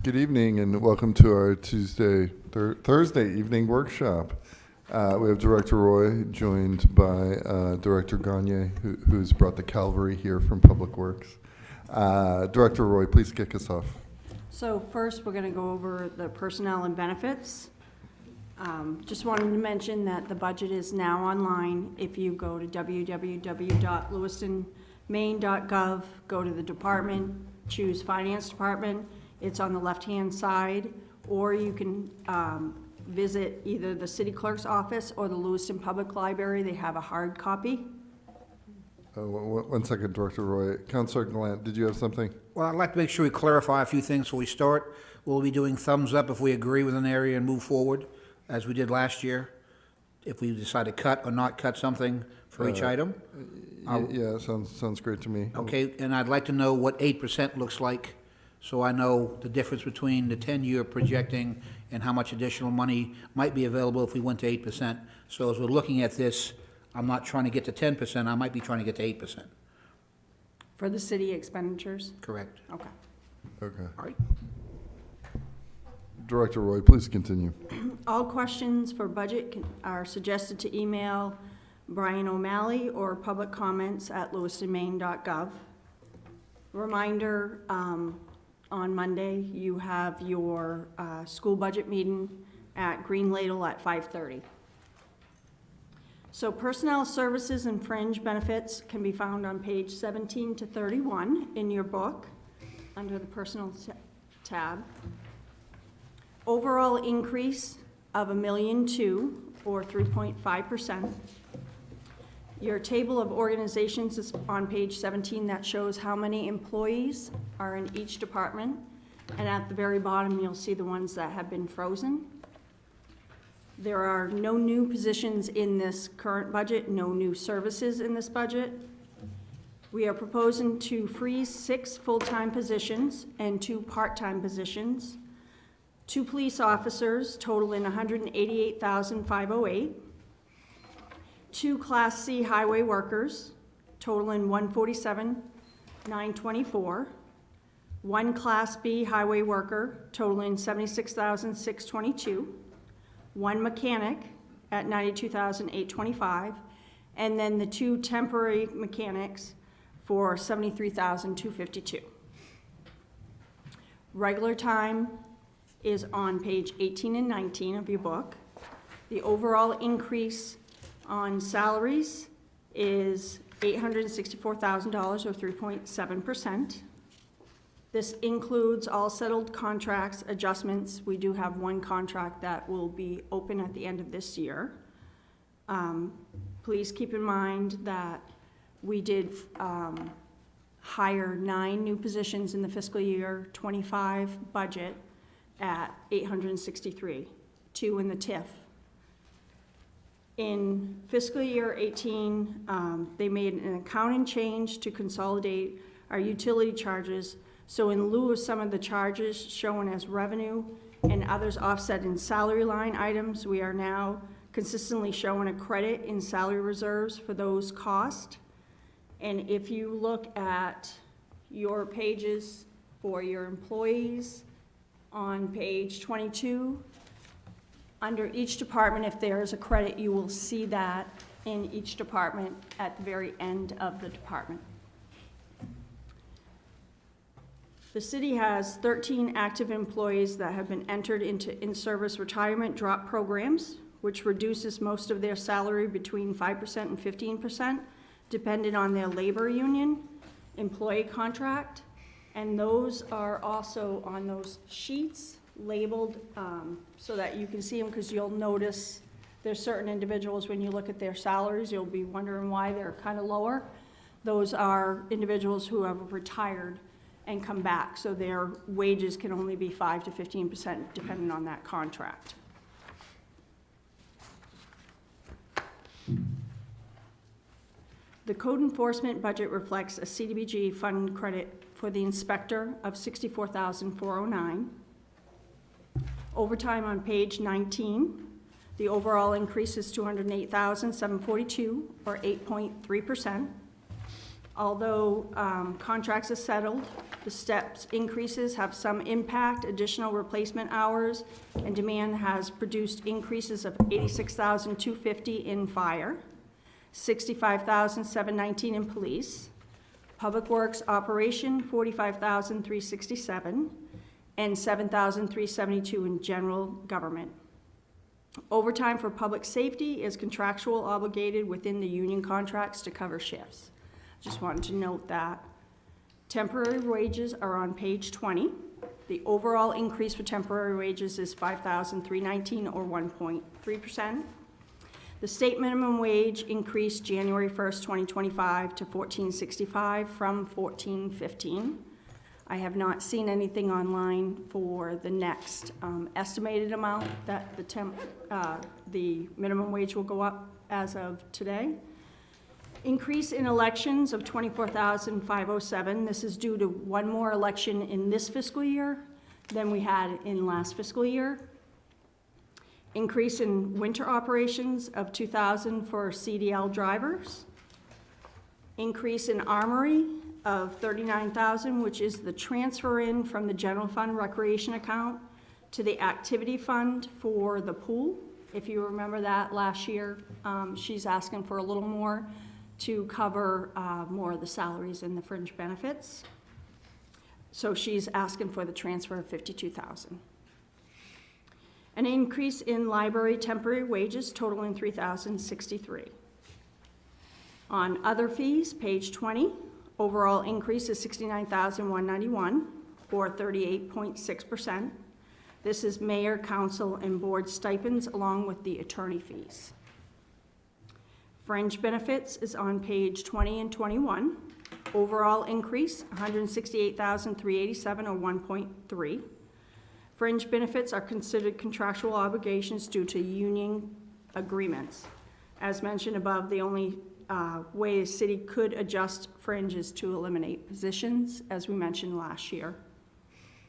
Good evening and welcome to our Thursday evening workshop. We have Director Roy joined by Director Gagne, who's brought the cavalry here from Public Works. Director Roy, please kick us off. So first, we're going to go over the personnel and benefits. Just wanted to mention that the budget is now online. If you go to www.lewistonmaine.gov, go to the department, choose Finance Department. It's on the left-hand side, or you can visit either the City Clerk's office or the Lewiston Public Library. They have a hard copy. One second, Director Roy. Councilor Gallant, did you have something? Well, I'd like to make sure we clarify a few things before we start. We'll be doing thumbs up if we agree with an area and move forward, as we did last year. If we decide to cut or not cut something for each item. Yeah, sounds great to me. Okay, and I'd like to know what 8% looks like, so I know the difference between the 10-year projecting and how much additional money might be available if we went to 8%. So as we're looking at this, I'm not trying to get to 10%, I might be trying to get to 8%. For the city expenditures? Correct. Okay. Okay. All right. Director Roy, please continue. All questions for budget are suggested to email Brian O'Malley or public comments at lewistonmaine.gov. Reminder, on Monday, you have your school budget meeting at Green Ladle at 5:30. So personnel services and fringe benefits can be found on page 17 to 31 in your book under the personal tab. Overall increase of $1.2 million or 3.5%. Your table of organizations is on page 17 that shows how many employees are in each department. And at the very bottom, you'll see the ones that have been frozen. There are no new positions in this current budget, no new services in this budget. We are proposing to freeze 6 full-time positions and 2 part-time positions, 2 police officers totaling $188,508, 2 Class C highway workers totaling $147,924, 1 Class B highway worker totaling $76,622, 1 mechanic at $92,825, and then the 2 temporary mechanics for $73,252. Regular time is on page 18 and 19 of your book. The overall increase on salaries is $864,000 or 3.7%. This includes all settled contracts, adjustments. We do have 1 contract that will be open at the end of this year. Please keep in mind that we did hire 9 new positions in the fiscal year 25 budget at 863, 2 in the TIF. In fiscal year 18, they made an accounting change to consolidate our utility charges. So in lieu of some of the charges shown as revenue and others offset in salary line items, we are now consistently showing a credit in salary reserves for those costs. And if you look at your pages for your employees on page 22, under each department, if there is a credit, you will see that in each department at the very end of the department. The city has 13 active employees that have been entered into in-service retirement drop programs, which reduces most of their salary between 5% and 15%, depending on their labor union, employee contract, and those are also on those sheets labeled so that you can see them, because you'll notice there's certain individuals, when you look at their salaries, you'll be wondering why they're kind of lower. Those are individuals who have retired and come back, so their wages can only be 5 to 15% depending on that contract. The code enforcement budget reflects a CDBG fund credit for the inspector of $64,409. Overtime on page 19, the overall increase is $208,742 or 8.3%. Although contracts are settled, the steps increases have some impact, additional replacement hours, and demand has produced increases of $86,250 in fire, $65,719 in police, Public Works operation, $45,367, and $7,372 in general government. Overtime for public safety is contractual obligated within the union contracts to cover shifts. Just wanted to note that. Temporary wages are on page 20. The overall increase for temporary wages is $5,319 or 1.3%. The state minimum wage increased January 1st, 2025 to $14.65 from $14.15. I have not seen anything online for the next estimated amount that the minimum wage will go up as of today. Increase in elections of 24,507. This is due to one more election in this fiscal year than we had in last fiscal year. Increase in winter operations of 2,000 for CDL drivers. Increase in armory of 39,000, which is the transfer in from the general fund recreation account to the activity fund for the pool. If you remember that last year, she's asking for a little more to cover more of the salaries and the fringe benefits. So she's asking for the transfer of $52,000. An increase in library temporary wages totaling $3,063. On other fees, page 20, overall increase is $69,191 or 38.6%. This is mayor, council, and board stipends along with the attorney fees. Fringe benefits is on page 20 and 21. Overall increase, $168,387 or 1.3. Fringe benefits are considered contractual obligations due to union agreements. As mentioned above, the only way the city could adjust fringe is to eliminate positions, as we mentioned last year.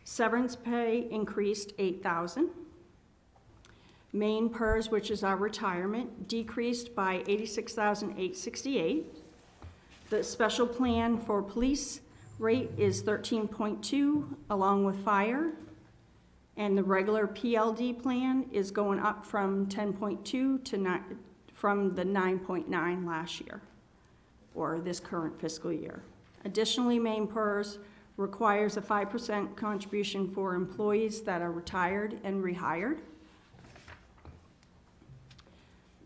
Severance pay increased $8,000. Main PERS, which is our retirement, decreased by $86,868. The special plan for police rate is 13.2 along with fire. And the regular PLD plan is going up from 10.2 to 9, from the 9.9 last year, or this current fiscal year. Additionally, Maine PERS requires a 5% contribution for employees that are retired and rehired.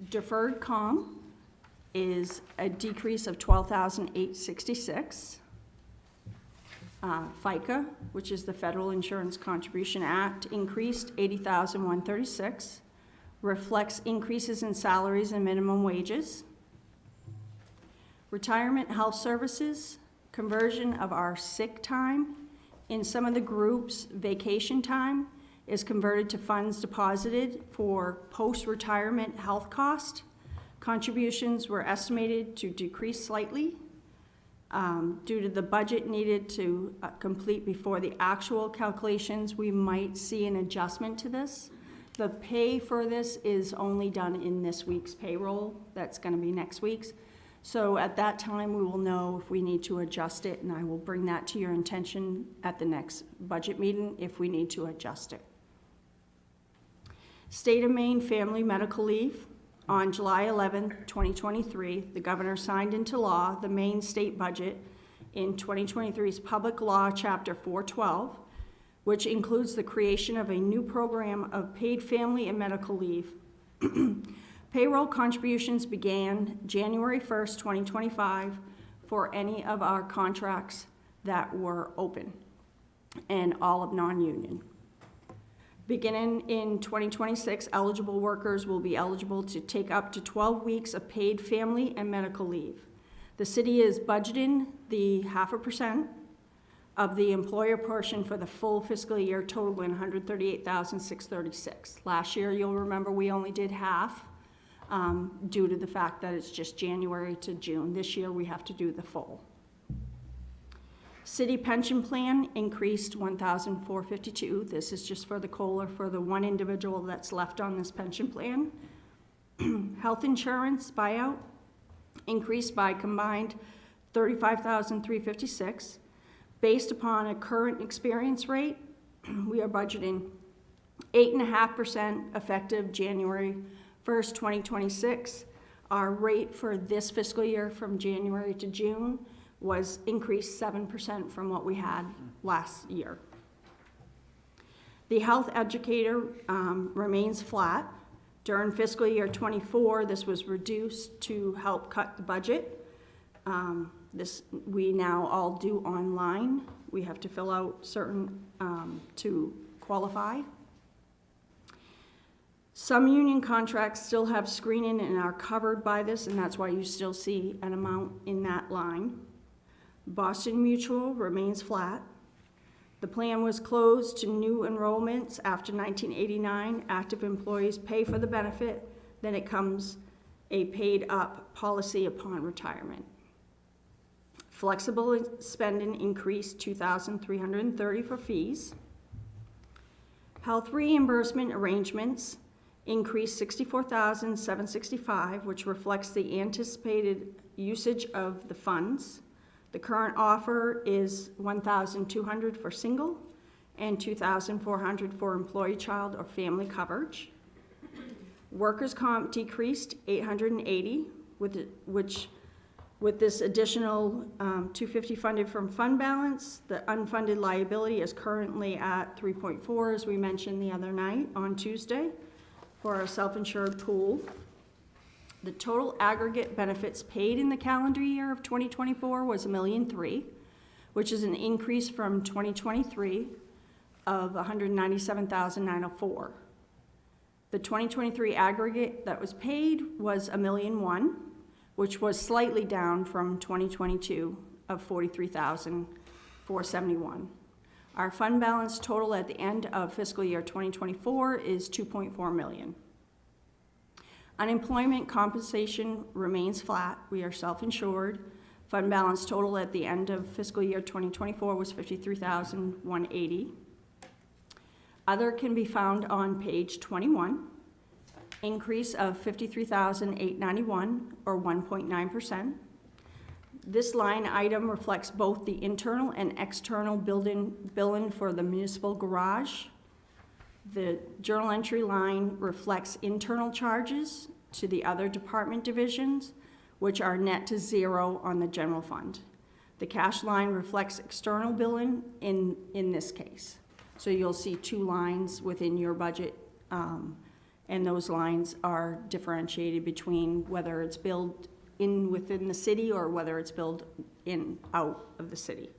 Deferred COM is a decrease of $12,866. FICA, which is the Federal Insurance Contribution Act, increased $80,136, reflects increases in salaries and minimum wages. Retirement health services, conversion of our sick time in some of the groups, vacation time is converted to funds deposited for post-retirement health cost. Contributions were estimated to decrease slightly. Due to the budget needed to complete before the actual calculations, we might see an adjustment to this. The pay for this is only done in this week's payroll. That's going to be next week's. So at that time, we will know if we need to adjust it, and I will bring that to your attention at the next budget meeting if we need to adjust it. State of Maine family medical leave. On July 11, 2023, the governor signed into law the Maine state budget in 2023's Public Law Chapter 412, which includes the creation of a new program of paid family and medical leave. Payroll contributions began January 1st, 2025 for any of our contracts that were open and all of non-union. Beginning in 2026, eligible workers will be eligible to take up to 12 weeks of paid family and medical leave. The city is budgeting the 0.5% of the employer portion for the full fiscal year, totaling $138,636. Last year, you'll remember we only did half due to the fact that it's just January to June. This year, we have to do the full. City pension plan increased $1,452. This is just for the COLA for the one individual that's left on this pension plan. Health insurance buyout increased by combined $35,356. Based upon a current experience rate, we are budgeting 8.5% effective January 1st, 2026. Our rate for this fiscal year from January to June was increased 7% from what we had last year. The health educator remains flat. During fiscal year '24, this was reduced to help cut the budget. This we now all do online. We have to fill out certain to qualify. Some union contracts still have screening and are covered by this, and that's why you still see an amount in that line. Boston Mutual remains flat. The plan was closed to new enrollments after 1989. Active employees pay for the benefit, then it comes a paid-up policy upon retirement. Flexible spending increased $2,330 for fees. Health reimbursement arrangements increased $64,765, which reflects the anticipated usage of the funds. The current offer is $1,200 for single and $2,400 for employee, child, or family coverage. Workers' comp decreased $880, with this additional $250 funded from fund balance. The unfunded liability is currently at 3.4, as we mentioned the other night on Tuesday, for our self-insured pool. The total aggregate benefits paid in the calendar year of 2024 was $1.3 million, which is an increase from 2023 of $197,904. The 2023 aggregate that was paid was $1.1 million, which was slightly down from 2022 of $43,471. Our fund balance total at the end of fiscal year 2024 is $2.4 million. Unemployment compensation remains flat. We are self-insured. Fund balance total at the end of fiscal year 2024 was $53,180. Other can be found on page 21. Increase of $53,891 or 1.9%. This line item reflects both the internal and external billing for the municipal garage. The journal entry line reflects internal charges to the other department divisions, which are net to zero on the general fund. The cash line reflects external billing in this case. So you'll see two lines within your budget, and those lines are differentiated between whether it's billed within the city or whether it's billed out of the city.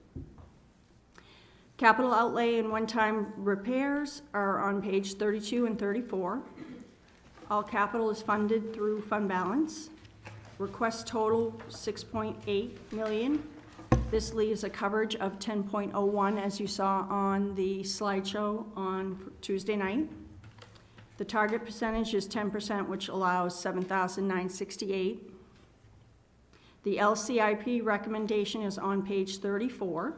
Capital outlay and one-time repairs are on page 32 and 34. All capital is funded through fund balance. Request total $6.8 million. This leaves a coverage of 10.01, as you saw on the slideshow on Tuesday night. The target percentage is 10%, which allows $7,968. The LCIP recommendation is on page 34.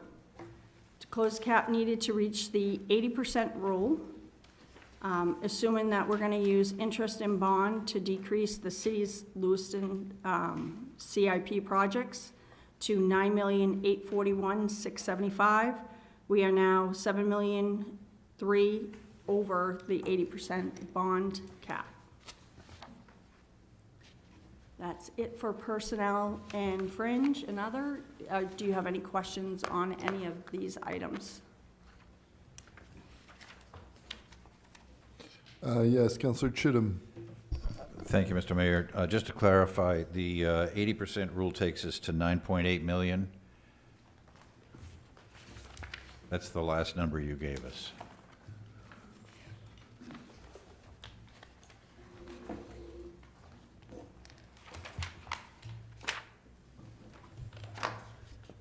Closed cap needed to reach the 80% rule, assuming that we're going to use interest and bond to decrease the city's Lewiston CIP projects to $9,841,675. We are now $7,003,000 over the 80% bond cap. That's it for personnel and fringe and other. Do you have any questions on any of these items? Yes, Councilor Chittum. Thank you, Mr. Mayor. Just to clarify, the 80% rule takes us to 9.8 million. That's the last number you gave us.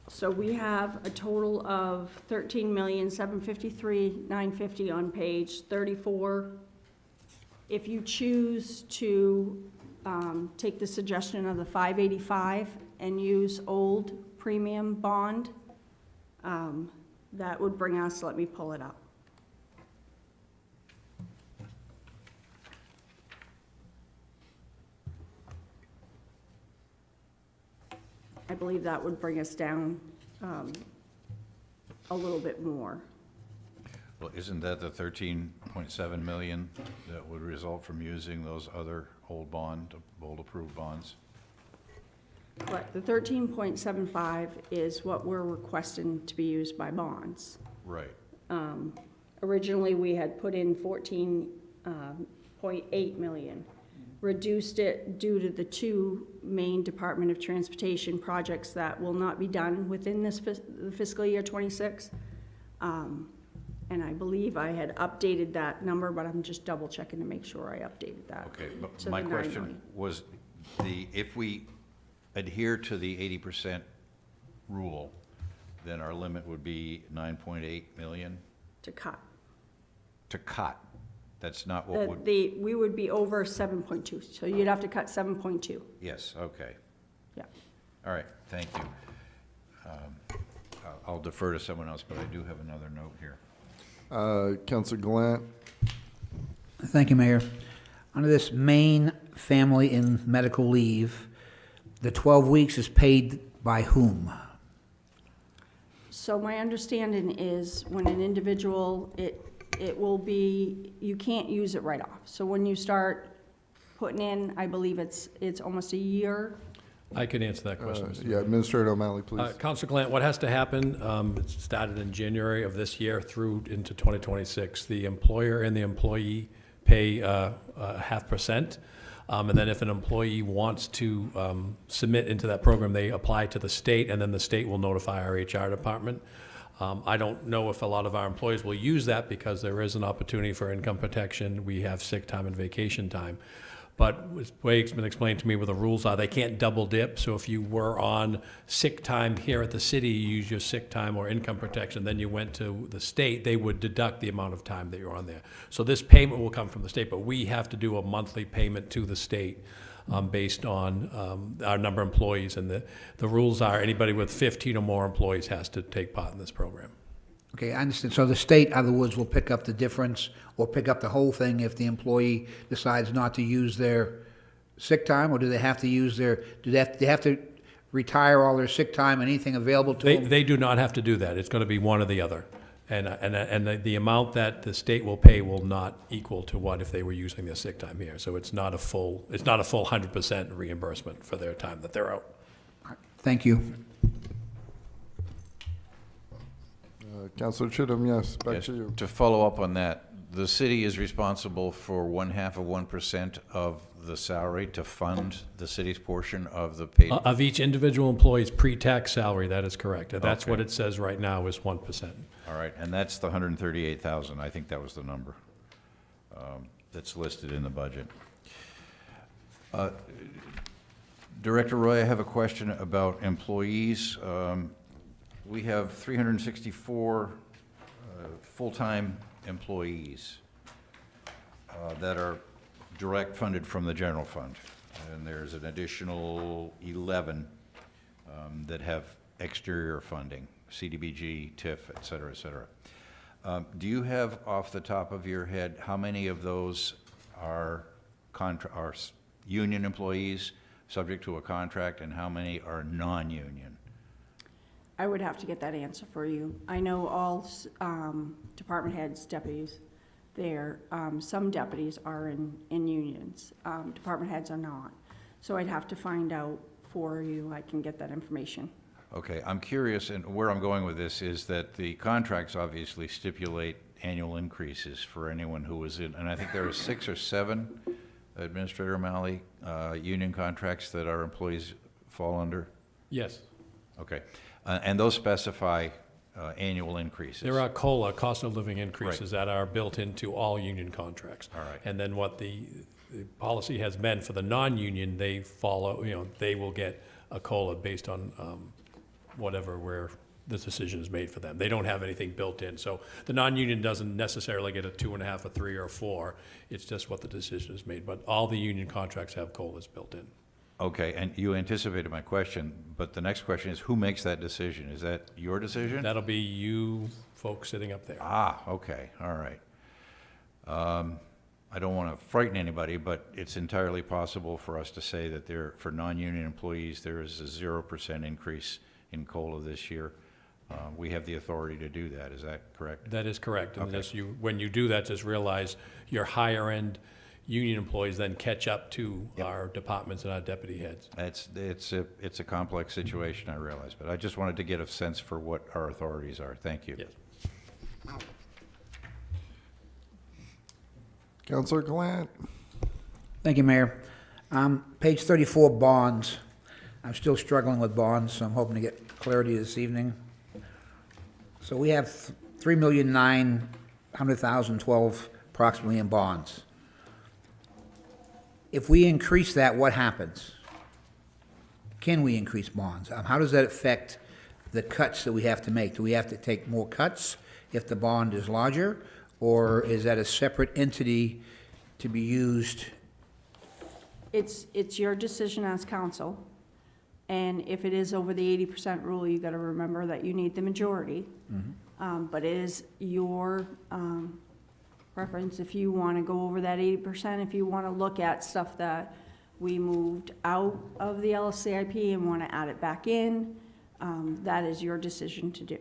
So we have a total of $13,753,950 on page 34. If you choose to take the suggestion of the 585 and use old premium bond, that would bring us, let me pull it up. I believe that would bring us down a little bit more. Well, isn't that the 13.7 million that would result from using those other old approved bonds? But the 13.75 is what we're requesting to be used by bonds. Right. Originally, we had put in 14.8 million. Reduced it due to the two main Department of Transportation projects that will not be done within this fiscal year '26. And I believe I had updated that number, but I'm just double checking to make sure I updated that. Okay, but to my the 9 question million. was if we adhere to the 80% rule, then our limit would be 9.8 million To cut. to cut. That's not what would, We would be over 7.2, so you'd have to cut 7.2, yes, okay. yeah. All right, thank you. I'll defer to someone else, but I do have another note here. Counselor Gallant? Thank you, Mayor. Under this main family and medical leave, the 12 weeks is paid by whom? So my understanding is when an individual, it will be, you can't use it right off. So when you start putting in, I believe it's almost a year. I can answer that question, Mr. Yeah, Administrator O'Malley, please. Councilor Glant, what has to happen, it started in January of this year through into 2026. The employer and the employee pay 0.5%. And then if an employee wants to submit into that program, they apply to the state, and then the state will notify our HR department. I don't know if a lot of our employees will use that because there is an opportunity for income protection. We have sick time and vacation time. But the way it's been explained to me what the rules are, they can't double dip. So if you were on sick time here at the city, you use your sick time or income protection, then you went to the state, they would deduct the amount of time that you're on there. So this payment will come from the state, but we have to do a monthly payment to the state based on our number of employees. And the rules are anybody with 15 or more employees has to take part in this program. Okay, I understand. So the state, in other words, will pick up the difference or pick up the whole thing if the employee decides not to use their sick time, or do they have to use they have to retire all their sick time and anything available to them? They do not have to do that. It's going to be one or the other. And the amount that the state will pay will not equal to what if they were using their sick time here. So it's not a full 100% reimbursement for their time that they're out. Thank you. Counselor Chittum, yes, back Yes, to you. to follow up on that, the city is responsible for 0.5% of the salary to fund the city's portion of the paid. Of each individual employee's pre-tax salary, that is correct. That's what Okay. it says right now is 1%. All right, and that's the 138,000. I think that was the number that's listed in the budget. Director Roy, I have a question about employees. We have 364 full-time employees that are direct funded from the general fund. And there's an additional 11 that have exterior funding, CDBG, TIF, et cetera, et cetera. Do you have off the top of your head how many of those are union employees subject to a contract and how many are non-union? I would have to get that answer for you. I know all department heads, deputies, some deputies are in unions. Department heads are not. So I'd have to find out for you. I can get that information. Okay, I'm curious, and where I'm going with this is that the contracts obviously stipulate annual increases for anyone who was in, and I think there are 6 or 7, Administrator O'Malley, union contracts that our employees fall under? Yes. Okay, and those specify annual increases? There are COLA, cost of living increases, that are built into all union contracts. All right. And then what the policy has been for the non-union, they follow, they will get a COLA based on whatever where the decision is made for them. They don't have anything built in. So the non-union doesn't necessarily get a 2.5, a 3, or a 4. It's just what the decision is made. But all the union contracts have COLAs built in. Okay, and you anticipated my question, but the next question is, who makes that decision? Is that your decision? That'll be you folks sitting up there. Ah, okay, all right. I don't want to frighten anybody, but it's entirely possible for us to say that there, for non-union employees, there is a 0% increase in COLA this year. We have the authority to do that, is that correct? That is correct. And Okay. this, when you do that, just realize your higher-end union employees then catch up to Yep. our departments and our deputy heads. It's a complex situation, I realize, but I just wanted to get a sense for what our authorities are. Thank you. Yes. Counselor Gallant. Thank you, Mayor. Page 34, bonds. I'm still struggling with bonds, so I'm hoping to get clarity this evening. So we have 3,900,012 approximately in bonds. If we increase that, what happens? Can we increase bonds? How does that affect the cuts that we have to make? Do we have to take more cuts if the bond is larger? Or is that a separate entity to be used? It's your decision as council, and if it is over the 80% rule, you gotta remember that you need the majority. But it is your preference if you wanna go over that 80%, if you wanna look at stuff that we moved out of the LCIP and wanna add it back in, that is your decision to do.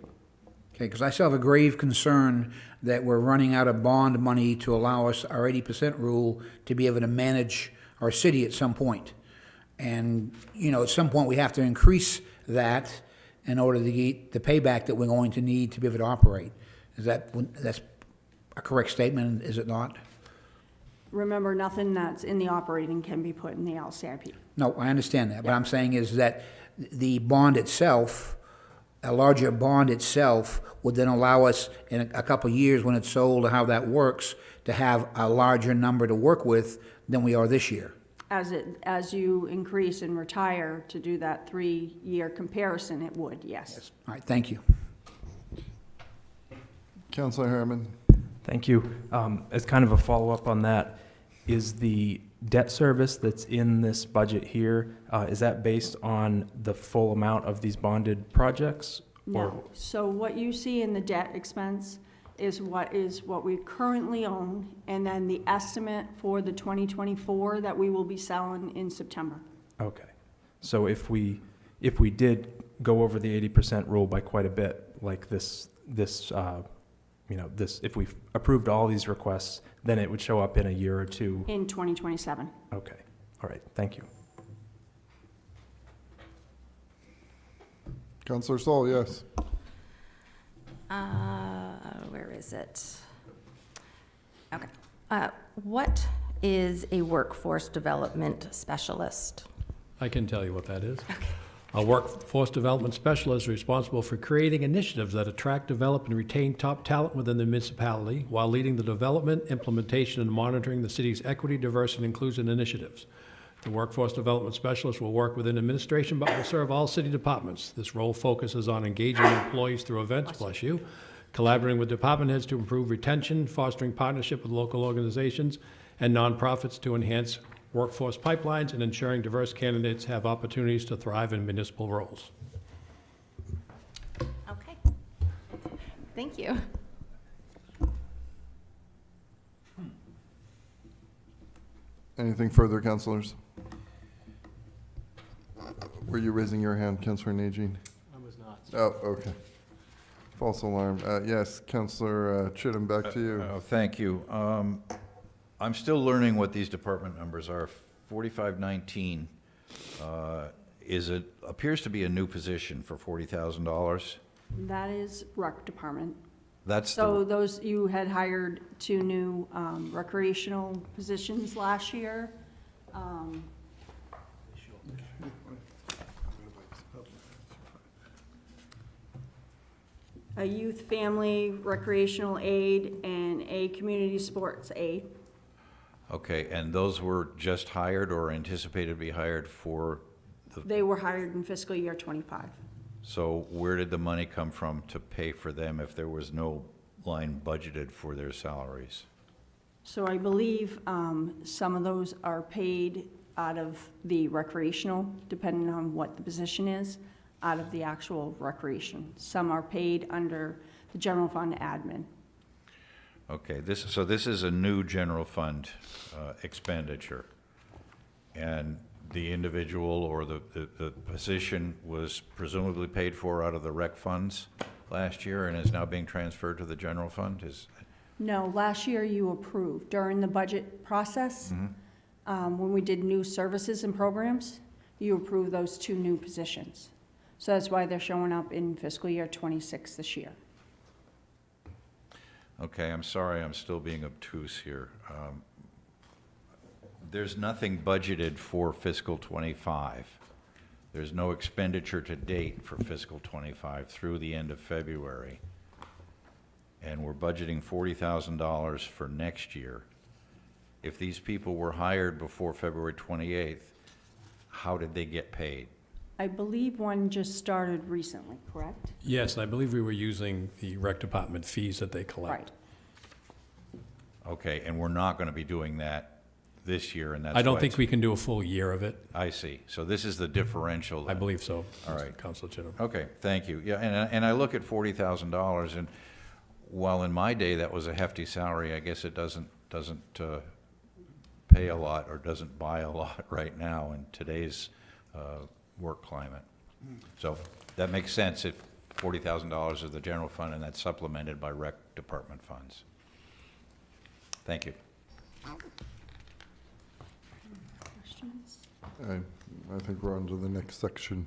Okay, because I still have a grave concern that we're running out of bond money to allow us our 80% rule to be able to manage our city at some point. And, you know, at some point, we have to increase that in order to get the payback that we're going to need to be able to operate. That's a correct statement, is it not? Remember, nothing that's in the operating can be put in the LCIP. No, I understand that. What I'm saying is that the bond itself, a larger bond itself, would then allow us in a couple of years when it's sold, how that works, to have a larger number to work with than we are this year. As you increase and retire to do that 3-year comparison, it would, yes. All right, thank you. Counselor Harriman. Thank you. As kind of a follow-up on that, is the debt service that's in this budget here, is that based on the full amount of these bonded projects? No, so what you see in the debt expense is what we currently own, and then the estimate for the 2024 that we will be selling in September. Okay. So if we did go over the 80% rule by quite a bit, like this, if we approved all these requests, then it would show up in a year or two? In 2027. Okay. All right. Thank you. Counselor Saul, yes. Where is it? Okay. What is a workforce development specialist? I can tell you what that is. A workforce development specialist is responsible for creating initiatives that attract, develop, and retain top talent within the municipality while leading the development, implementation, and monitoring the city's equity, diversity, and inclusion initiatives. The workforce development specialist will work within administration but will serve all city departments. This role focuses on engaging employees through events, collaborating with department heads to improve retention, fostering partnership with local organizations and nonprofits to enhance workforce pipelines, and ensuring diverse candidates have opportunities to thrive in municipal roles. Okay. Thank you. Anything further, counselors? Were you raising your hand, Counselor Najin? I was not. Oh, okay. False alarm. Yes, Counselor Chittum, back to you. Thank you. I'm still learning what these department numbers are. 4519 appears to be a new position for $40,000. That is rec department. That's So those, you had hired 2 new recreational positions last year. A youth family recreational aide and a community sports aide. okay, and those were just hired or anticipated to be hired for They were hired in fiscal year '25. so where did the money come from to pay for them if there was no line budgeted for their salaries? So I believe some of those are paid out of the recreational, depending on what the position is, out of the actual recreation. Some are paid under the general fund admin. Okay, so this is a new general fund expenditure. And the individual or the position was presumably paid for out of the rec funds last year and is now being transferred to the general fund? No, last year you approved during the budget process, when we did new services and programs, you approved those 2 new positions. So that's why they're showing up in fiscal year '26 this year. Okay, I'm sorry, I'm still being obtuse here. There's nothing budgeted for fiscal '25. There's no expenditure to date for fiscal '25 through the end of February. And we're budgeting $40,000 for next year. If these people were hired before February 28th, how did they get paid? I believe one just started recently, correct? Yes, and I believe we were using the rec department fees that they collect. Right. Okay, and we're not going to be doing that this year, and that's I don't why think it's- we can do a full year of it. I see. So this is the differential I then. believe so. All right. Councilor Chittum. Okay, thank you. Yeah, and I look at $40,000, and while in my day that was a hefty salary, I guess it doesn't pay a lot or doesn't buy a lot right now in today's work climate. So that makes sense if $40,000 is the general fund and that's supplemented by rec department funds. Thank you. Questions? I think we're on to the next section.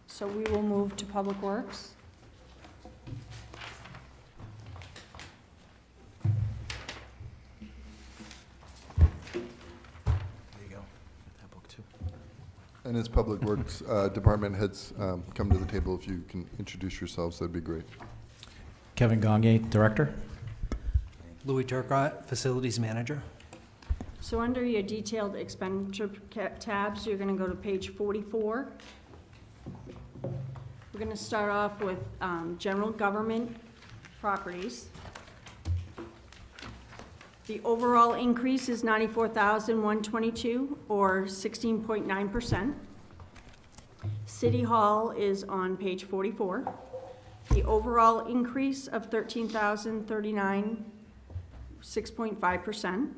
So we will move to Public Works. And as Public Works Department heads come to the table, if you can introduce yourselves, that'd be great. Kevin Gagne, Director. Louis Turcott, Facilities Manager. So under your detailed expenditure tabs, you're gonna go to page 44. We're gonna start off with general government properties. The overall increase is $94,122, or 16.9%. City Hall is on page 44. The overall increase of $13,039, 6.5%.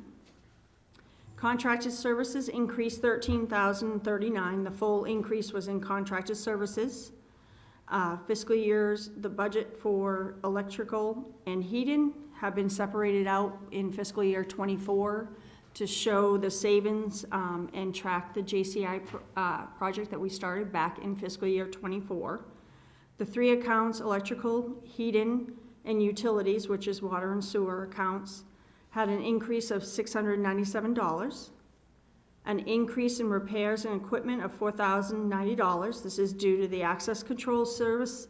Contracted services increased $13,039. The full increase was in contracted services. Fiscal years, the budget for electrical and heating have been separated out in fiscal year '24 to show the savings and track the JCI project that we started back in fiscal year '24. The 3 accounts, electrical, heating, and utilities, which is water and sewer accounts, had an increase of $697. An increase in repairs and equipment of $4,090. This is due to the access control service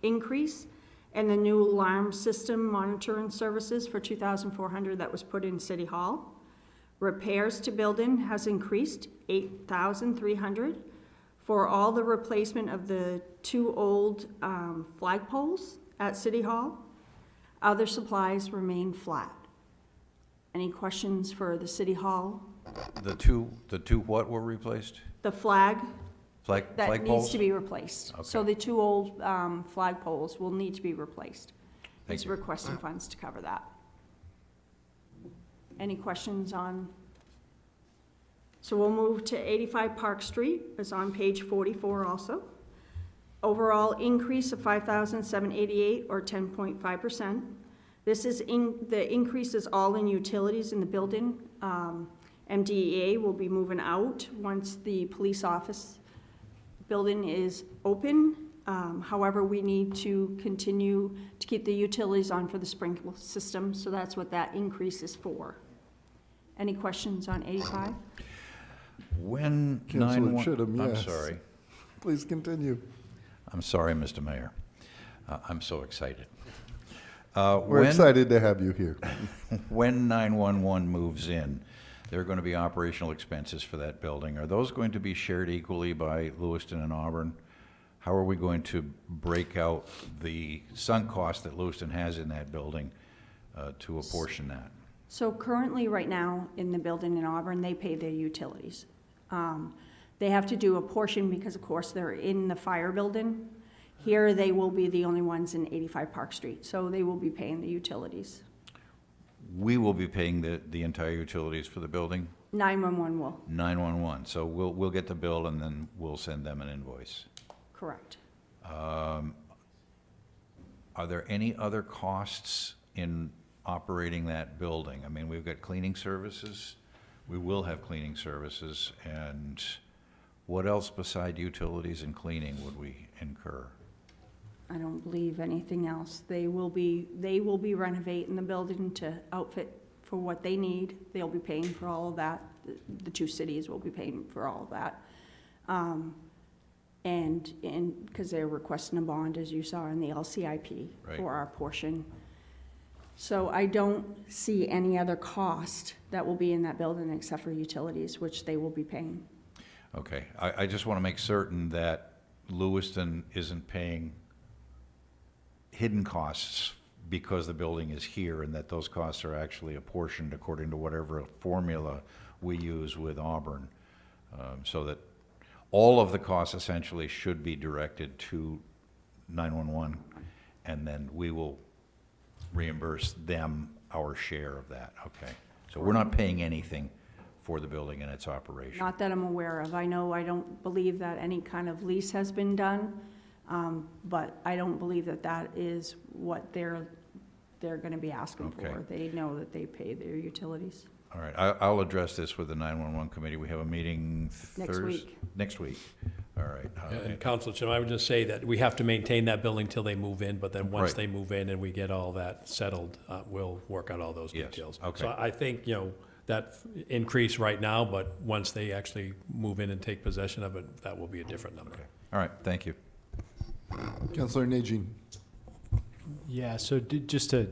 increase and the new alarm system monitoring services for $2,400 that was put in City Hall. Repairs to building has increased $8,300 for all the replacement of the 2 old flagpoles at City Hall. Other supplies remain flat. Any questions for the City Hall? The two what were replaced? The flag that Flagpoles? needs to be replaced. So Okay. the 2 old flagpoles will need to be replaced. Thank It's you. requesting funds to cover that. Any questions on? So we'll move to 85 Park Street, it's on page 44 also. Overall increase of $5,788, or 10.5%. This is the increase is all in utilities in the building. MDEA will be moving out once the police office building is open. However, we need to continue to keep the utilities on for the sprinkler system, so that's what that increase is for. Any questions on 85? When Councilor 911 Chittum, I'm yes. sorry. Please continue. I'm sorry, Mr. Mayor. I'm so excited. We're excited to have you here. When 911 moves in, there are going to be operational expenses for that building. Are those going to be shared equally by Lewiston and Auburn? How are we going to break out the sunk cost that Lewiston has in that building to apportion that? So currently, right now, in the building in Auburn, they pay their utilities. They have to do a portion because, of course, they're in the fire building. Here, they will be the only ones in 85 Park Street, so they will be paying the utilities. We will be paying the entire utilities for the building? 911 will, 911, so we'll get the bill and then we'll send them an invoice. correct. Are there any other costs in operating that building? I mean, we've got cleaning services, we will have cleaning services, and what else beside utilities and cleaning would we incur? I don't believe anything else. They will be renovating the building to outfit for what they need. They'll be paying for all of that. The two cities will be paying for all of that. And because they're requesting a bond, as you saw in the LCIP, Right. for our portion. So I don't see any other cost that will be in that building except for utilities, which they will be paying. Okay, I just want to make certain that Lewiston isn't paying hidden costs because the building is here, and that those costs are actually apportioned according to whatever formula we use with Auburn, so that all of the costs essentially should be directed to 911, and then we will reimburse them our share of that. Okay, so we're not paying anything for the building and its operation. Not that I'm aware of. I don't believe that any kind of lease has been done, but I don't believe that is what they're gonna be asking Okay. for. They know that they pay their utilities. All right, I'll address this with the 911 committee. We have a meeting Next week. Next week, all right. And Council Jim, I would just say that we have to maintain that building till they move in, but then once Right. they move in and we get all that settled, we'll work out all those Yes, details. okay. So I think, that increase right now, but once they actually move in and take possession of it, that will be a different number. Okay. All right, thank you. Councilor Najin. Yeah, so just to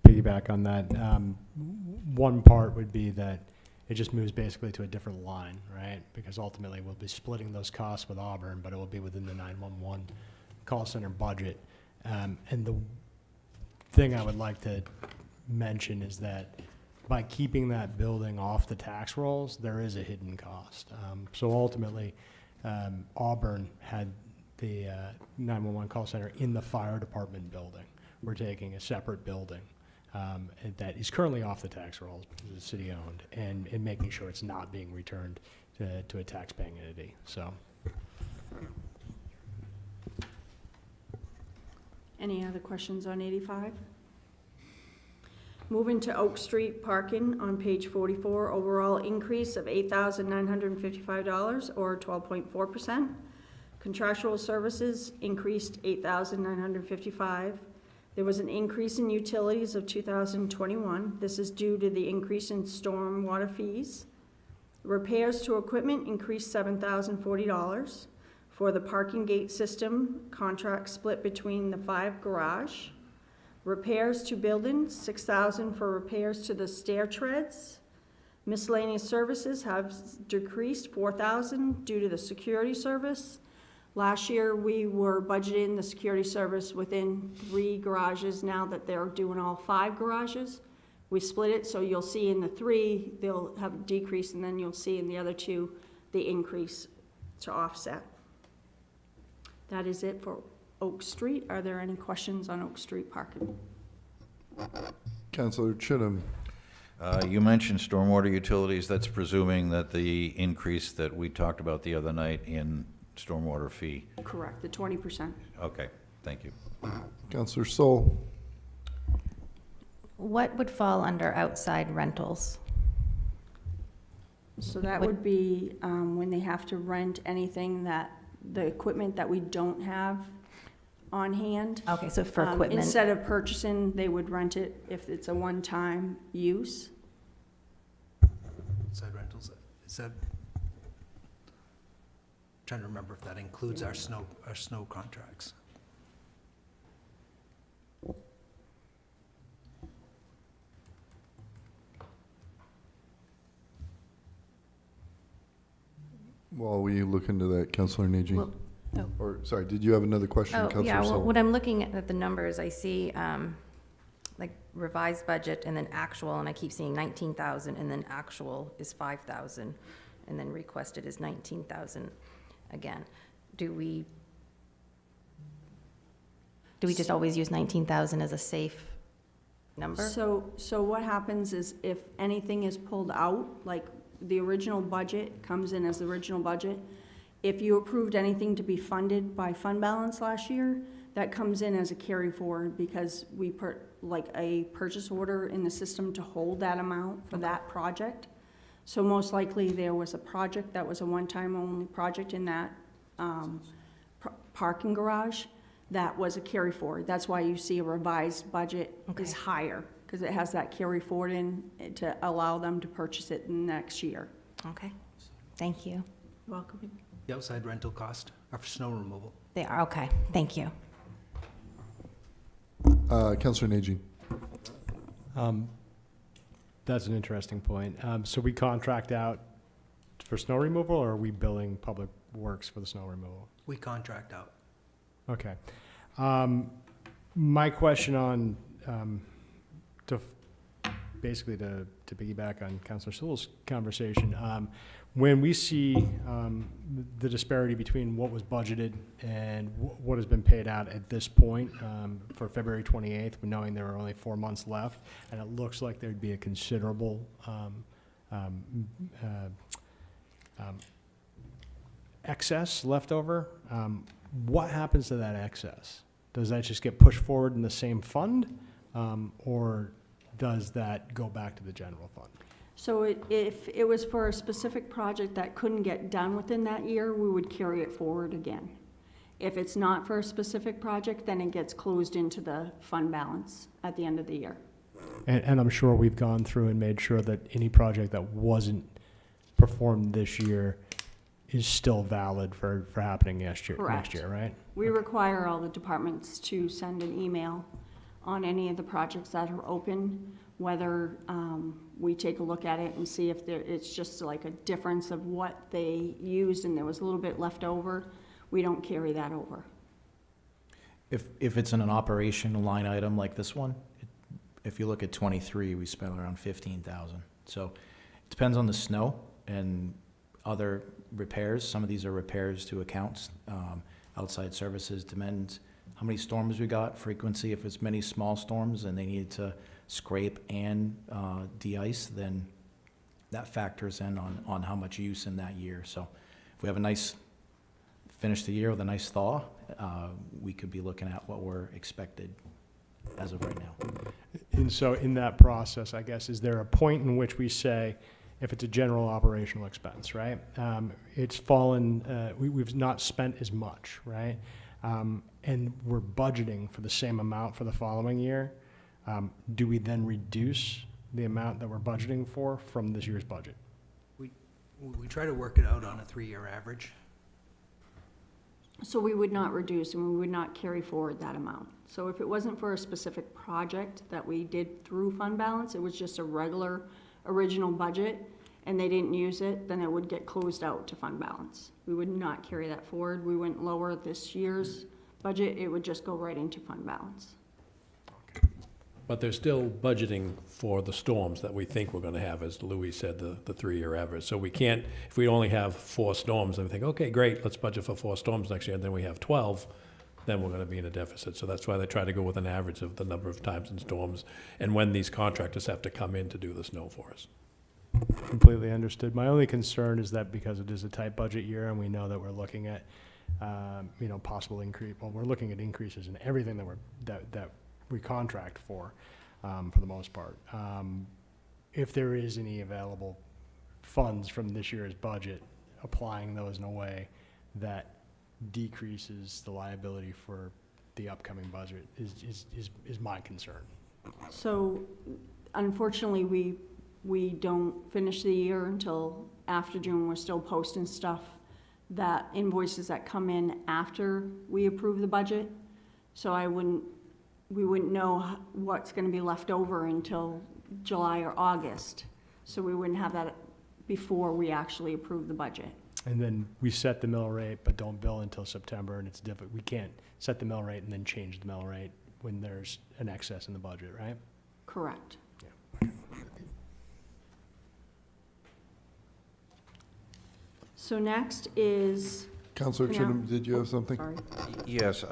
piggyback on that, one part would be that it just moves basically to a different line, right? Because ultimately, we'll be splitting those costs with Auburn, but it will be within the 911 call center budget. And the thing I would like to mention is that by keeping that building off the tax rolls, there is a hidden cost. So ultimately, Auburn had the 911 call center in the fire department building. We're taking a separate building that is currently off the tax rolls because it's city-owned, and making sure it's not being returned to a tax-paying entity. So, Any other questions on 85? Moving to Oak Street parking on page 44, overall increase of $8,955 or 12.4%. Contractual services increased $8,955. There was an increase in utilities of 2021. This is due to the increase in storm water fees. Repairs to equipment increased $7,040. For the parking gate system, contract split between the 5 garage. Repairs to buildings, $6,000 for repairs to the stair treads. Miscellaneous services have decreased $4,000 due to the security service. Last year, we were budgeting the security service within 3 garages. Now that they're doing all 5 garages, we split it, so you'll see in the 3, they'll have a decrease, and then you'll see in the other 2, the increase to offset. That is it for Oak Street. Are there any questions on Oak Street parking? Councilor Chittum. You mentioned stormwater utilities. That's presuming that the increase that we talked about the other night in stormwater fee. Correct, the 20%. Okay, thank you. Councilor Sol. What would fall under outside rentals? So that would be when they have to rent anything the equipment that we don't have on hand. Okay, so for equipment. Instead of purchasing, they would rent it if it's a one-time use. Outside rentals, is that, trying to remember if that includes our snow contracts. While we look into that, Councilor Najin. Well, oh. Or, sorry, did you have another question, Oh, Councilor yeah, well, Sol? when I'm looking at the numbers, I see, like revised budget and then actual, and I keep seeing 19,000, and then actual is 5,000, and then requested is 19,000 again. Do we Do we just always use 19,000 as a safe number? So what happens is if anything is pulled out, like the original budget comes in as the original budget, if you approved anything to be funded by fund balance last year, that comes in as a carry forward because we put like a purchase order in the system to hold that amount for that project. So most likely there was a project that was a one-time only project in that parking garage that was a carry forward. That's why you see a revised budget is Okay. higher, because it has that carry forward in to allow them to purchase it next year. Okay, thank you. Welcome. The outside rental cost are for snow removal. They are, okay, thank you. Counselor Najin. That's an interesting point. So we contract out for snow removal, or are we billing Public Works for the snow removal? We contract out. Okay. My question on, basically to piggyback on Councilor Sewell's conversation, when we see the disparity between what was budgeted and what has been paid out at this point for February 28th, knowing there are only 4 months left, and it looks like there'd be a considerable excess left over, what happens to that excess? Does that just get pushed forward in the same fund, or does that go back to the general fund? So if it was for a specific project that couldn't get done within that year, we would carry it forward again. If it's not for a specific project, then it gets closed into the fund balance at the end of the year. And I'm sure we've gone through and made sure that any project that wasn't performed this year is still valid for happening next year, Correct. right? We require all the departments to send an email on any of the projects that are open, whether we take a look at it and see if it's just like a difference of what they used and there was a little bit left over. We don't carry that over. If it's in an operational line item like this one, if you look at 23, we spent around 15,000. So it depends on the snow and other repairs. Some of these are repairs to accounts, outside services, depends how many storms we got, frequency. If it's many small storms and they need to scrape and de-ice, then that factors in on how much use in that year. So if we have a nice finish the year with a nice thaw, we could be looking at what we're expected as of right now. And so in that process, I guess, is there a point in which we say, if it's a general operational expense, right? It's fallen, we've not spent as much, right? And we're budgeting for the same amount for the following year. Do we then reduce the amount that we're budgeting for from this year's budget? We try to work it out on a 3-year average. So we would not reduce and we would not carry forward that amount. So if it wasn't for a specific project that we did through fund balance, it was just a regular original budget, and they didn't use it, then it would get closed out to fund balance. We would not carry that forward. We wouldn't lower this year's budget. It would just go right into fund balance. But they're still budgeting for the storms that we think we're gonna have, as Louis said, the 3-year average. So we can't, if we only have 4 storms, then we think, okay, great, let's budget for 4 storms next year, and then we have 12, then we're gonna be in a deficit. So that's why they try to go with an average of the number of times in storms and when these contractors have to come in to do the snow for us. Completely understood. My only concern is that because it is a tight budget year and we know that we're looking at, possible increase, well, we're looking at increases in everything that we contract for the most part. If there is any available funds from this year's budget, applying those in a way that decreases the liability for the upcoming budget is my concern. So unfortunately, we don't finish the year until after June. We're still posting stuff, that invoices that come in after we approve the budget. So we wouldn't know what's gonna be left over until July or August. So we wouldn't have that before we actually approve the budget. And then we set the mill rate, but don't bill until September, and it's difficult. We can't set the mill rate and then change the mill rate when there's an excess in the budget, right? Correct. So next is Counselor Yeah. Chisholm, did you have something? Sorry. Yes,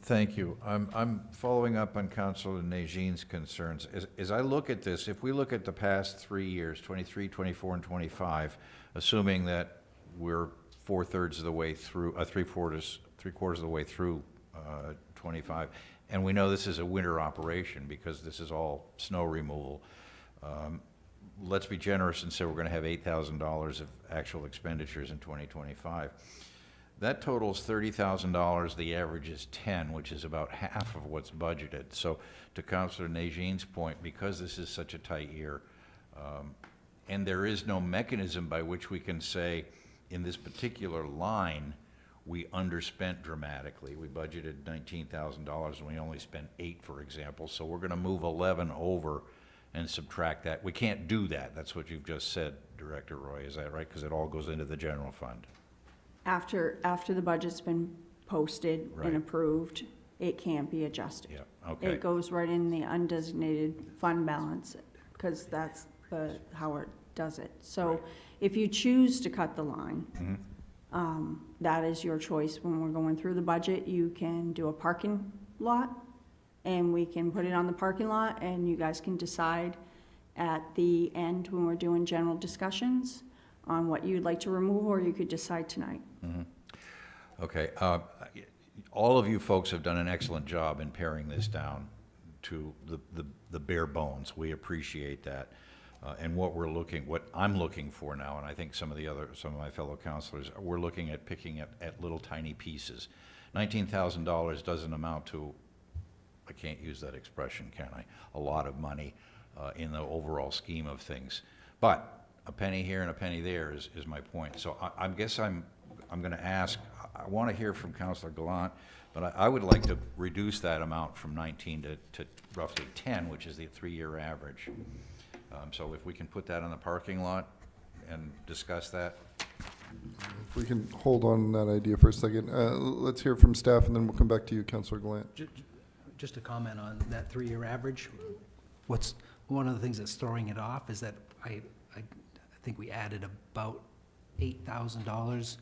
thank you. I'm following up on Councilor Najean's concerns. As I look at this, if we look at the past 3 years, 23, 24, and 25, assuming that we're 4/3 of the way through, three-quarters of the way through 25, and we know this is a winter operation because this is all snow removal, let's be generous and say we're going to have $8,000 of actual expenditures in 2025. That totals $30,000. The average is 10, which is about half of what's budgeted. So to Councilor Najean's point, because this is such a tight year, and there is no mechanism by which we can say, in this particular line, we underspent dramatically. We budgeted $19,000 and we only spent 8, for example. So we're going to move 11 over and subtract that. We can't do that. That's what you've just said, Director Roy. Is that right? Because it all goes into the general fund. After the budget's been posted Right. and approved, it can't be adjusted. Yeah, okay. It goes right in the undesignated fund balance, because that's how it does it. So if you choose to cut the line, that is your choice. When we're going through the budget, you can do a parking lot, and we can put it on the parking lot, and you guys can decide at the end when we're doing general discussions on what you'd like to remove, or you could decide tonight. Okay, all of you folks have done an excellent job in paring this down to the bare bones. We appreciate that. And what I'm looking for now, and I think some of my fellow counselors, we're looking at picking at little tiny pieces. $19,000 doesn't amount to, I can't use that expression, can I? A lot of money in the overall scheme of things. But a penny here and a penny there is my point. So I guess I'm going to ask, I want to hear from Councilor Gallant, but I would like to reduce that amount from 19 to roughly 10, which is the 3-year average. So if we can put that on the parking lot and discuss that. If we can hold on that idea for a second. Let's hear from staff, and then we'll come back to you, Counselor Gallant. Just to comment on that 3-year average, what's one of the things that's throwing it off is that I think we added about $8,000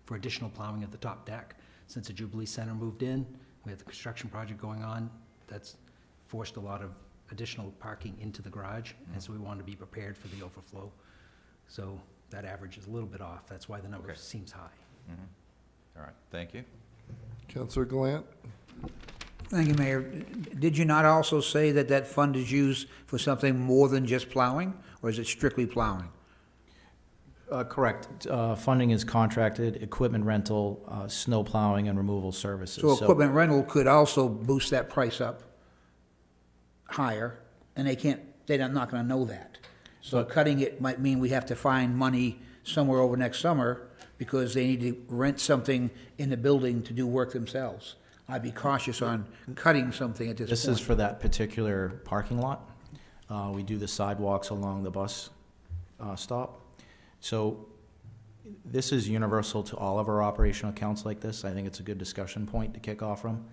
for additional plowing at the top deck. Since the Jubilee Center moved in, we have the construction project going on, that's forced a lot of additional parking into the garage, and so we wanted to be prepared for the overflow. So that average is a little bit off. That's why the number seems high. All right, thank you. Counselor Gallant? Thank you, Mayor. Did you not also say that that fund is used for something more than just plowing, or is it strictly plowing? Correct. Funding is contracted, equipment rental, snow plowing and removal services. So equipment rental could also boost that price up higher, and they're not gonna know that. So cutting it might mean we have to find money somewhere over next summer because they need to rent something in the building to do work themselves. I'd be cautious on cutting something at this point. This is for that particular parking lot. We do the sidewalks along the bus stop. So this is universal to all of our operational accounts like this. I think it's a good discussion point to kick off from.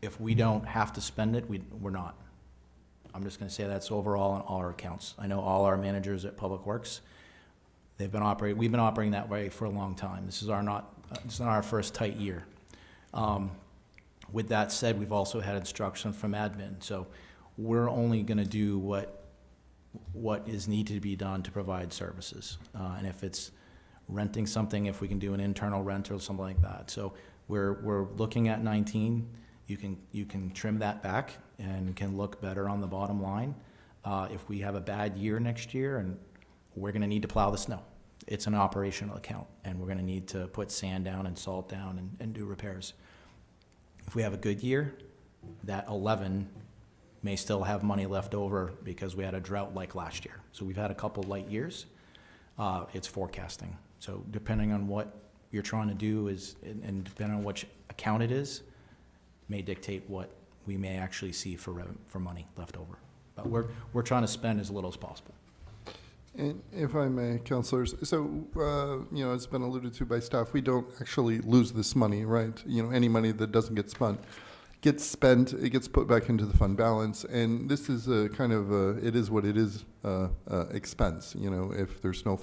If we don't have to spend it, we're not. I'm just gonna say that's overall on all our accounts. I know all our managers at Public Works, we've been operating that way for a long time. This is not our first tight year. With that said, we've also had instruction from admin, so we're only gonna do what is needed to be done to provide services. And if it's renting something, if we can do an internal rent or something like that. So we're looking at 19. You can trim that back and can look better on the bottom line. If we have a bad year next year, and we're gonna need to plow the snow. It's an operational account, and we're gonna need to put sand down and salt down and do repairs. If we have a good year, that 11 may still have money left over because we had a drought like last year. So we've had a couple light years. It's forecasting. So depending on what you're trying to do and depending on which account it is, may dictate what we may actually see for money left over. But we're trying to spend as little as possible. And if I may, councilors, so, it's been alluded to by staff, we don't actually lose this money, right? Any money that doesn't get gets spent, it gets put back into the fund balance, and this is a kind of it is what it is expense. If there's no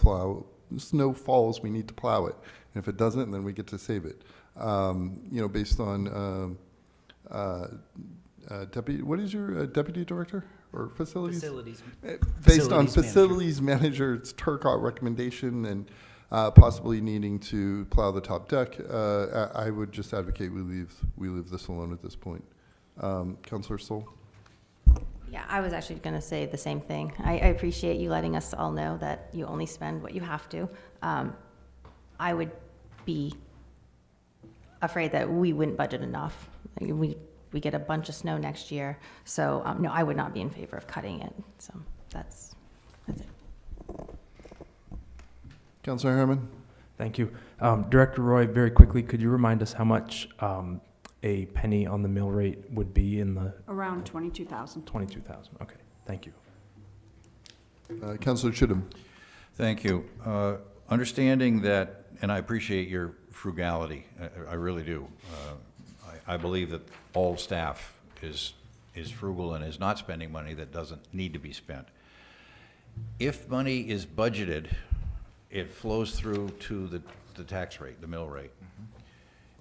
snow falls, we need to plow it. And if it doesn't, then we get to save it. Based on deputy, what is your deputy director or facilities? Facilities. Based on Facilities manager. facilities manager's Turcotte recommendation and possibly needing to plow the top deck, I would just advocate we leave this alone at this point. Councillor Stoll? Yeah, I was actually going to say the same thing. I appreciate you letting us all know that you only spend what you have to. I would be afraid that we wouldn't budget enough. We get a bunch of snow next year, so no, I would not be in favor of cutting it. So that's it. Councillor Herman? Thank you. Director Roy, very quickly, could you remind us how much a penny on the mill rate would be in the Around 22,000. 22,000? Okay, thank you. Councillor Chittum? Thank you. Understanding that, and I appreciate your frugality, I really do. I believe that all staff is frugal and is not spending money that doesn't need to be spent. If money is budgeted, it flows through to the tax rate, the mill rate.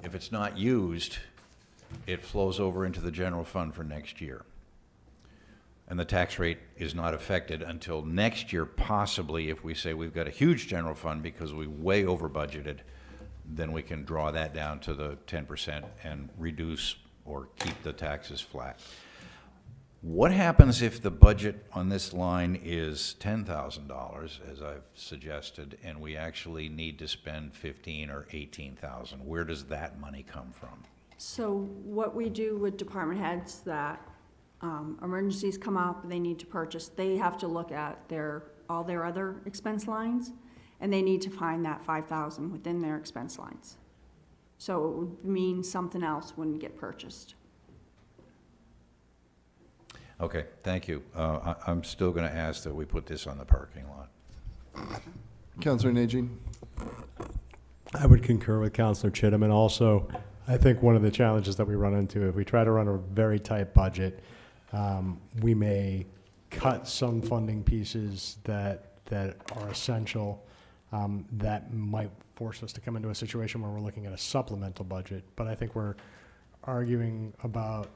If it's not used, it flows over into the general fund for next year. And the tax rate is not affected until next year, possibly if we say we've got a huge general fund because we way over budgeted, then we can draw that down to the 10% and reduce or keep the taxes flat. What happens if the budget on this line is $10,000, as I've suggested, and we actually need to spend $15,000 or $18,000? Where does that money come from? So what we do with department heads that emergencies come up, they need to purchase, they have to look at all their other expense lines, and they need to find that 5,000 within their expense lines. So it would mean something else wouldn't get purchased. Okay, thank you. I'm still going to ask that we put this on the parking lot. Councillor Najin? I would concur with Councillor Chittum, and also, I think one of the challenges that we run into, if we try to run a very tight budget, we may cut some funding pieces that are essential, that might force us to come into a situation where we're looking at a supplemental budget. But I think we're arguing about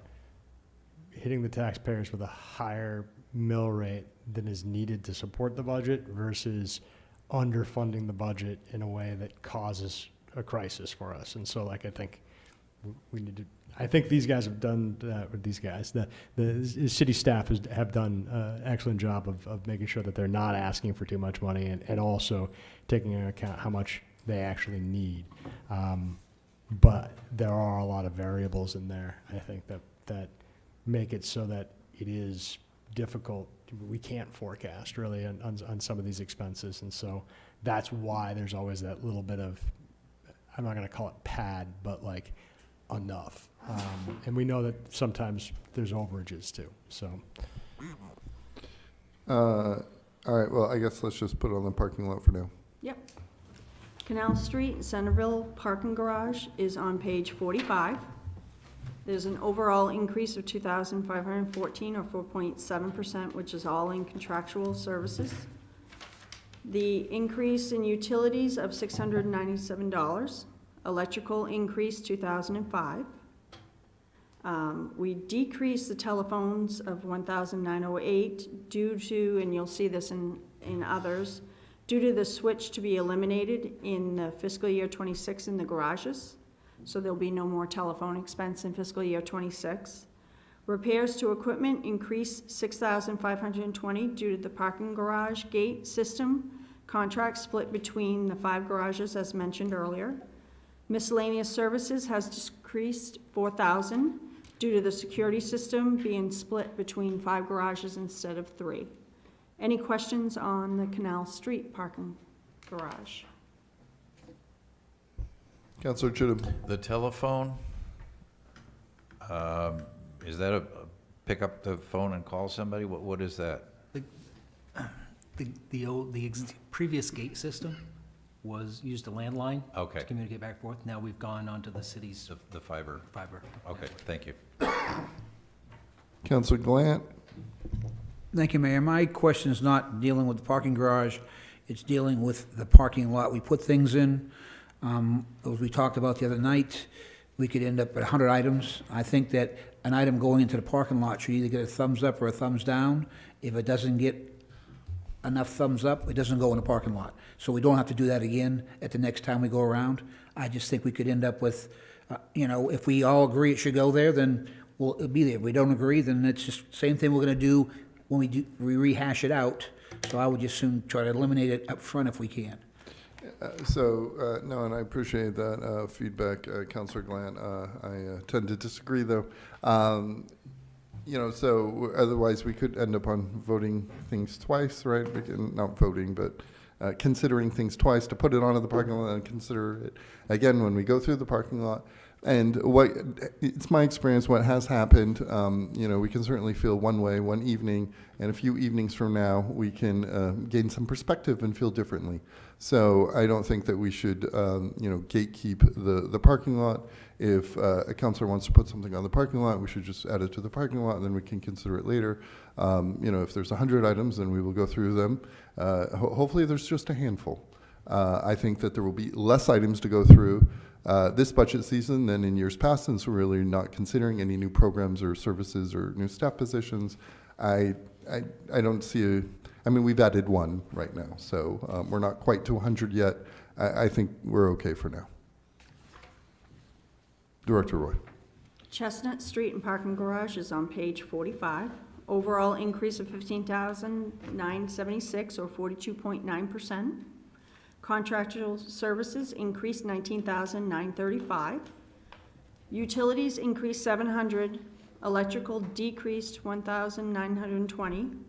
hitting the taxpayers with a higher mill rate than is needed to support the budget versus underfunding the budget in a way that causes a crisis for us. And so, like, I think we need to, I think these guys have done, the city staff have done an excellent job of making sure that they're not asking for too much money and also taking into account how much they actually need. But there are a lot of variables in there, I think, that make it so that it is difficult. We can't forecast really on some of these expenses. And so that's why there's always that little bit of, I'm not going to call it pad, but like enough. And we know that sometimes there's overages too, so. All right, well, I guess let's just put it on the parking lot for now. Yep. Canal Street, Centerville parking garage is on page 45. There's an overall increase of 2,514 or 4.7%, which is all in contractual services. The increase in utilities of $697. Electrical increase 2005. We decreased the telephones of 1,908 due to, and you'll see this in others, due to the switch to be eliminated in the fiscal year 26 in the garages. So there'll be no more telephone expense in fiscal year 26. Repairs to equipment increased 6,520 due to the parking garage gate system. Contract split between the 5 garages as mentioned earlier. Miscellaneous services has decreased 4,000 due to the security system being split between 5 garages instead of 3. Any questions on the Canal Street parking garage? Councillor Chittum? The telephone, is that a pick up the phone and call somebody? What is that? The previous gate system used a landline Okay. to communicate back and forth. Now we've gone onto the city's The fiber? fiber. Okay, thank you. Councillor Glant? Thank you, Mayor. My question is not dealing with the parking garage. It's dealing with the parking lot. We put things in, as we talked about the other night, we could end up at 100 items. I think that an item going into the parking lot should either get a thumbs up or a thumbs down. If it doesn't get enough thumbs up, it doesn't go in the parking lot. So we don't have to do that again at the next time we go around. I just think we could end up with, if we all agree it should go there, then it'll be there. If we don't agree, then it's just same thing we're gonna do when we rehash it out. So I would just soon try to eliminate it up front if we can. No, and I appreciate that feedback, Councillor Glant. I tend to disagree, though. So otherwise we could end up on voting things twice, right? Not voting, but considering things twice to put it onto the parking lot and consider it again when we go through the parking lot. And it's my experience, what has happened, we can certainly feel one way one evening, and a few evenings from now, we can gain some perspective and feel differently. So I don't think that we should, gatekeep the parking lot. If a councilor wants to put something on the parking lot, we should just add it to the parking lot, and then we can consider it later. If there's 100 items, then we will go through them. Hopefully there's just a handful. I think that there will be less items to go through this budget season than in years past, since we're really not considering any new programs or services or new staff positions. I don't see we've added one right now, so we're not quite to 100 yet. I think we're okay for now. Director Roy. Chestnut Street and Parking Garage is on page 45. Overall increase of $15,976 or 42.9%. Contractual services increased $19,935. Utilities increased $700. Electrical decreased $1,920.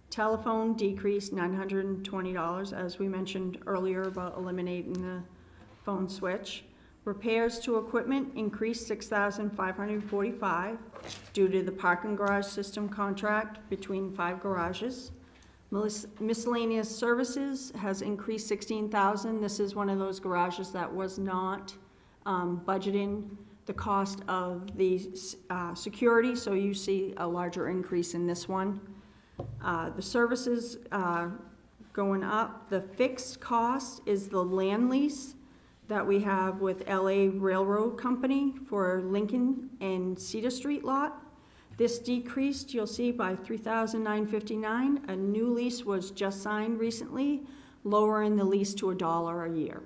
Telephone decreased $920, as we mentioned earlier about eliminating the phone switch. Repairs to equipment increased $6,545 due to the parking garage system contract between 5 garages. Miscellaneous services has increased $16,000. This is one of those garages that was not budgeting the cost of the security, so you see a larger increase in this one. The services going up. The fixed cost is the land lease that we have with LA Railroad Company for Lincoln and Cedar Street lot. This decreased, you'll see, by $3,959. A new lease was just signed recently, lowering the lease to $1 a year.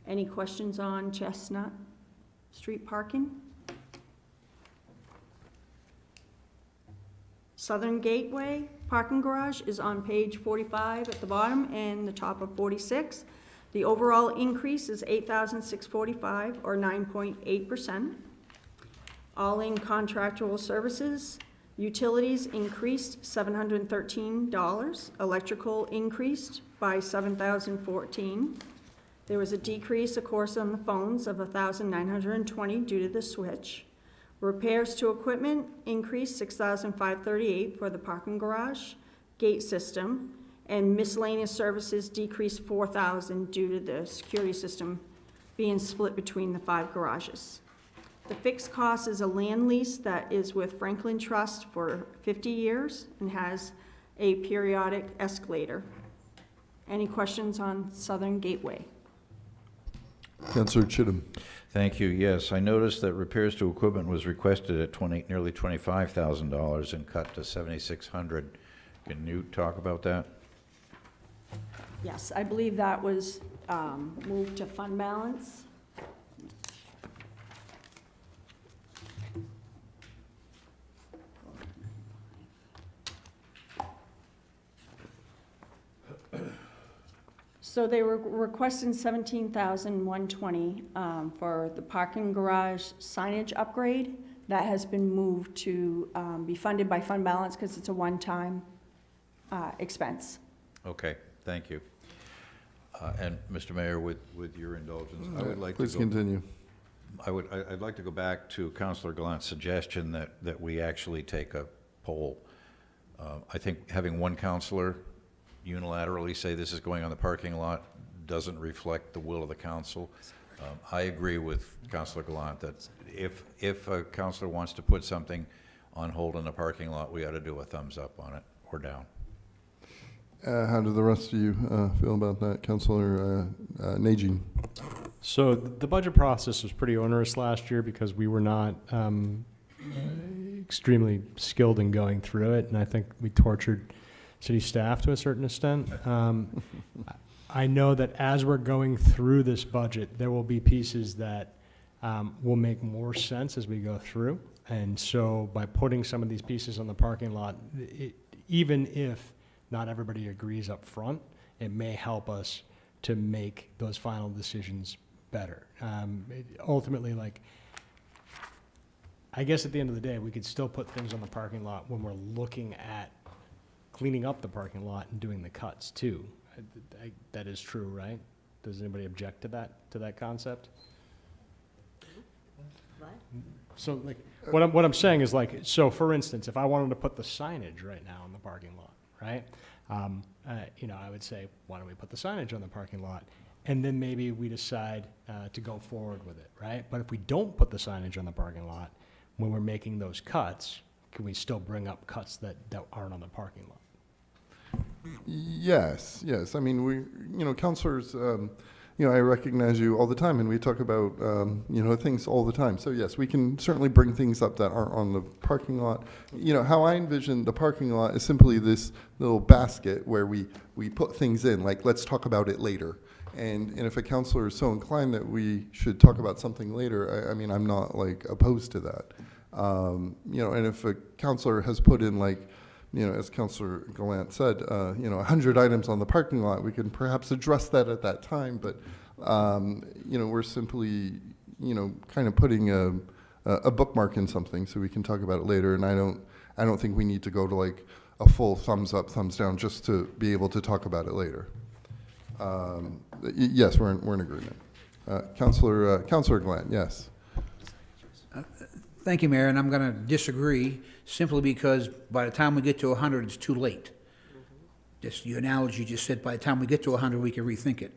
Any questions on Chestnut Street parking? Southern Gateway Parking Garage is on page 45 at the bottom and the top of 46. The overall increase is $8,645 or 9.8%. All-in contractual services, utilities increased $713. Electrical increased by $7,014. There was a decrease, of course, on the phones of $1,920 due to the switch. Repairs to equipment increased $6,538 for the parking garage, gate system, and miscellaneous services decreased $4,000 due to the security system being split between the 5 garages. The fixed cost is a land lease that is with Franklin Trust for 50 years and has a periodic escalator. Any questions on Southern Gateway? Councillor Chittum. Thank you. Yes, I noticed that repairs to equipment was requested at nearly $25,000 and cut to $7,600. Can you talk about that? Yes, I believe that was moved to fund balance. So they were requesting $17,120 for the parking garage signage upgrade. That has been moved to be funded by fund balance because it's a one-time expense. Okay, thank you. And Mr. Mayor, with your indulgence, I would like to Please go. continue. I'd like to go back to Councilor Gallant's suggestion that we actually take a poll. I think having one councilor unilaterally say this is going on the parking lot doesn't reflect the will of the council. I agree with Councilor Gallant that if a councilor wants to put something on hold in the parking lot, we ought to do a thumbs up on it or down. How do the rest of you feel about that, Councilor Najin? So the budget process was pretty onerous last year because we were not extremely skilled in going through it, and I think we tortured city staff to a certain extent. I know that as we're going through this budget, there will be pieces that will make more sense as we go through. And so by putting some of these pieces on the parking lot, even if not everybody agrees up front, it may help us to make those final decisions better. Ultimately, like, I guess at the end of the day, we could still put things on the parking lot when we're looking at cleaning up the parking lot and doing the cuts too. That is true, right? Does anybody object to that concept? So like, what I'm saying is like, so for instance, if I wanted to put the signage right now in the parking lot, right? I would say, why don't we put the signage on the parking lot? And then maybe we decide to go forward with it, right? But if we don't put the signage on the parking lot, when we're making those cuts, can we still bring up cuts that aren't on the parking lot? Yes. I mean, councilors, I recognize you all the time, and we talk about, things all the time. So yes, we can certainly bring things up that aren't on the parking lot. How I envision the parking lot is simply this little basket where we put things in, like, let's talk about it later. And if a councilor is so inclined that we should talk about something later, I mean, I'm not like opposed to that. And if a councilor has put in like, as Councilor Gallant said, 100 items on the parking lot, we can perhaps address that at that time. But, we're simply, kind of putting a bookmark in something so we can talk about it later. And I don't think we need to go to like a full thumbs up, thumbs down just to be able to talk about it later. Yes, we're in agreement. Councilor Gallant, yes. Thank you, Mayor, and I'm going to disagree simply because by the time we get to 100, it's too late. Just your analogy just said by the time we get to 100, we can rethink it.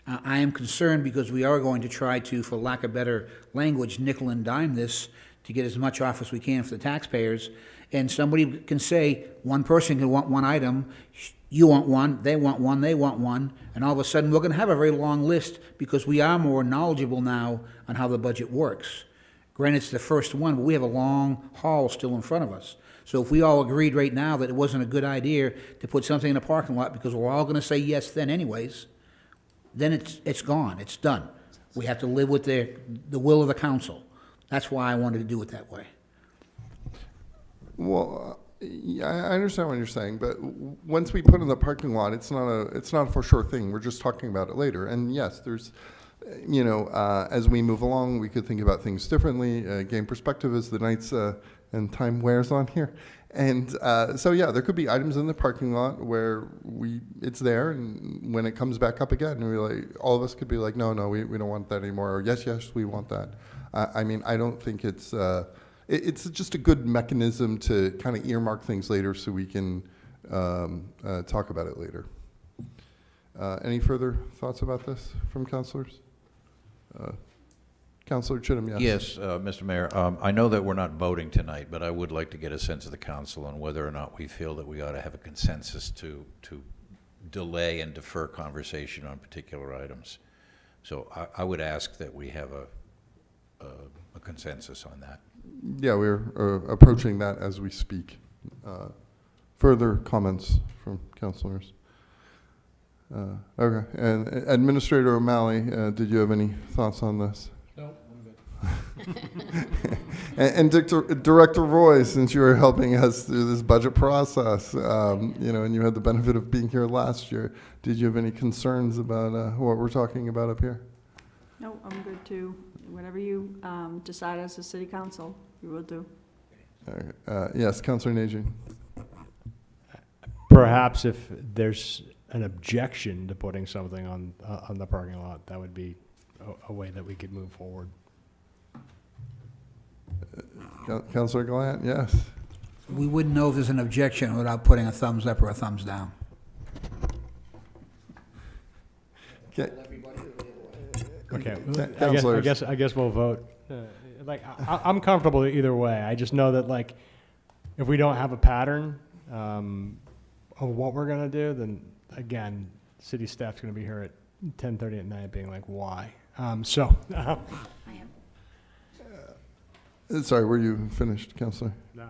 I am concerned because we are going to try to, for lack of better language, nickel and dime this to get as much off as we can for the taxpayers. And somebody can say, one person can want one item, you want one, they want one, and all of a sudden we're going to have a very long list because we are more knowledgeable now on how the budget works. Granted, it's the first one, but we have a long haul still in front of us. So if we all agreed right now that it wasn't a good idea to put something in a parking lot because we're all going to say yes then anyways, then it's gone, it's done. We have to live with the will of the council. That's why I wanted to do it that way. Well, yeah, I understand what you're saying, but once we put in the parking lot, it's not a for sure thing. We're just talking about it later. And yes, there's, as we move along, we could think about things differently. Gain perspective as the nights and time wears on here. And so yeah, there could be items in the parking lot where it's there, and when it comes back up again, all of us could be like, no, we don't want that anymore, or yes, we want that. I mean, I don't think it's just a good mechanism to kind of earmark things later so we can talk about it later. Any further thoughts about this from councilors? Councilor Chittum, yes. Yes, Mr. Mayor. I know that we're not voting tonight, but I would like to get a sense of the council on whether or not we feel that we ought to have a consensus to delay and defer conversation on particular items. So I would ask that we have a consensus on that. Yeah, we're approaching that as we speak. Further comments from councilors? Okay, and Administrator O'Malley, did you have any thoughts on this? No, I'm good. and Director Roy, since you were helping us through this budget process, and you had the benefit of being here last year, did you have any concerns about what we're talking about up here? No, I'm good too. Whatever you decide as a city council, we will do. Yes, Councilor Najin. Perhaps if there's an objection to putting something on the parking lot, that would be a way that we could move forward. Councilor Gallant, yes. We wouldn't know if there's an objection without putting a thumbs up or a thumbs down. Okay, Councilors. I guess we'll vote. I'm comfortable either way. I just know that if we don't have a pattern, of what we're gonna do, then again, city staff's gonna be here at 10:30 at night being like, why? I am. Sorry, were you finished, Counselor? No,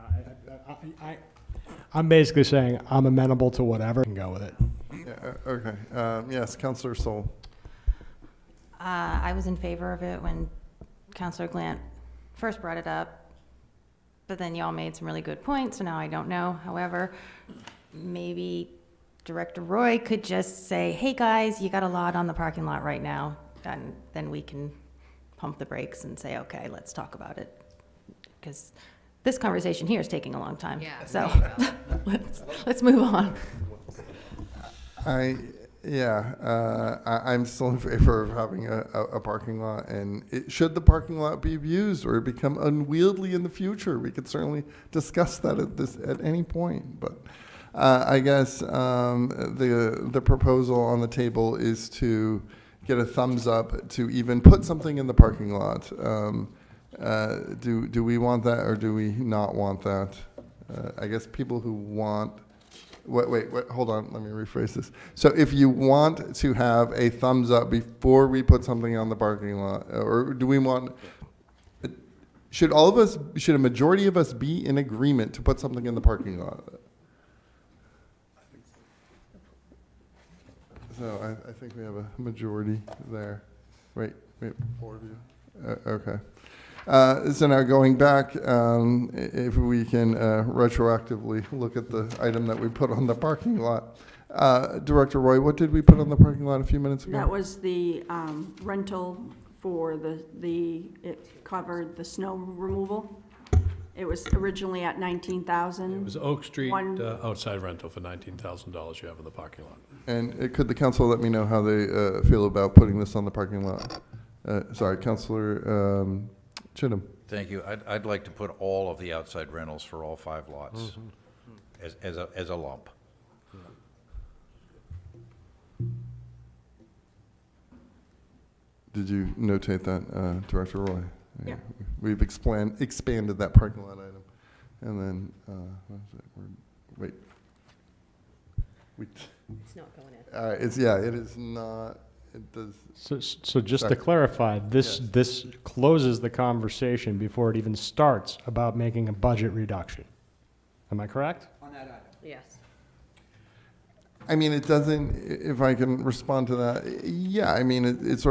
I'm basically saying I'm amenable to whatever and go with it. Yeah, okay. Yes, Counselor Sol. I was in favor of it when Counselor Glant first brought it up, but then y'all made some really good points, so now I don't know. However, maybe Director Roy could just say, hey, guys, you got a lot on the parking lot right now, and then we can pump the brakes and say, okay, let's talk about it. Because this conversation here is taking a long time. Yeah. So let's move on. I'm still in favor of having a parking lot, and should the parking lot be abused or become unwieldy in the future, we could certainly discuss that at any point. But I guess the proposal on the table is to get a thumbs up to even put something in the parking lot. Do we want that or do we not want that? I guess people who want. Wait, hold on, let me rephrase this. So if you want to have a thumbs up before we put something on the parking lot, or do we want, should a majority of us be in agreement to put something in the parking lot? So I think we have a majority there. Wait, 4 of you? Okay. So now going back, if we can retroactively look at the item that we put on the parking lot. Director Roy, what did we put on the parking lot a few minutes ago? That was the rental for it covered the snow removal. It was originally at $19,000. It was Oak Street One- outside rental for $19,000 you have in the parking lot. And could the council let me know how they feel about putting this on the parking lot? Sorry, Councilor Chittum. Thank you. I'd like to put all of the outside rentals for all 5 lots as a lump. Did you notate that, Director Roy? Yeah. We've expanded that parking lot item. And then, what is it? It's not going in. It is not, it does. So just to Sorry. clarify, Yes. this closes the conversation before it even starts about making a budget reduction. Am I correct? On that item. Yes. I mean, it doesn't, if I can respond to that, yeah, I mean, it's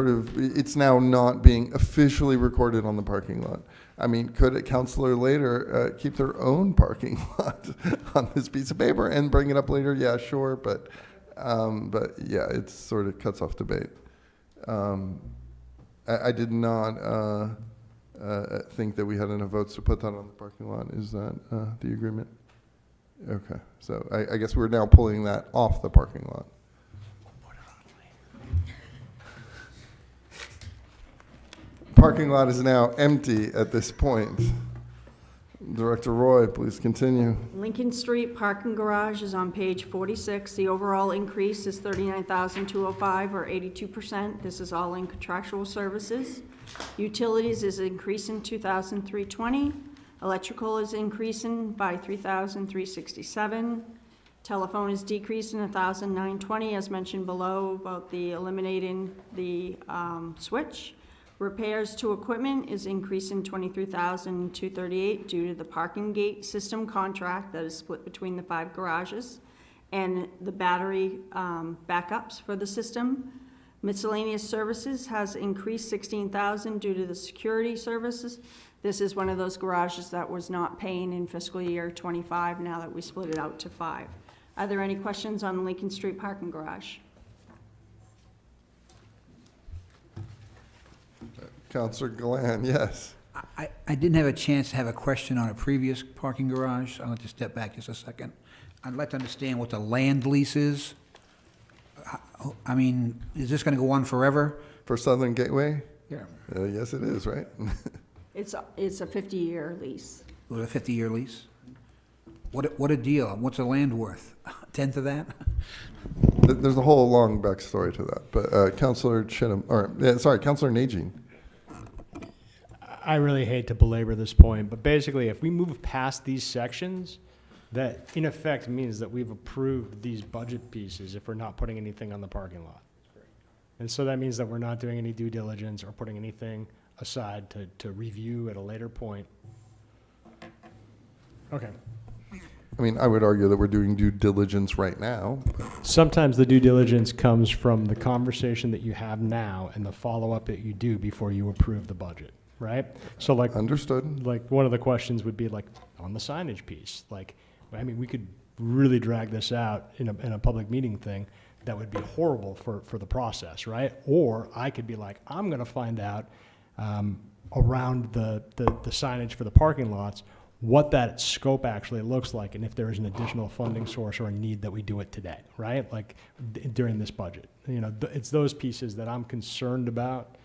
now not being officially recorded on the parking lot. I mean, could a counselor later keep their own parking lot on this piece of paper and bring it up later? Yeah, sure, but yeah, it sort of cuts off debate. I did not think that we had enough votes to put that on the parking lot. Is that the agreement? Okay, so I guess we're now pulling that off the parking lot. Parking lot is now empty at this point. Director Roy, please continue. Lincoln Street parking garage is on page 46. The overall increase is $39,205 or 82%. This is all in contractual services. Utilities is increasing $2,320. Electrical is increasing by $3,367. Telephone is decreasing $1,920, as mentioned below about the eliminating the switch. Repairs to equipment is increasing $23,238 due to the parking gate system contract that is split between the 5 garages and the battery backups for the system. Miscellaneous services has increased $16,000 due to the security services. This is one of those garages that was not paying in fiscal year '25, now that we split it out to 5. Are there any questions on the Lincoln Street parking garage? Councilor Glenn, yes. I didn't have a chance to have a question on a previous parking garage. I'll have to step back just a second. I'd like to understand what the land lease is. I mean, is this going to go on forever? For Southern Gateway? Yeah. Yes, it is, right? It's a 50-year lease. It was a 50-year lease? What a deal. What's the land worth? A tenth of that? There's a whole long backstory to that, but Councilor Chittum, Councilor Najin. I really hate to belabor this point, but basically, if we move past these sections, that in effect means that we've approved these budget pieces if we're not putting anything on the parking lot. And so that means that we're not doing any due diligence or putting anything aside to review at a later point. Okay. I mean, I would argue that we're doing due diligence right now. Sometimes the due diligence comes from the conversation that you have now and the follow-up that you do before you approve the budget, right? So like, Understood? like one of the questions would be like on the signage piece, like, I mean, we could really drag this out in a public meeting thing. That would be horrible for the process, right? Or I could be like, I'm gonna find out around the signage for the parking lots, what that scope actually looks like, and if there is an additional funding source or a need that we do it today, right? Like during this budget. You know, it's those pieces that I'm concerned about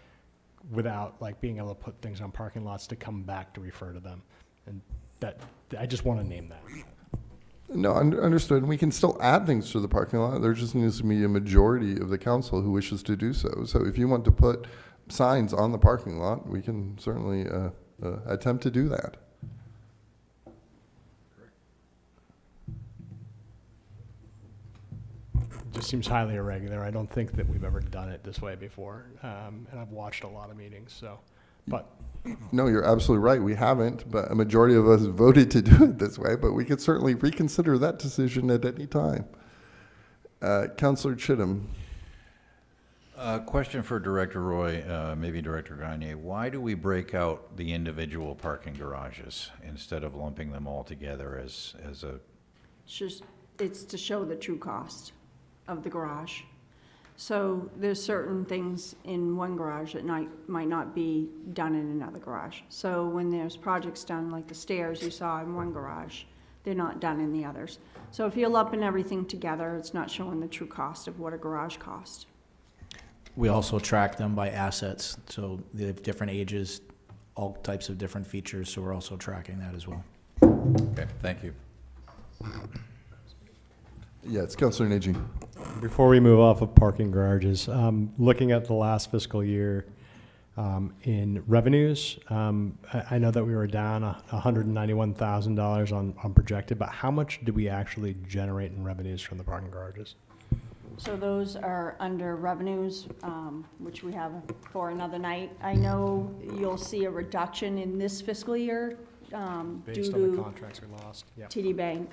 without like being able to put things on parking lots to come back to refer to them. And that, I just want to name that. No, understood. We can still add things to the parking lot. There just needs to be a majority of the council who wishes to do so. So if you want to put signs on the parking lot, we can certainly attempt to do that. It just seems highly irregular. I don't think that we've ever done it this way before. And I've watched a lot of meetings, so, but. No, you're absolutely right. We haven't, but a majority of us voted to do it this way, but we could certainly reconsider that decision at any time. Councillor Chittum. Question for Director Roy, maybe Director Gagne. Why do we break out the individual parking garages instead of lumping them all together as a? It's to show the true cost of the garage. So there's certain things in one garage that might not be done in another garage. So when there's projects done, like the stairs you saw in one garage, they're not done in the others. So if you're lumping everything together, it's not showing the true cost of what a garage cost. We also track them by assets, so they have different ages, all types of different features, so we're also tracking that as well. Okay, thank you. Yeah, it's Councillor Najin. Before we move off of parking garages, looking at the last fiscal year in revenues, I know that we were down $191,000 on projected, but how much did we actually generate in revenues from the parking garages? So those are under revenues, which we have for another night. I know you'll see a reduction in this fiscal year due Based on the to contracts we lost, yeah. TD Bank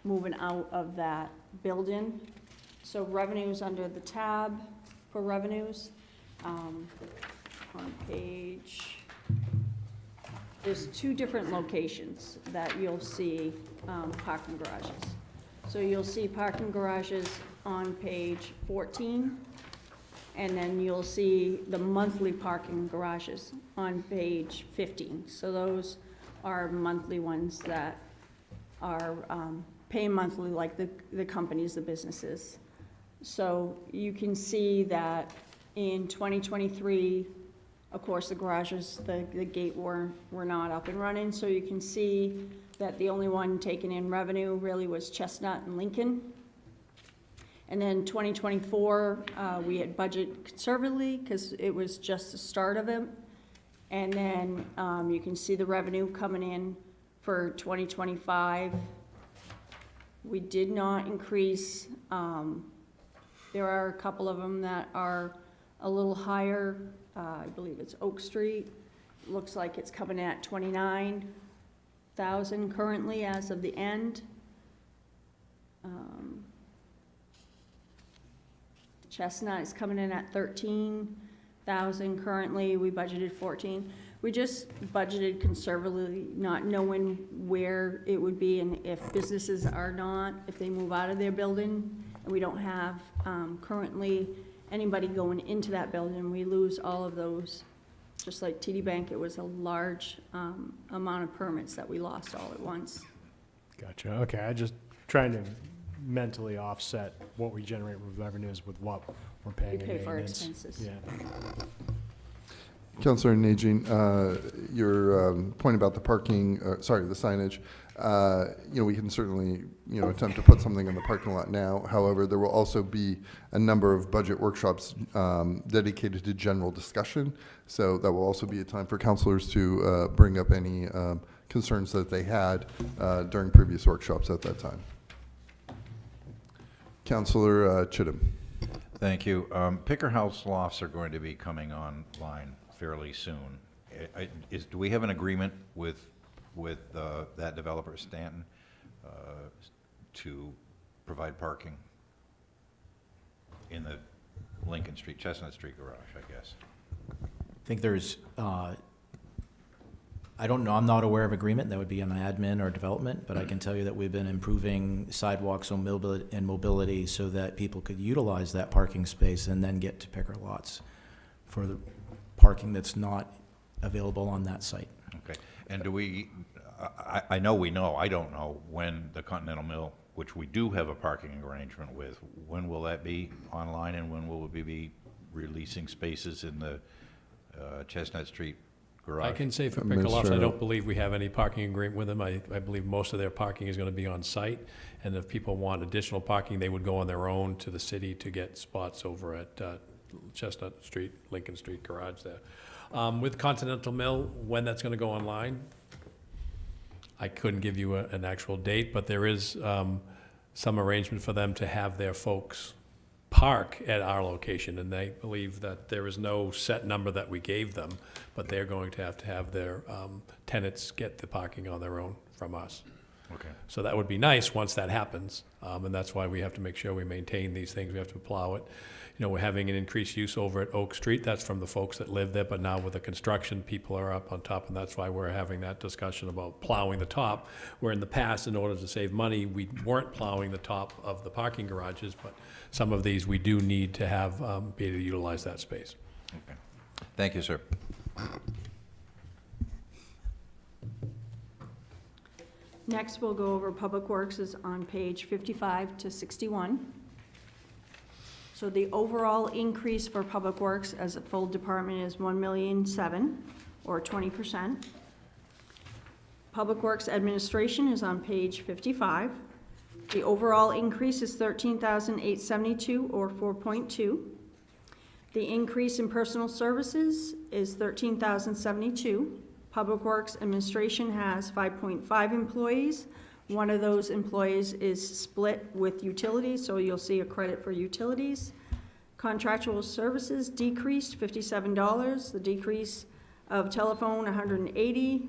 moving out of that building. So revenues under the tab for revenues, on page, there's two different locations that you'll see parking garages. So you'll see parking garages on page 14, and then you'll see the monthly parking garages on page 15. So those are monthly ones that are pay monthly, like the companies, the businesses. So you can see that in 2023, of course, the garages, the gate were not up and running. So you can see that the only one taking in revenue really was Chestnut and Lincoln. And then 2024, we had budget conservatively because it was just the start of it. And then you can see the revenue coming in for 2025. We did not increase. There are a couple of them that are a little higher. I believe it's Oak Street. Looks like it's coming at 29,000 currently as of the end. Chestnut is coming in at 13,000 currently. We budgeted 14. We just budgeted conservatively, not knowing where it would be, and if businesses are not, if they move out of their building, and we don't have currently anybody going into that building, we lose all of those. Just like TD Bank, it was a large amount of permits that we lost all at once. Gotcha, okay, I just trying to mentally offset what we generate with revenues with what we're paying We in pay for maintenance. expenses. Yeah. Councillor Najin, your point about the parking, the signage, we can certainly, attempt to put something in the parking lot now. However, there will also be a number of budget workshops dedicated to general discussion. So that will also be a time for councilors to bring up any concerns that they had during previous workshops at that time. Councillor Chittum. Thank you. Picker House lofts are going to be coming online fairly soon. Do we have an agreement with that developer, Stanton, to provide parking in the Lincoln Street, Chestnut Street garage, I guess? I think there's, I don't know, I'm not aware of agreement. That would be on admin or development, but I can tell you that we've been improving sidewalks and mobility so that people could utilize that parking space and then get to picker lots for the parking that's not available on that site. Okay. And do we, I know we know, I don't know when the Continental Mill, which we do have a parking arrangement with, when will that be online and when will we be releasing spaces in the Chestnut Street garage? I can say for Picker Lofts, I don't believe we have any parking agreement with them. I believe most of their parking is going to be on site, and if people want additional parking, they would go on their own to the city to get spots over at Chestnut Street, Lincoln Street garage there. With Continental Mill, when that's going to go online, I couldn't give you an actual date, but there is some arrangement for them to have their folks park at our location, and they believe that there is no set number that we gave them, but they're going to have their tenants get the parking on their own from us. Okay. So that would be nice once that happens, and that's why we have to make sure we maintain these things. We have to plow it. You know, we're having an increased use over at Oak Street. That's from the folks that live there, but now with the construction, people are up on top, and that's why we're having that discussion about plowing the top, where in the past, in order to save money, we weren't plowing the top of the parking garages, but some of these we do need to have, be able to utilize that space. Okay. Thank you, sir. Next, we'll go over Public Works is on page 55 to 61. So the overall increase for Public Works as a full department is $1,007,000, or 20%. Public Works Administration is on page 55. The overall increase is $13,872, or 4.2. The increase in personal services is $13,072. Public Works Administration has 5.5 employees. One of those employees is split with utilities, so you'll see a credit for utilities. Contractual services decreased $57. The decrease of telephone, $180.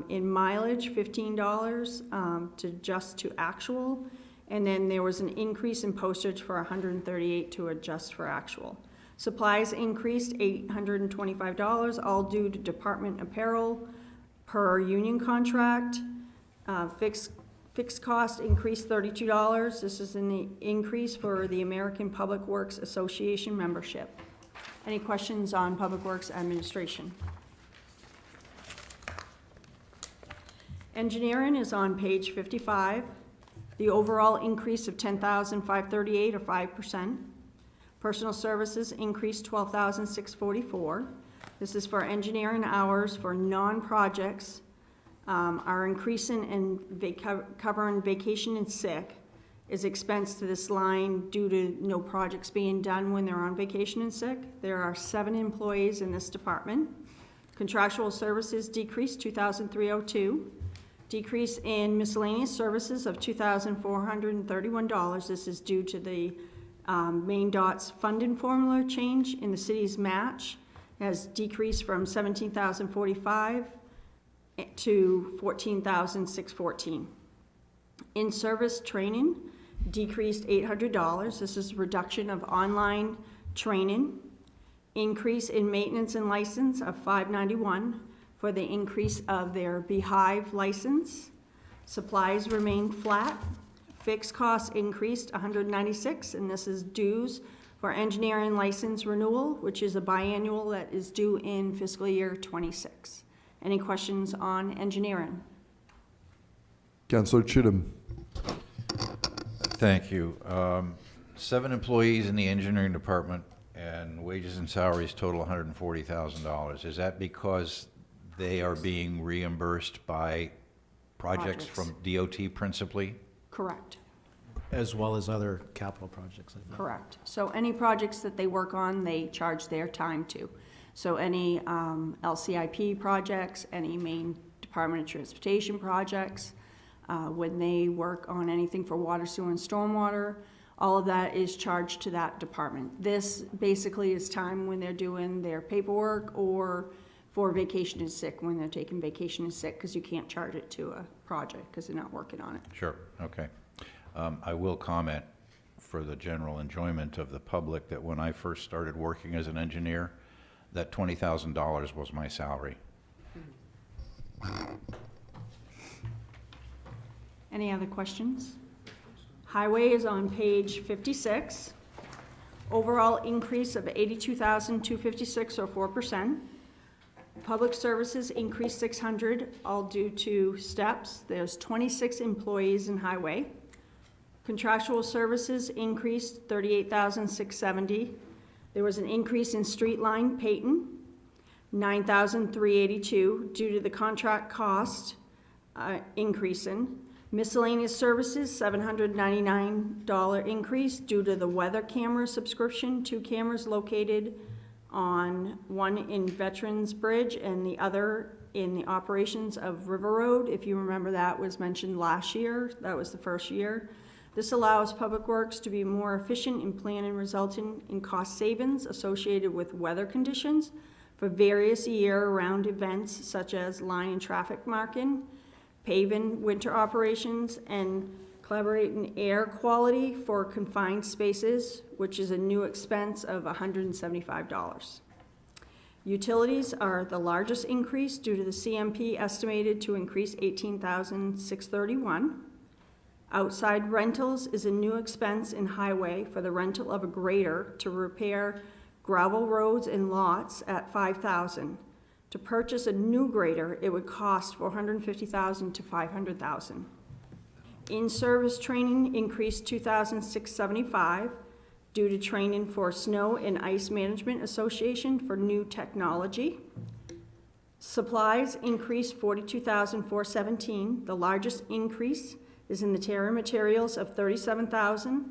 In mileage, $15 to actual. And then there was an increase in postage for $138 to adjust for actual. Supplies increased $825, all due to department apparel per union contract. Fixed cost increased $32. This is an increase for the American Public Works Association membership. Any questions on Public Works Administration? Engineering is on page 55. The overall increase of $10,538, or 5%. Personal services increased $12,644. This is for engineering hours for non-projects. Our increase in covering vacation and sick is expense to this line due to no projects being done when they're on vacation and sick. There are 7 employees in this department. Contractual services decreased $2,302. Decrease in miscellaneous services of $2,431. This is due to the Maine Dot's funding formula change in the city's match. It has decreased from $17,045 to $14,614. In-service training decreased $800. This is a reduction of online training. Increase in maintenance and license of $591 for the increase of their Beehive license. Supplies remained flat. Fixed costs increased $196, and this is dues for engineering license renewal, which is a biannual that is due in fiscal year '26. Any questions on engineering? Councillor Chittum. Thank you. 7 employees in the engineering department, and wages and salaries total $140,000. Is that because they are being reimbursed by projects from DOT principally? Correct. As well as other capital projects, I think. Correct. So any projects that they work on, they charge their time to. So any LCIP projects, any Maine Department of Transportation projects, when they work on anything for water, sewer, and stormwater, all of that is charged to that department. This basically is time when they're doing their paperwork or for vacation and sick, when they're taking vacation and sick, because you can't charge it to a project because they're not working on it. Sure, okay. I will comment for the general enjoyment of the public that when I first started working as an engineer, that $20,000 was my salary. Any other questions? Highway is on page 56. Overall increase of 82,256 or 4%. Public services increased 600, all due to steps. There's 26 employees in highway. Contractual services increased 38,670. There was an increase in street line Peyton, 9,382 due to the contract cost increasing. Miscellaneous services, $799 increase due to the weather camera subscription, 2 cameras located on one in Veterans Bridge and the other in the operations of River Road. If you remember, that was mentioned last year. That was the first year. This allows Public Works to be more efficient in planning, resulting in cost savings associated with weather conditions for various year-round events such as line and traffic marking, paving winter operations, and collaborating air quality for confined spaces, which is a new expense of $175. Utilities are the largest increase due to the CMP estimated to increase $18,631. Outside rentals is a new expense in highway for the rental of a grader to repair gravel roads and lots at $5,000. To purchase a new grader, it would cost $450,000 to $500,000. In-service training increased $2,675 due to training for Snow and Ice Management Association for new technology. Supplies increased $42,417. The largest increase is in the Terra materials of $37,000,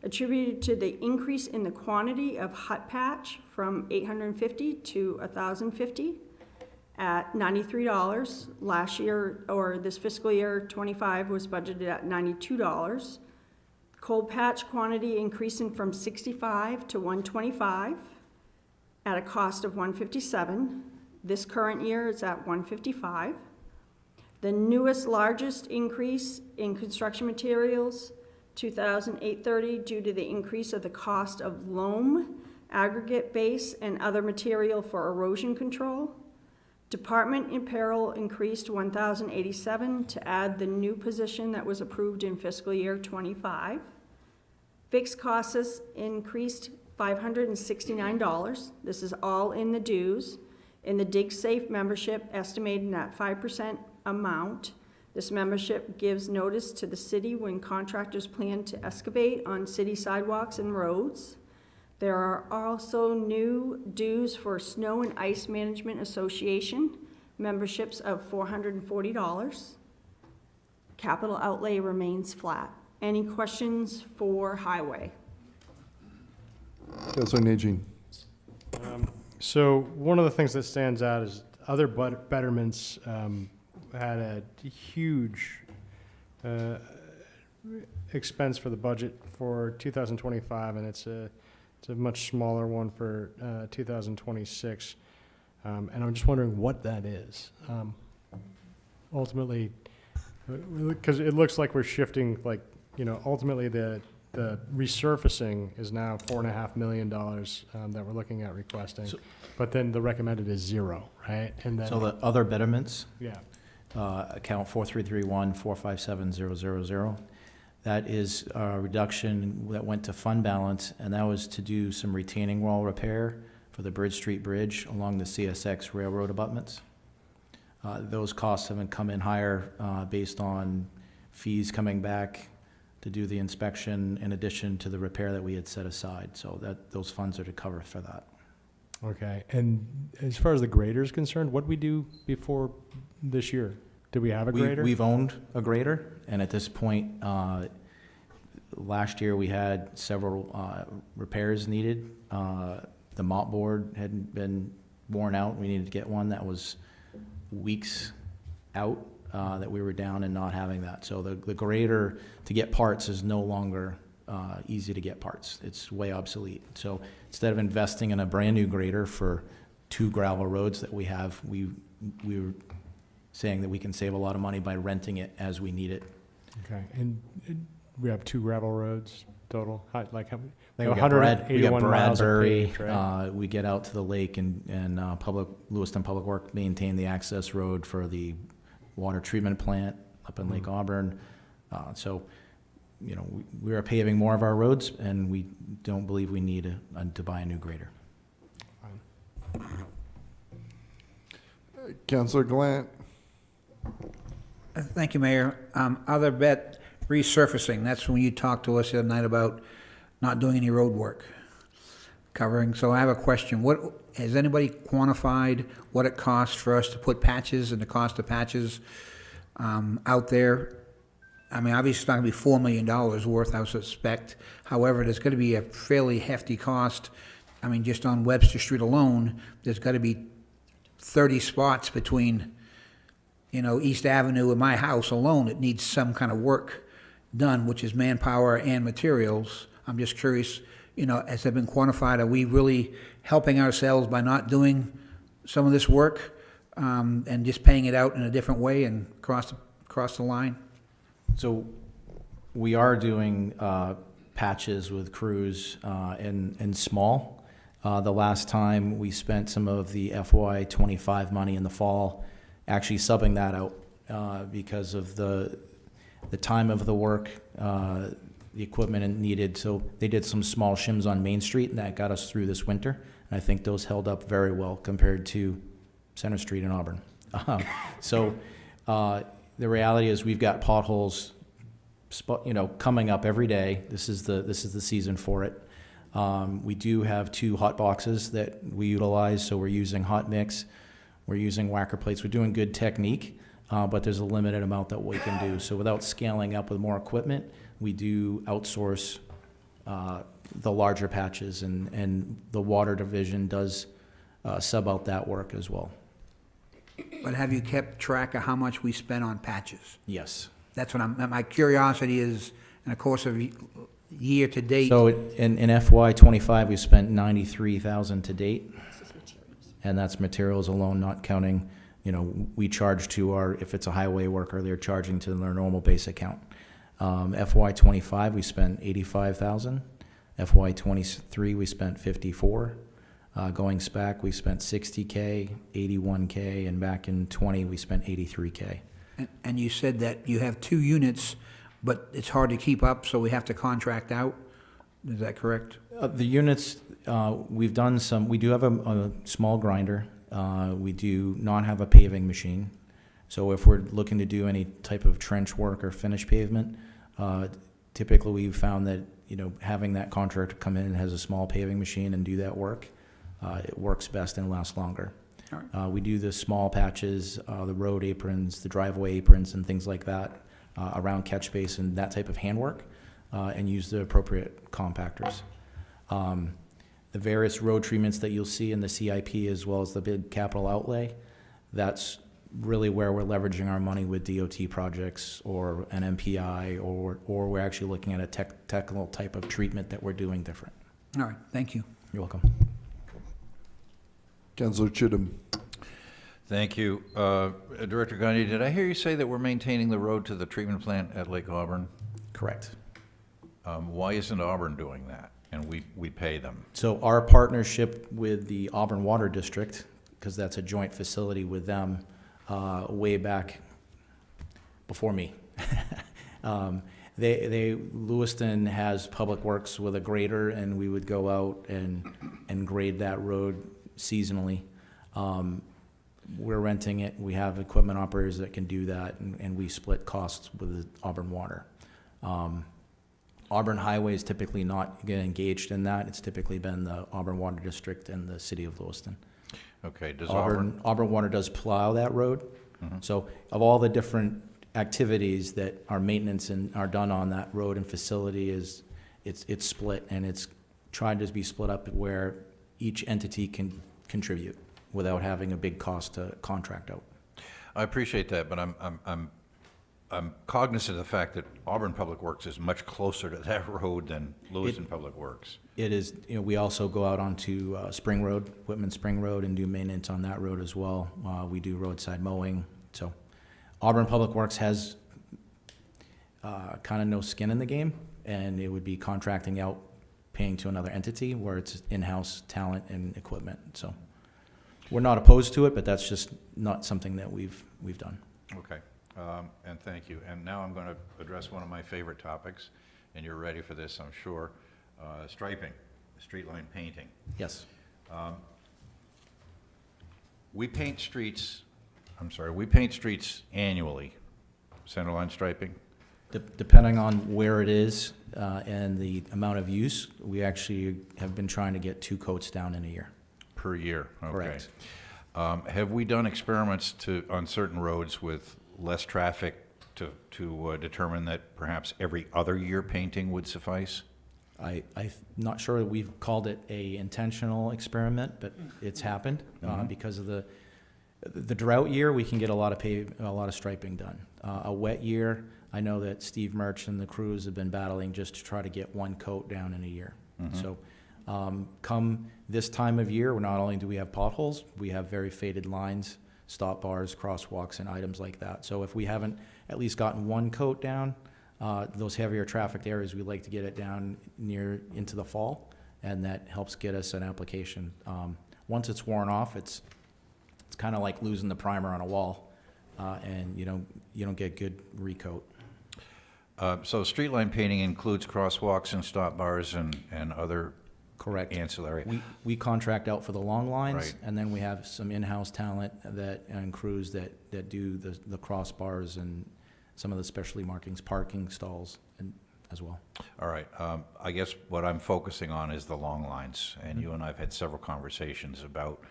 attributed to the increase in the quantity of hot patch from 850 to 1,050 at $93. Last year, or this fiscal year 25, was budgeted at $92. Cold patch quantity increasing from 65 to 125 at a cost of $157. This current year is at $155. The newest, largest increase in construction materials, $2,830, due to the increase of the cost of loam, aggregate base, and other material for erosion control. Department apparel increased $1,087 to add the new position that was approved in fiscal year 25. Fixed costs increased $569. This is all in the dues. In the Dig Safe membership, estimated at 5% amount. This membership gives notice to the city when contractors plan to excavate on city sidewalks and roads. There are also new dues for Snow and Ice Management Association, memberships of $440. Capital outlay remains flat. Any questions for highway? Councilor Najin. So one of the things that stands out is other betterments had a huge expense for the budget for 2025, and it's a much smaller one for 2026. And I'm just wondering what that is. Ultimately, because it looks like we're shifting, like, ultimately the resurfacing is now $4.5 million that we're looking at requesting, but then the recommended is 0, right? And then, So the other betterments, yeah, account 4331457000. That is a reduction that went to fund balance, and that was to do some retaining wall repair for the Bridge Street Bridge along the CSX railroad abutments. Those costs haven't come in higher based on fees coming back to do the inspection in addition to the repair that we had set aside. So those funds are to cover for that. okay. And as far as the grader is concerned, what did we do before this year? Did we have a grader? We've owned a grader, and at this point, last year we had several repairs needed. The mop board had been worn out. We needed to get one that was weeks out, that we were down and not having that. So the grader to get parts is no longer easy to get parts. It's way obsolete. So instead of investing in a brand-new grader for 2 gravel roads that we have, we were saying that we can save a lot of money by renting it as we need it. Okay, and we have 2 gravel roads total, like how, like We got Brad- 181 miles of Bradbury, paved, right? we get out to the lake and Lewiston Public Works maintain the access road for the water treatment plant up in Lake Auburn. So, you know, we are paving more of our roads, and we don't believe we need to buy a new grader. Councilor Glant? Thank you, Mayor. Other bet, resurfacing, that's when you talked to us the other night about not doing any road work. Covering, so I have a question. What, has anybody quantified what it costs for us to put patches and the cost of patches out there? I mean, obviously it's not gonna be $4 million worth, I would suspect. However, there's gonna be a fairly hefty cost. I mean, just on Webster Street alone, there's gotta be 30 spots between, you know, East Avenue and my house alone. It needs some kind of work done, which is manpower and materials. I'm just curious, you know, has that been quantified? Are we really helping ourselves by not doing some of this work and just paying it out in a different way and across the line? So we are doing patches with crews in small. The last time we spent some of the FY25 money in the fall actually subbing that out because of the time of the work, the equipment needed. So they did some small shims on Main Street, and that got us through this winter. And I think those held up very well compared to Center Street in Auburn. So the reality is we've got potholes, you know, coming up every day. This is the season for it. We do have 2 hot boxes that we utilize, so we're using hot mix, we're using whacker plates, we're doing good technique, but there's a limited amount that we can do. So without scaling up with more equipment, we do outsource the larger patches, and the water division does sub out that work as well. But have you kept track of how much we spent on patches? Yes. That's what my curiosity is, in the course of year to date. So in FY25, we spent $93,000 to date, and that's materials alone, not counting, you know, we charge to our, if it's a highway worker, they're charging to their normal base account. FY25, we spent $85,000. FY23, we spent $54,000. Going back, we spent $60K, $81K, and back in 20, we spent $83K. And you said that you have 2 units, but it's hard to keep up, so we have to contract out? Is that correct? The units, we've done some, we do have a small grinder. We do not have a paving machine. So if we're looking to do any type of trench work or finish pavement, typically we've found that, you know, having that contractor come in and has a small paving machine and do that work, it works best and lasts longer. All right. We do the small patches, the road aprons, the driveway aprons, and things like that around catch basin, that type of handwork, and use the appropriate compactors. The various road treatments that you'll see in the CIP, as well as the big capital outlay, that's really where we're leveraging our money with DOT projects or an MPI, or we're actually looking at a technical type of treatment that we're doing different. All right, thank you. You're welcome. Councilor Chittum? Thank you. Director Gagne, did I hear you say that we're maintaining the road to the treatment plant at Lake Auburn? Correct. Why isn't Auburn doing that? And we pay them. So our partnership with the Auburn Water District, because that's a joint facility with them, way back before me. Lewiston has Public Works with a grader, and we would go out and grade that road seasonally. We're renting it. We have equipment operators that can do that, and we split costs with the Auburn Water. Auburn Highway is typically not get engaged in that. It's typically been the Auburn Water District and the city of Lewiston. Okay, does Auburn Water does plow that road. Mm-hmm. So of all the different activities that are maintenance and are done on that road and facility, it's split, and it's tried to be split up where each entity can contribute without having a big cost to contract out. I appreciate that, but I'm cognizant of the fact that Auburn Public Works is much closer to that road than Lewiston Public Works. It is, we also go out onto Spring Road, Whitman Spring Road, and do maintenance on that road as well. We do roadside mowing. So Auburn Public Works has kind of no skin in the game, and it would be contracting out, paying to another entity where it's in-house talent and equipment. So we're not opposed to it, but that's just not something that we've done. Okay, and thank you. And now I'm going to address one of my favorite topics, and you're ready for this, I'm sure. Striping, street line painting. Yes. We paint streets annually, centerline striping. Depending on where it is and the amount of use, we actually have been trying to get 2 coats down in a year. Per year, okay. Correct. Have we done experiments on certain roads with less traffic to determine that perhaps every other year painting would suffice? I'm not sure we've called it a intentional experiment, but it's happened because of the drought year. We can get a lot of striping done. A wet year, I know that Steve Murch and the crews have been battling just to try to get 1 coat down in a year. So come this time of year, not only do we have potholes, we have very faded lines, stop bars, crosswalks, and items like that. So if we haven't at least gotten 1 coat down, those heavier trafficked areas, we like to get it down near into the fall, and that helps get us an application. Once it's worn off, it's kind of like losing the primer on a wall, and you don't get good recoat. So street line painting includes crosswalks and stop bars and other Correct. ancillary. We contract out for the long lines, Right. and then we have some in-house talent and crews that do the crossbars and some of the specialty markings, parking stalls, and as well. All right. I guess what I'm focusing on is the long lines, and you and I have had several conversations about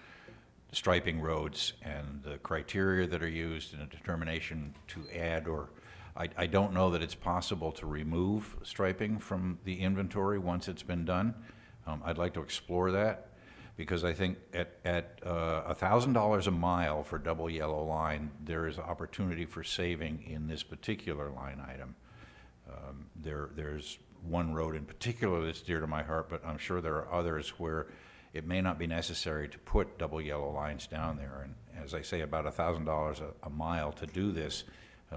striping roads and the criteria that are used in a determination to add or I don't know that it's possible to remove striping from the inventory once it's been done. I'd like to explore that because I think at $1,000 a mile for double yellow line, there is opportunity for saving in this particular line item. There's one road in particular that's dear to my heart, but I'm sure there are others where it may not be necessary to put double yellow lines down there. And as I say, about $1,000 a mile to do this,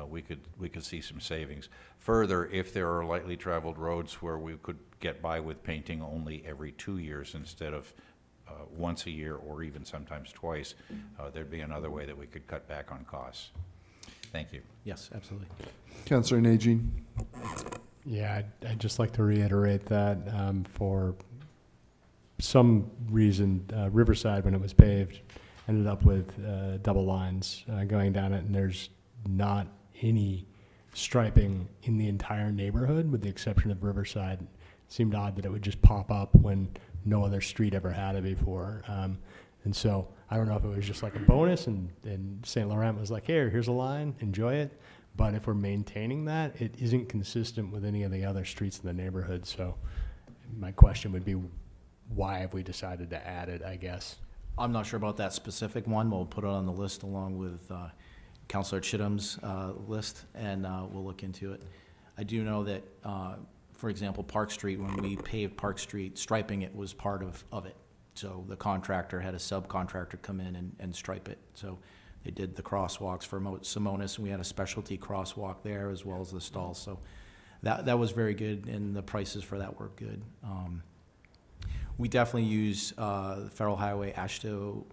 we could see some savings. Further, if there are lightly traveled roads where we could get by with painting only every 2 years instead of once a year or even sometimes twice, there'd be another way that we could cut back on costs. Thank you. Yes, absolutely. Councillor Najin? Yeah, I'd just like to reiterate that for some reason, Riverside, when it was paved, ended up with double lines going down it, and there's not any striping in the entire neighborhood, with the exception of Riverside. It seemed odd that it would just pop up when no other street ever had it before. And so I don't know if it was just like a bonus and St. Laurent was like, here's a line, enjoy it. But if we're maintaining that, it isn't consistent with any of the other streets in the neighborhood. So my question would be, why have we decided to add it, I guess? I'm not sure about that specific one. We'll put it on the list along with Councilor Chittum's list, and we'll look into it. I do know that, for example, Park Street, when we paved Park Street, striping it was part of it. So the contractor had a subcontractor come in and stripe it. So they did the crosswalks for Simonis, and we had a specialty crosswalk there as well as the stalls. So that was very good, and the prices for that were good. We definitely use Federal Highway AASHTO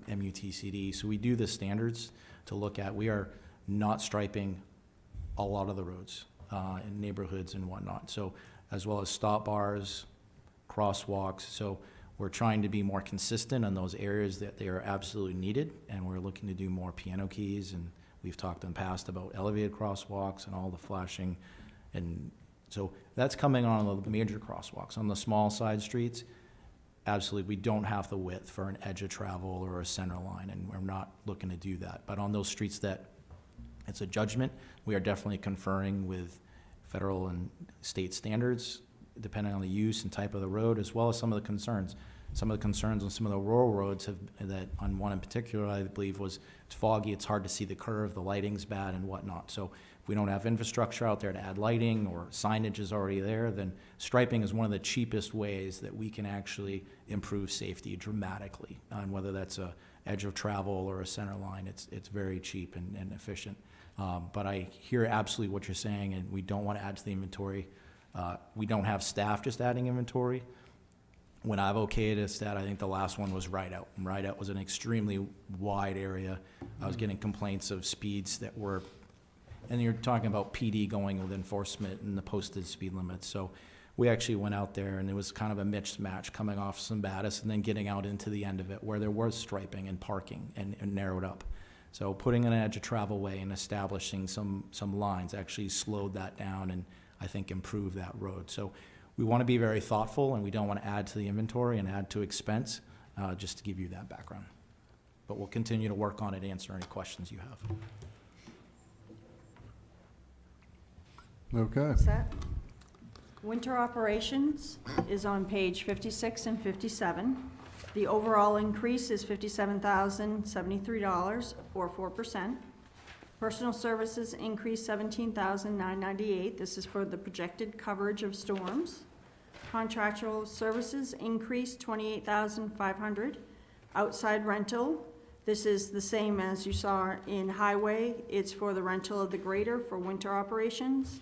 MUTCD. So we do the standards to look at. We are not striping a lot of the roads in neighborhoods and whatnot. So as well as stop bars, crosswalks. So we're trying to be more consistent on those areas that they are absolutely needed, and we're looking to do more piano keys, and we've talked in the past about elevated crosswalks and all the flashing, and so that's coming on the major crosswalks. On the small side streets, absolutely, we don't have the width for an edge of travel or a center line, and we're not looking to do that. But on those streets that it's a judgment, we are definitely conferring with federal and state standards, depending on the use and type of the road, as well as some of the concerns. some of the concerns on some of the rural roads have, that on one in particular, I believe, was it's foggy, it's hard to see the curve, the lighting's bad and whatnot. So if we don't have infrastructure out there to add lighting or signage is already there, then striping is one of the cheapest ways that we can actually improve safety dramatically. And whether that's a edge of travel or a center line, it's very cheap and efficient. But I hear absolutely what you're saying, and we don't want to add to the inventory. We don't have staff just adding inventory. When I've okayed a stat, I think the last one was Rideout. And Rideout was an extremely wide area. I was getting complaints of speeds that were, and you're talking about PD going with enforcement and the posted speed limits. So we actually went out there, and it was kind of a mismatch coming off Zimbatis and then getting out into the end of it where there was striping and parking and narrowed up. So putting an edge of travel way and establishing some lines actually slowed that down and I think improved that road. So we want to be very thoughtful, and we don't want to add to the inventory and add to expense, just to give you that background. But we'll continue to work on it, answer any questions you have. Okay. Set. Winter operations is on page 56 and 57. The overall increase is $57,073, or 4%. Personal services increased $17,998. This is for the projected coverage of storms. Contractual services increased $28,500. Outside rental, this is the same as you saw in highway. It's for the rental of the grader for winter operations.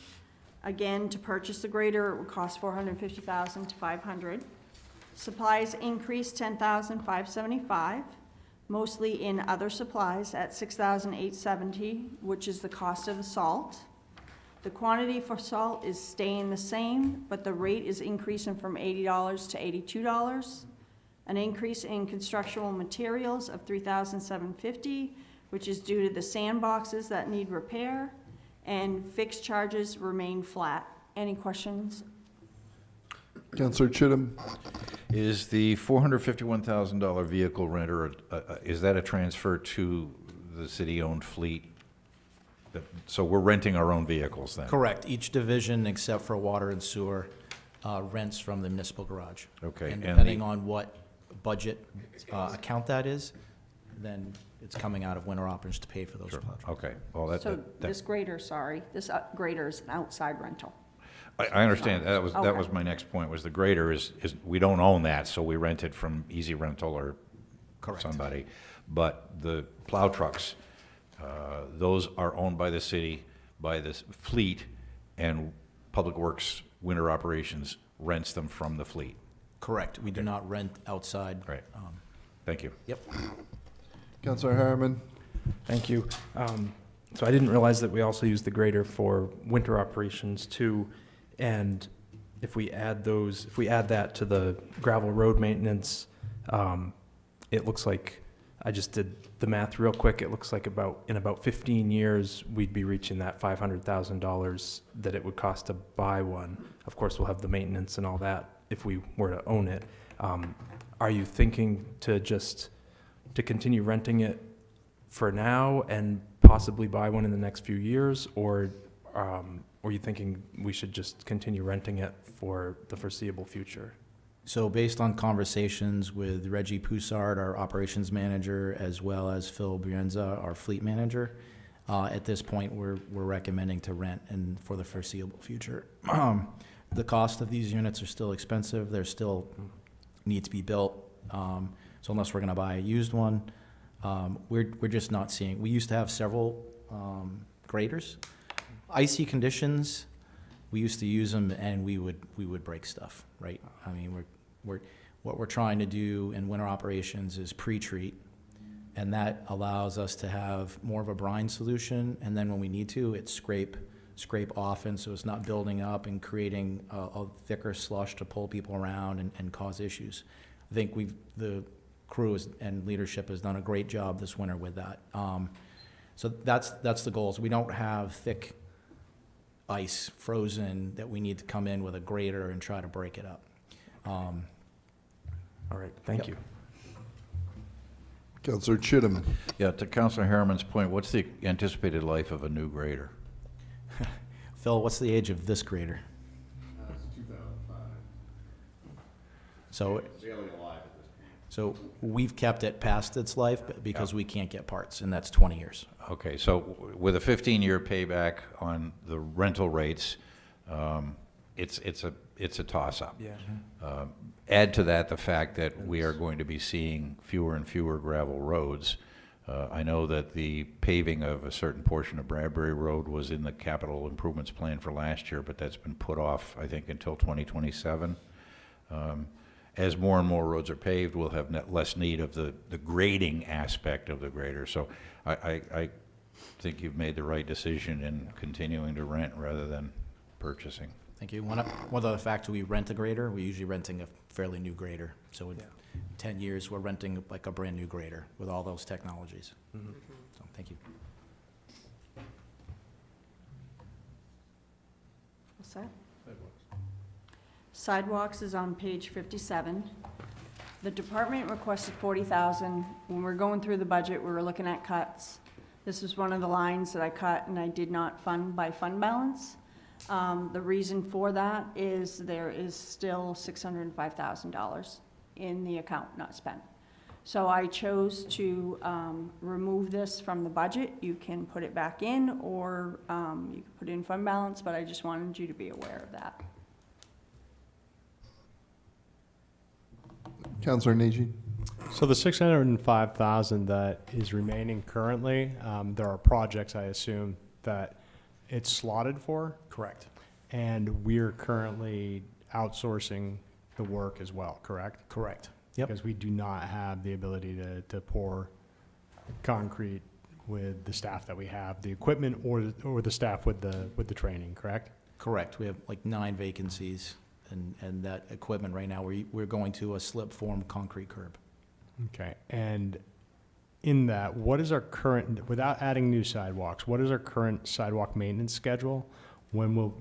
Again, to purchase the grader, it would cost $450,000 to $500. Supplies increased $10,575. Mostly in other supplies at $6,870, which is the cost of the salt. The quantity for salt is staying the same, but the rate is increasing from $80 to $82. An increase in constructional materials of $3,750, which is due to the sandboxes that need repair, and fixed charges remain flat. Any questions? Councillor Chittum? Is the $451,000 vehicle renter, is that a transfer to the city-owned fleet? So we're renting our own vehicles then? Correct. Each division, except for water and sewer, rents from the municipal garage. Okay, And and depending the- on what budget account that is, then it's coming out of winter operations to pay for those Sure. projects. Okay, well, So this grader, sorry, this grader is an outside rental. I understand, that was Okay. my next point, was the grader is, we don't own that, so we rent it from Easy Rental or Correct. somebody. But the plow trucks, those are owned by the city, by this fleet, and Public Works Winter Operations rents them from the fleet. Correct. We do not rent outside. Right. Thank you. Yep. Councillor Harriman? Thank you. So I didn't realize that we also use the grader for winter operations too. And if we add that to the gravel road maintenance, it looks like, I just did the math real quick, it looks like in about 15 years, we'd be reaching that $500,000 that it would cost to buy one. Of course, we'll have the maintenance and all that if we were to own it. Are you thinking to continue renting it for now and possibly buy one in the next few years, or are you thinking we should just continue renting it for the foreseeable future? So based on conversations with Reggie Poussard, our operations manager, as well as Phil Brienza, our fleet manager, at this point, we're recommending to rent and for the foreseeable future. The cost of these units are still expensive. They're still need to be built. So unless we're going to buy a used one, we're just not seeing. We used to have several graders. Icy conditions, we used to use them, and we would break stuff, right? I mean, what we're trying to do in winter operations is pre-treat, and that allows us to have more of a brine solution, and then when we need to, it's scrape often, so it's not building up and creating a thicker slush to pull people around and cause issues. I think the crew and leadership has done a great job this winter with that. So that's the goal. So we don't have thick ice frozen that we need to come in with a grader and try to break it up. All right, thank you. Councillor Chittum? Yeah, to Councilor Harriman's point, what's the anticipated life of a new grader? Phil, what's the age of this grader? It's 2005. So It's barely alive at this So we've kept it past its life because we can't get parts, and that's 20 years. Okay, so with a 15-year payback on the rental rates, it's a toss-up. Yeah. Add to that the fact that we are going to be seeing fewer and fewer gravel roads. I know that the paving of a certain portion of Bradbury Road was in the capital improvements plan for last year, but that's been put off, I think, until 2027. As more and more roads are paved, we'll have less need of the grading aspect of the grader. So I think you've made the right decision in continuing to rent rather than purchasing. Thank you. One other factor, we rent a grader. We're usually renting a fairly new grader. So in 10 years, we're renting like a brand-new grader with all those technologies. So, thank you. What's that? Sidewalks is on page 57. The department requested 40,000. When we're going through the budget, we were looking at cuts. This was one of the lines that I cut and I did not fund by fund balance. The reason for that is there is still $605,000 in the account not spent. So I chose to remove this from the budget. You can put it back in, or you can put it in fund balance, but I just wanted you to be aware of that. Councilor Nagy? So the 605,000 that is remaining currently, there are projects, I assume, that it's slotted for, Correct. and we're currently outsourcing the work as well, correct? Correct. Yep. Because we do not have the ability to pour concrete with the staff that we have, the equipment or the staff with the training, correct? Correct. We have like 9 vacancies, and that equipment right now, we're going to a slip form concrete curb. Okay, and in that, what is our current, without adding new sidewalks, what is our current sidewalk maintenance schedule? When will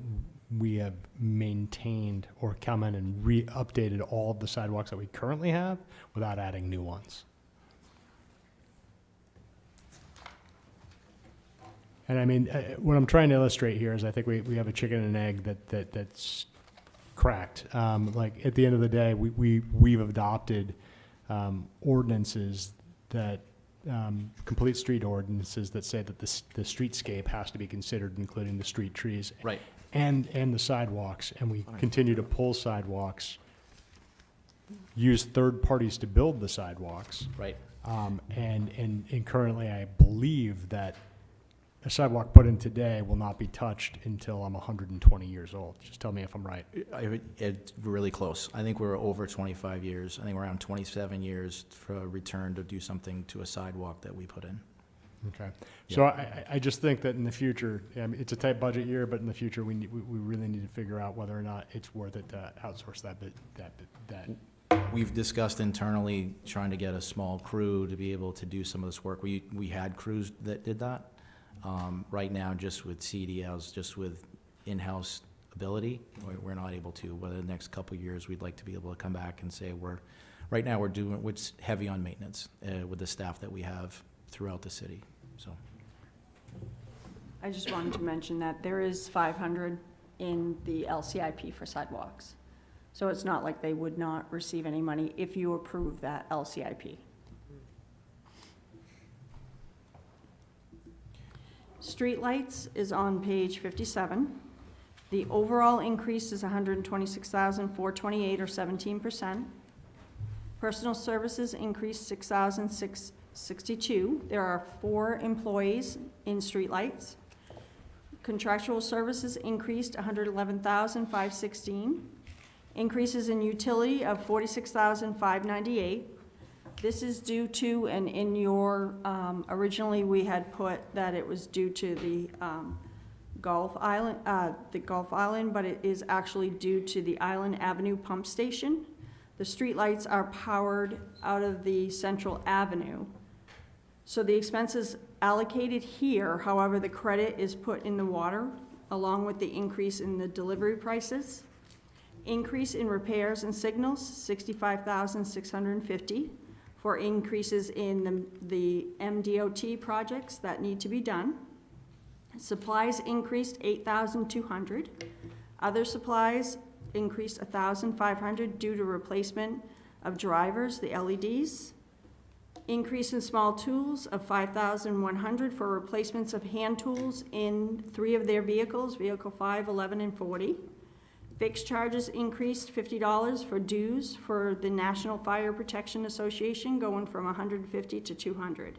we have maintained or come in and updated all of the sidewalks that we currently have without adding new ones? And I mean, what I'm trying to illustrate here is I think we have a chicken and egg that's cracked. Like, at the end of the day, we've adopted ordinances that, complete street ordinances that say that the streetscape has to be considered, including the street trees. Right. And the sidewalks, and we continue to pull sidewalks, use third parties to build the sidewalks. Right. And currently, I believe that a sidewalk put in today will not be touched until I'm 120 years old. Just tell me if I'm right. It's really close. I think we're over 25 years. I think we're around 27 years for a return to do something to a sidewalk that we put in. Okay. So I just think that in the future, it's a tight budget year, but in the future, we really need to figure out whether or not it's worth it to outsource that. We've discussed internally trying to get a small crew to be able to do some of this work. We had crews that did that. Right now, just with CDLs, just with in-house ability, we're not able to. But in the next couple of years, we'd like to be able to come back and say right now we're doing what's heavy on maintenance with the staff that we have throughout the city. So I just wanted to mention that there is 500 in the LCIP for sidewalks. So it's not like they would not receive any money if you approve that LCIP. Streetlights is on page 57. The overall increase is 126,428, or 17%. Personal services increased 6,662. There are 4 employees in streetlights. Contractual services increased 111,516. Increases in utility of 46,598. This is due to, and in your, originally we had put that it was due to the Gulf Island, but it is actually due to the Island Avenue pump station. The streetlights are powered out of the Central Avenue. So the expenses allocated here, however, the credit is put in the water, along with the increase in the delivery prices. Increase in repairs and signals, 65,650. For increases in the MDOT projects that need to be done. Supplies increased 8,200. Other supplies increased 1,500 due to replacement of drivers, the LEDs. Increase in small tools of $5,100 for replacements of hand tools in 3 of their vehicles, vehicle 5, 11, and 40. Fixed charges increased $50 for dues for the National Fire Protection Association, going from $150 to $200.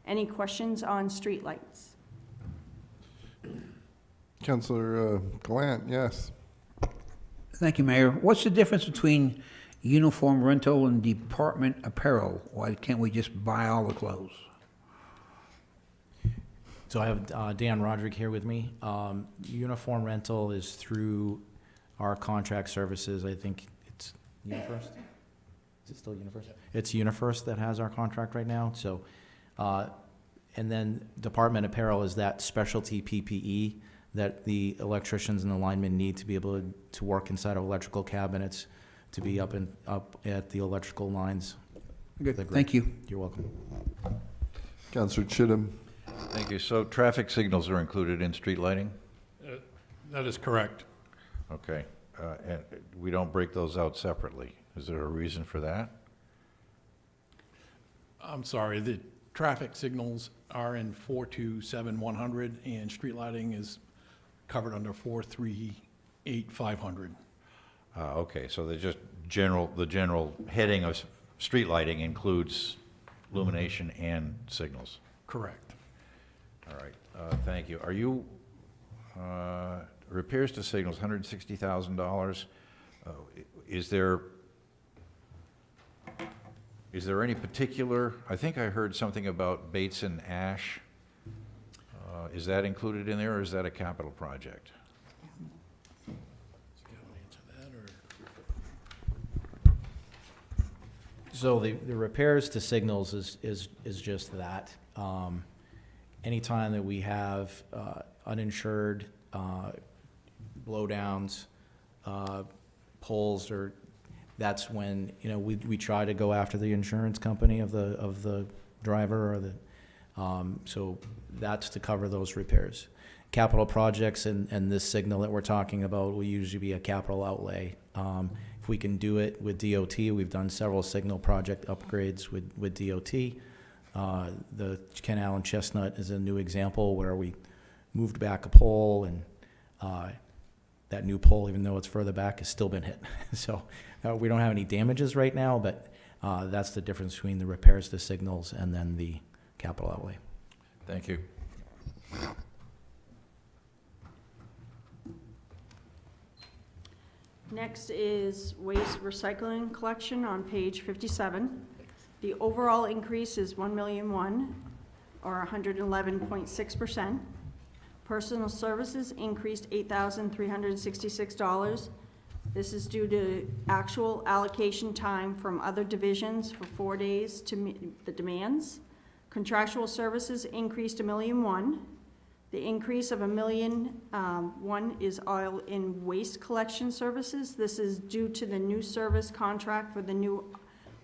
Any questions on streetlights? Councilor Glant, yes. Thank you, Mayor. What's the difference between uniform rental and department apparel? Why can't we just buy all the clothes? So I have Dan Roderick here with me. Uniform rental is through our contract services. I think it's UniFirst? Is it still UniFirst? It's UniFirst that has our contract right now, so, and then department apparel is that specialty PPE that the electricians and the linemen need to be able to work inside of electrical cabinets, to be up at the electrical lines. Good, thank you. You're welcome. Councilor Chittum. Thank you. So traffic signals are included in street lighting? That is correct. Okay. And we don't break those out separately. Is there a reason for that? I'm sorry, the traffic signals are in 427-100, and street lighting is covered under 438-500. Okay, so they're just the general heading of street lighting includes illumination and signals. Correct. All right, thank you. Are you, repairs to signals, $160,000. Is there any particular, I think I heard something about Bates and Ash. Is that included in there, or is that a capital project? So the repairs to signals is just that. Anytime that we have uninsured blowdowns, poles, or that's when, you know, we try to go after the insurance company of the driver or the, so that's to cover those repairs. Capital projects and this signal that we're talking about will usually be a capital outlay. If we can do it with DOT, we've done several signal project upgrades with DOT. The Ken Allen Chestnut is a new example where we moved back a pole, and that new pole, even though it's further back, has still been hit. So we don't have any damages right now, but that's the difference between the repairs to signals and then the capital outlay. Thank you. Next is waste recycling collection on page 57. The overall increase is $1,000,001, or 111.6%. Personal services increased $8,366. This is due to actual allocation time from other divisions for 4 days to meet the demands. Contractual services increased $1,000,001. The increase of $1,000,001 is all in waste collection services. This is due to the new service contract for the new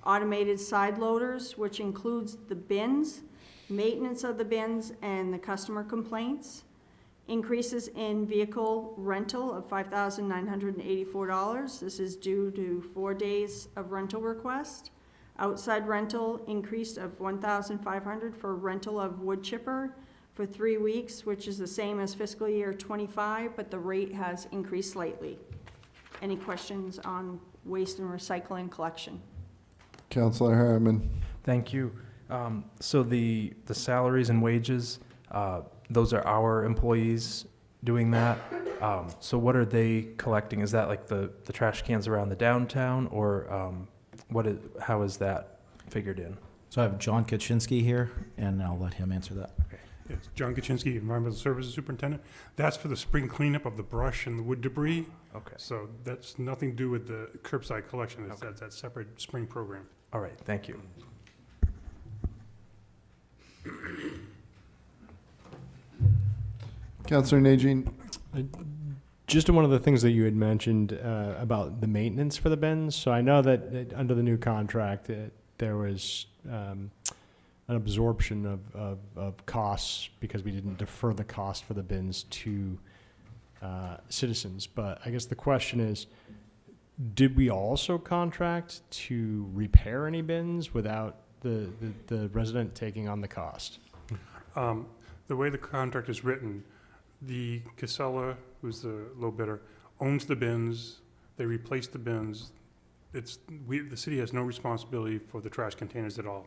automated side loaders, which includes the bins, maintenance of the bins, and the customer complaints. Increases in vehicle rental of $5,984. This is due to 4 days of rental request. Outside rental increased of $1,500 for rental of wood chipper for 3 weeks, which is the same as fiscal year '25, but the rate has increased slightly. Any questions on waste and recycling collection? Councilor Harriman. Thank you. So the salaries and wages, those are our employees doing that. So what are they collecting? Is that like the trash cans around the downtown, or how is that figured in? So I have John Kaczynski here, and I'll let him answer that. Yes, John Kaczynski, Environmental Services Superintendent. That's for the spring cleanup of the brush and the wood debris. Okay. So that's nothing to do with the curbside collection. Okay. That's that separate spring program. All right, thank you. Councilor Najin. Just one of the things that you had mentioned about the maintenance for the bins. So I know that under the new contract, there was an absorption of costs because we didn't defer the cost for the bins to citizens. But I guess the question is, did we also contract to repair any bins without the resident taking on the cost? The way the contract is written, the Casella, who's the low bidder, owns the bins, they replace the bins. The city has no responsibility for the trash containers at all.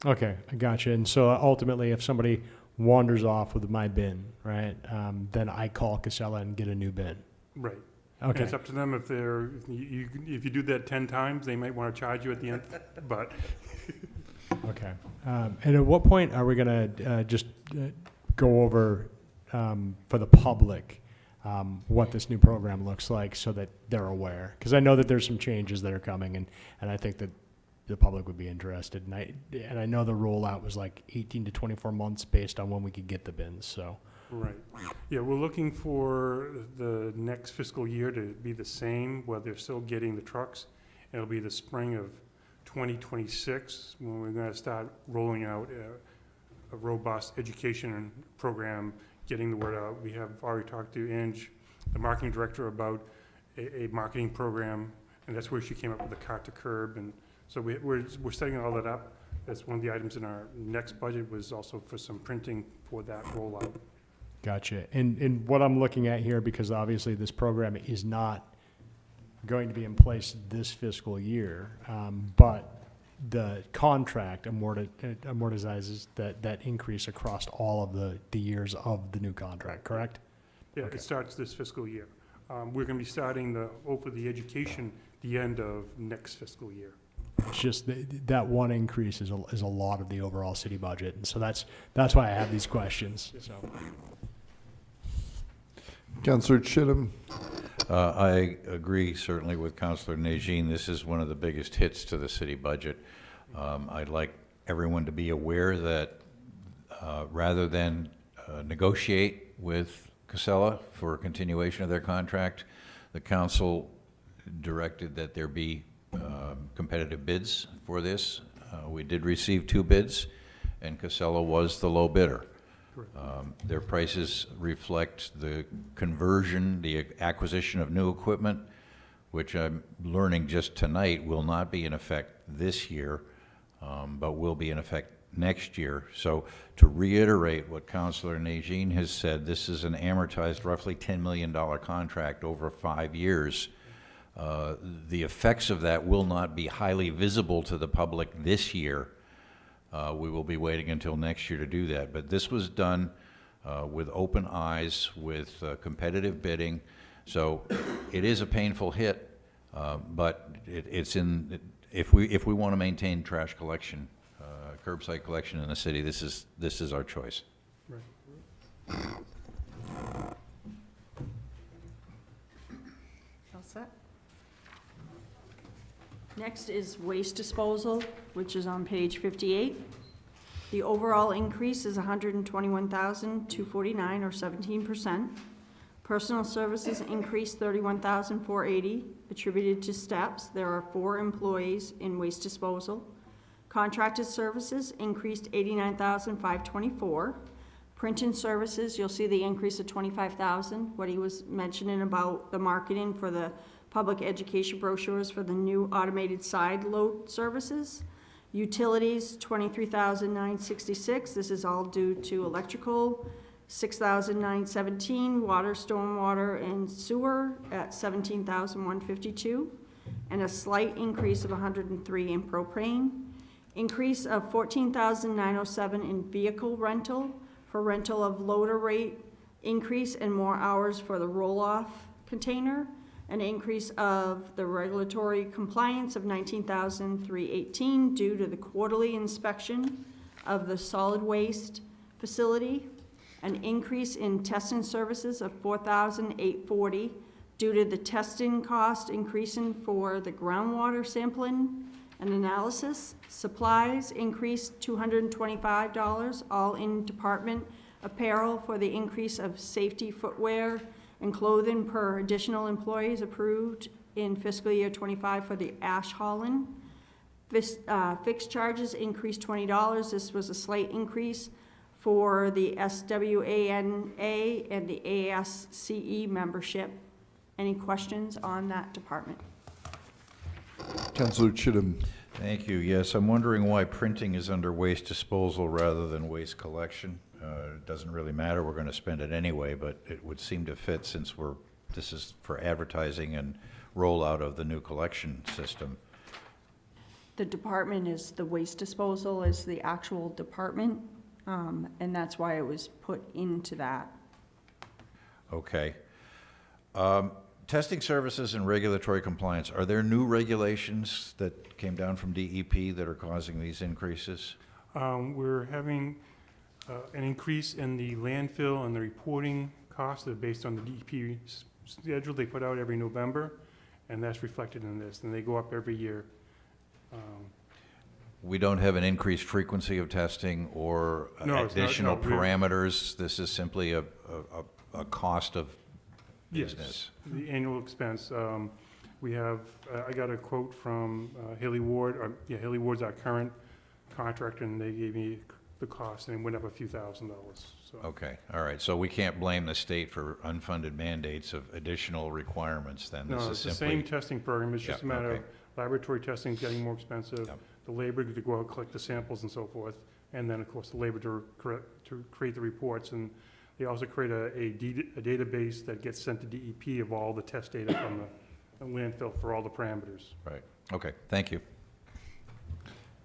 Okay, I gotcha. And so ultimately, if somebody wanders off with my bin, right, then I call Casella and get a new bin. Right. And Okay. it's up to them if if you do that 10 times, they might want to charge you at the end, but Okay. And at what point are we going to just go over for the public what this new program looks like so that they're aware? Because I know that there's some changes that are coming, and I think that the public would be interested. And I know the rollout was like 18 to 24 months based on when we could get the bins, so. right. Yeah, we're looking for the next fiscal year to be the same, where they're still getting the trucks. It'll be the spring of 2026 when we're going to start rolling out a robust education program, getting the word out. We have already talked to Ange, the marketing director, about a marketing program, and that's where she came up with the cart to curb. And so we're setting all that up. That's one of the items in our next budget, was also for some printing for that rollout. Gotcha. And what I'm looking at here, because obviously this program is not going to be in place this fiscal year, but the contract amortizes that increase across all of the years of the new contract, correct? Yeah, Okay. it starts this fiscal year. We're going to be starting for the education the end of next fiscal year. It's just that one increase is a lot of the overall city budget, and so that's why I have these questions, so. Councillor Chittum? I agree certainly with Councillor Najin. This is one of the biggest hits to the city budget. I'd like everyone to be aware that rather than negotiate with Casella for a continuation of their contract, the council directed that there be competitive bids for this. We did receive 2 bids, and Casella was the low bidder. Their prices reflect the conversion, the acquisition of new equipment, which I'm learning just tonight will not be in effect this year, but will be in effect next year. So to reiterate what Councillor Najin has said, this is an amortized roughly $10 million contract over 5 years. The effects of that will not be highly visible to the public this year. We will be waiting until next year to do that. But this was done with open eyes, with competitive bidding. So it is a painful hit, but it's in, if we want to maintain trash collection, curbside collection in the city, this is our choice. All set? Next is waste disposal, which is on page 58. The overall increase is $121,249, or 17%. Personal services increased $31,480, attributed to steps. There are 4 employees in waste disposal. Contracted services increased $89,524. Printing services, you'll see the increase of $25,000, what he was mentioning about the marketing for the public education brochures for the new automated side load services. Utilities, $23,966. This is all due to electrical. $6,917. Water, stormwater, and sewer at $17,152. And a slight increase of $103 in propane. Increase of $14,907 in vehicle rental for rental of loader rate increase and more hours for the roll-off container. An increase of the regulatory compliance of $19,318 due to the quarterly inspection of the solid waste facility. An increase in testing services of $4,840 due to the testing cost increasing for the groundwater sampling and analysis. Supplies increased $225, all in department apparel for the increase of safety footwear and clothing per additional employees approved in fiscal year 25 for the ash hauling. Fixed charges increased $20. This was a slight increase for the SWANA and the ASCE membership. Any questions on that department? Councilor Chittum. Thank you. Yes, I'm wondering why printing is under waste disposal rather than waste collection. It doesn't really matter, we're going to spend it anyway, but it would seem to fit since this is for advertising and rollout of the new collection system. The department is, the waste disposal is the actual department, and that's why it was put into that. Okay. Testing services and regulatory compliance, are there new regulations that came down from DEP that are causing these increases? We're having an increase in the landfill and the reporting costs that are based on the DEP schedule they put out every November, and that's reflected in this, and they go up every year. We don't have an increased frequency of testing or No, it's not- additional no, we're- parameters? This is simply a cost of Yes, business? the annual expense. We have, I got a quote from Haley Ward, Haley Ward's our current contractor, and they gave me the cost, and it went up a few $1,000s, so. Okay, all right, so we can't blame the state for unfunded mandates of additional requirements then? This No, is it's the simply same testing program, it's just a Yeah, matter of okay. laboratory testing getting more expensive, Yep. the labor to go out, collect the samples and so forth, and then, of course, the labor to create the reports, and they also create a database that gets sent to DEP of all the test data from the landfill for all the parameters. Right, okay, thank you.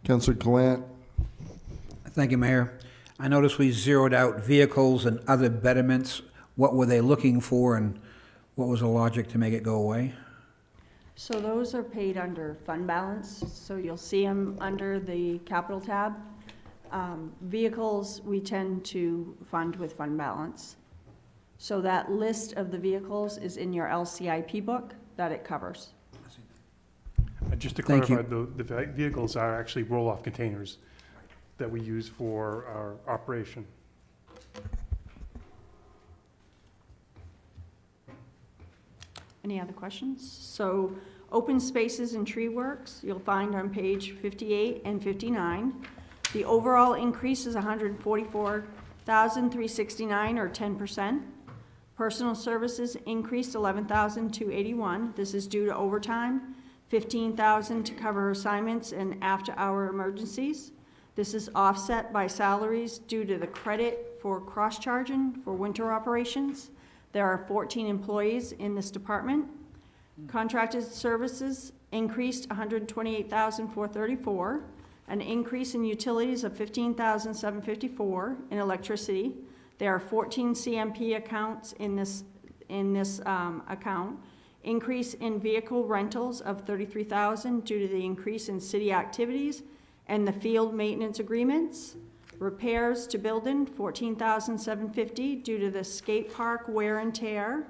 Councilor Glant. Thank you, Mayor. I noticed we zeroed out vehicles and other betterments. What were they looking for, and what was the logic to make it go away? So those are paid under fund balance, so you'll see them under the capital tab. Vehicles, we tend to fund with fund balance. So that list of the vehicles is in your LCIP book that it covers. Just to Thank you. clarify, the vehicles are actually roll-off containers that we use for our operation. Any other questions? So open spaces and tree works, you'll find on page 58 and 59. The overall increase is $144,369, or 10%. Personal services increased $11,281. This is due to overtime, $15,000 to cover assignments and after-hour emergencies. This is offset by salaries due to the credit for cross-charging for winter operations. There are 14 employees in this department. Contracted services increased $128,434, an increase in utilities of $15,754 in electricity. There are 14 CMP accounts in this account. Increase in vehicle rentals of $33,000 due to the increase in city activities and the field maintenance agreements. Repairs to building, $14,750 due to the skate park wear and tear,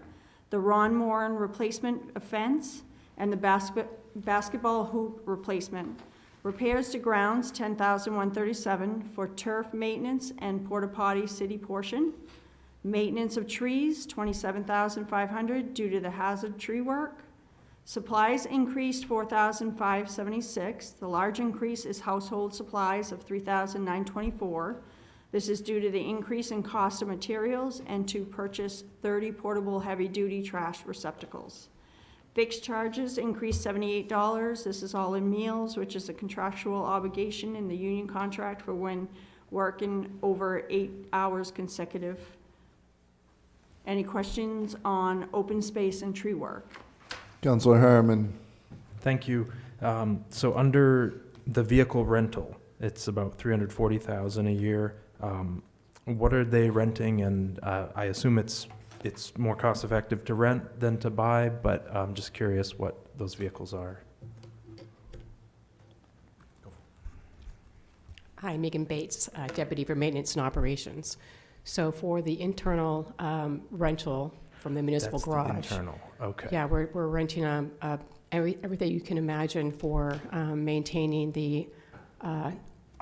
the Ron Moran replacement of fence, and the basketball hoop replacement. Repairs to grounds, $10,137 for turf maintenance and porta potty city portion. Maintenance of trees, $27,500 due to the hazard tree work. Supplies increased $4,576. The large increase is household supplies of $3,924. This is due to the increase in cost of materials and to purchase 30 portable heavy-duty trash receptacles. Fixed charges increased $78. This is all in meals, which is a contractual obligation in the union contract for when working over 8 hours consecutive. Any questions on open space and tree work? Councilor Harriman. Thank you. So under the vehicle rental, it's about $340,000 a year. What are they renting? And I assume it's more cost effective to rent than to buy, but I'm just curious what those vehicles are. Hi, Megan Bates, Deputy for Maintenance and Operations. So for the internal rental from the municipal That's the garage. internal, okay. Yeah, we're renting everything you can imagine for maintaining the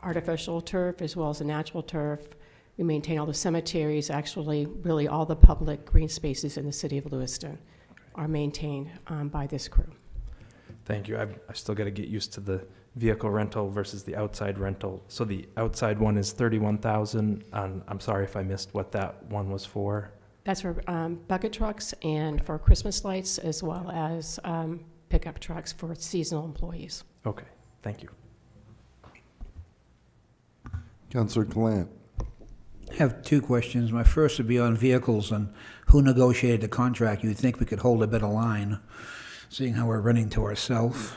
artificial turf as well as the natural turf. We maintain all the cemeteries, actually, really all the public green spaces in the city of Lewiston are maintained by this crew. Thank you. I still got to get used to the vehicle rental versus the outside rental. So the outside one is $31,000. I'm sorry if I missed what that one was for. That's for bucket trucks and for Christmas lights, as well as pickup trucks for seasonal employees. Okay, thank you. Counselor Glant. I have two questions. My first would be on vehicles and who negotiated the contract. You'd think we could hold a better line, seeing how we're running to ourselves.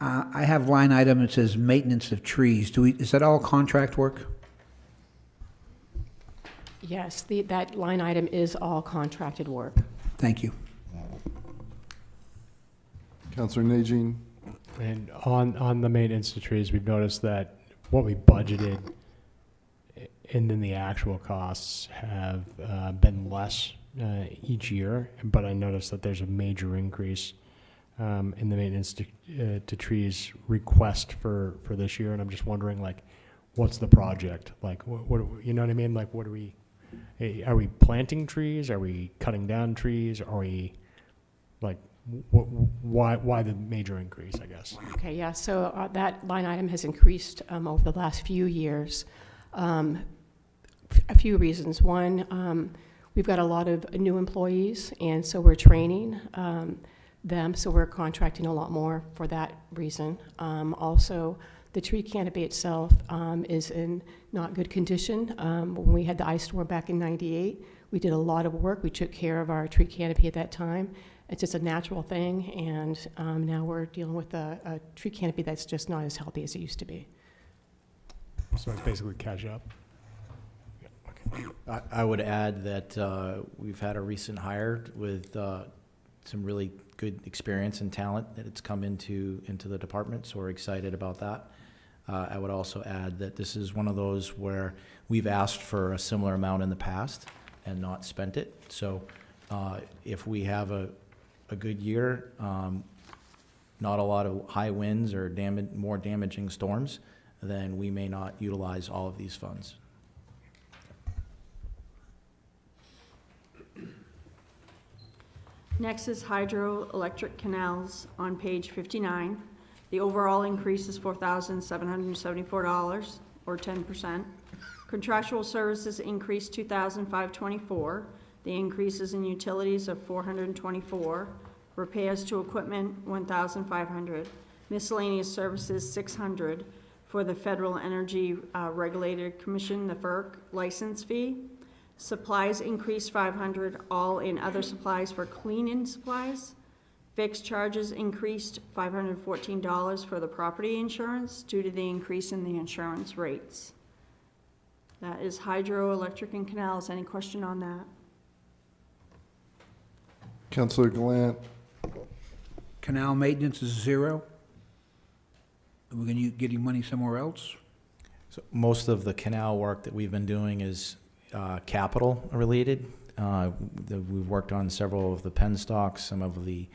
I have line item that says maintenance of trees. Is that all contract work? Yes, that line item is all contracted work. Thank you. Counselor Najin. And on the maintenance of trees, we've noticed that what we budgeted and then the actual costs have been less each year, but I noticed that there's a major increase in the maintenance to trees request for this year, and I'm just wondering, like, what's the project? Like, what you know what I mean? Like, what are we planting trees? Are we cutting down trees? Are we, like, why the major increase, I guess? Okay, yeah, so that line item has increased over the last few years. A few reasons. One, we've got a lot of new employees, and so we're training them, so we're contracting a lot more for that reason. Also, the tree canopy itself is in not good condition. When we had the ice storm back in '98, we did a lot of work. We took care of our tree canopy at that time. It's just a natural thing, and now we're dealing with a tree canopy that's just not as healthy as it used to be. So it's basically catch up. I would add that we've had a recent hire with some really good experience and talent that it's come into the department, so we're excited about that. I would also add that this is one of those where we've asked for a similar amount in the past and not spent it. So if we have a good year, not a lot of high winds or more damaging storms, then we may not utilize all of these funds. Next is hydroelectric canals on page 59. The overall increase is $4,774, or 10%. Contractual services increased $2,524. The increases in utilities of $424. Repairs to equipment, $1,500. Miscellaneous services, $600 for the Federal Energy Regulator Commission, the FERC license fee. Supplies increased $500, all in other supplies for cleaning supplies. Fixed charges increased $514 for the property insurance due to the increase in the insurance rates. That is hydroelectric and canals. Any question on that? Counselor Glant. Canal maintenance is zero. Are we going to get money somewhere else? So most of the canal work that we've been doing is capital related. We've worked on several of the penstocks, some of the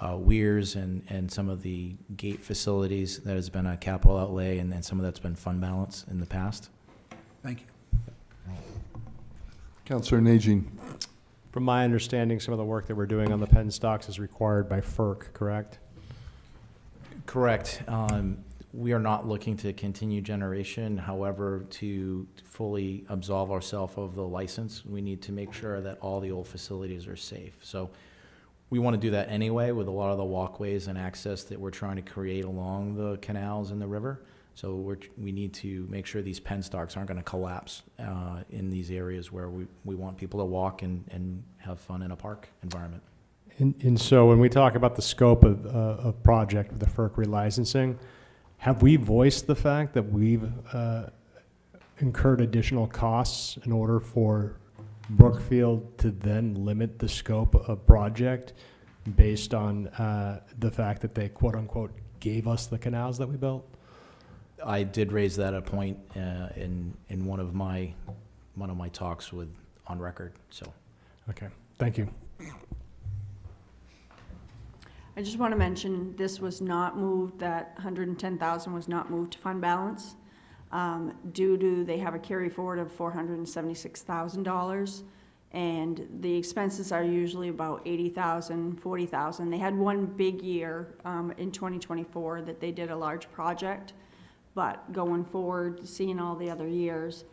weirs, and some of the gate facilities. That has been a capital outlay, and then some of that's been fund balance in the past. Thank you. Counselor Najin. From my understanding, some of the work that we're doing on the penstocks is required by FERC, correct? Correct. We are not looking to continue generation. However, to fully absolve ourselves of the license, we need to make sure that all the old facilities are safe. So we want to do that anyway with a lot of the walkways and access that we're trying to create along the canals and the river. So we need to make sure these penstocks aren't going to collapse in these areas where we want people to walk and have fun in a park environment. And so when we talk about the scope of project with the FERC relicensing, have we voiced the fact that we've incurred additional costs in order for Brookfield to then limit the scope of project based on the fact that they quote-unquote gave us the canals that we built? I did raise that a point in one of my talks on record. So, okay, thank you. I just want to mention, this was not moved, that $110,000 was not moved to fund balance due to, they have a carry forward of $476,000, and the expenses are usually about $80,000, $40,000. They had one big year in 2024 that they did a large project, but going forward, seeing all the other years,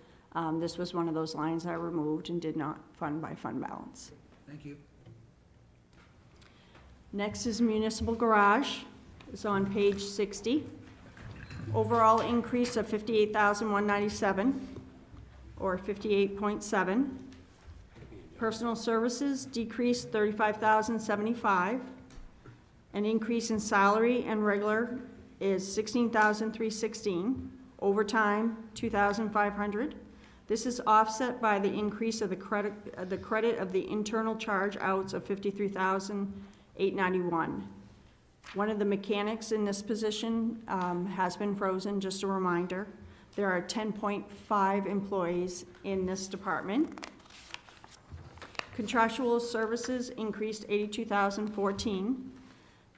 this was one of those lines I removed and did not fund by fund balance. Thank you. Next is municipal garage. It's on page 60. Overall increase of 58,197, or 58.7. Personal services decreased 35,075. An increase in salary and regular is 16,316. Overtime, 2,500. This is offset by the increase of the credit of the internal charge outs of 53,891. One of the mechanics in this position has been frozen, just a reminder. There are 10.5 employees in this department. Contractual services increased 82,014.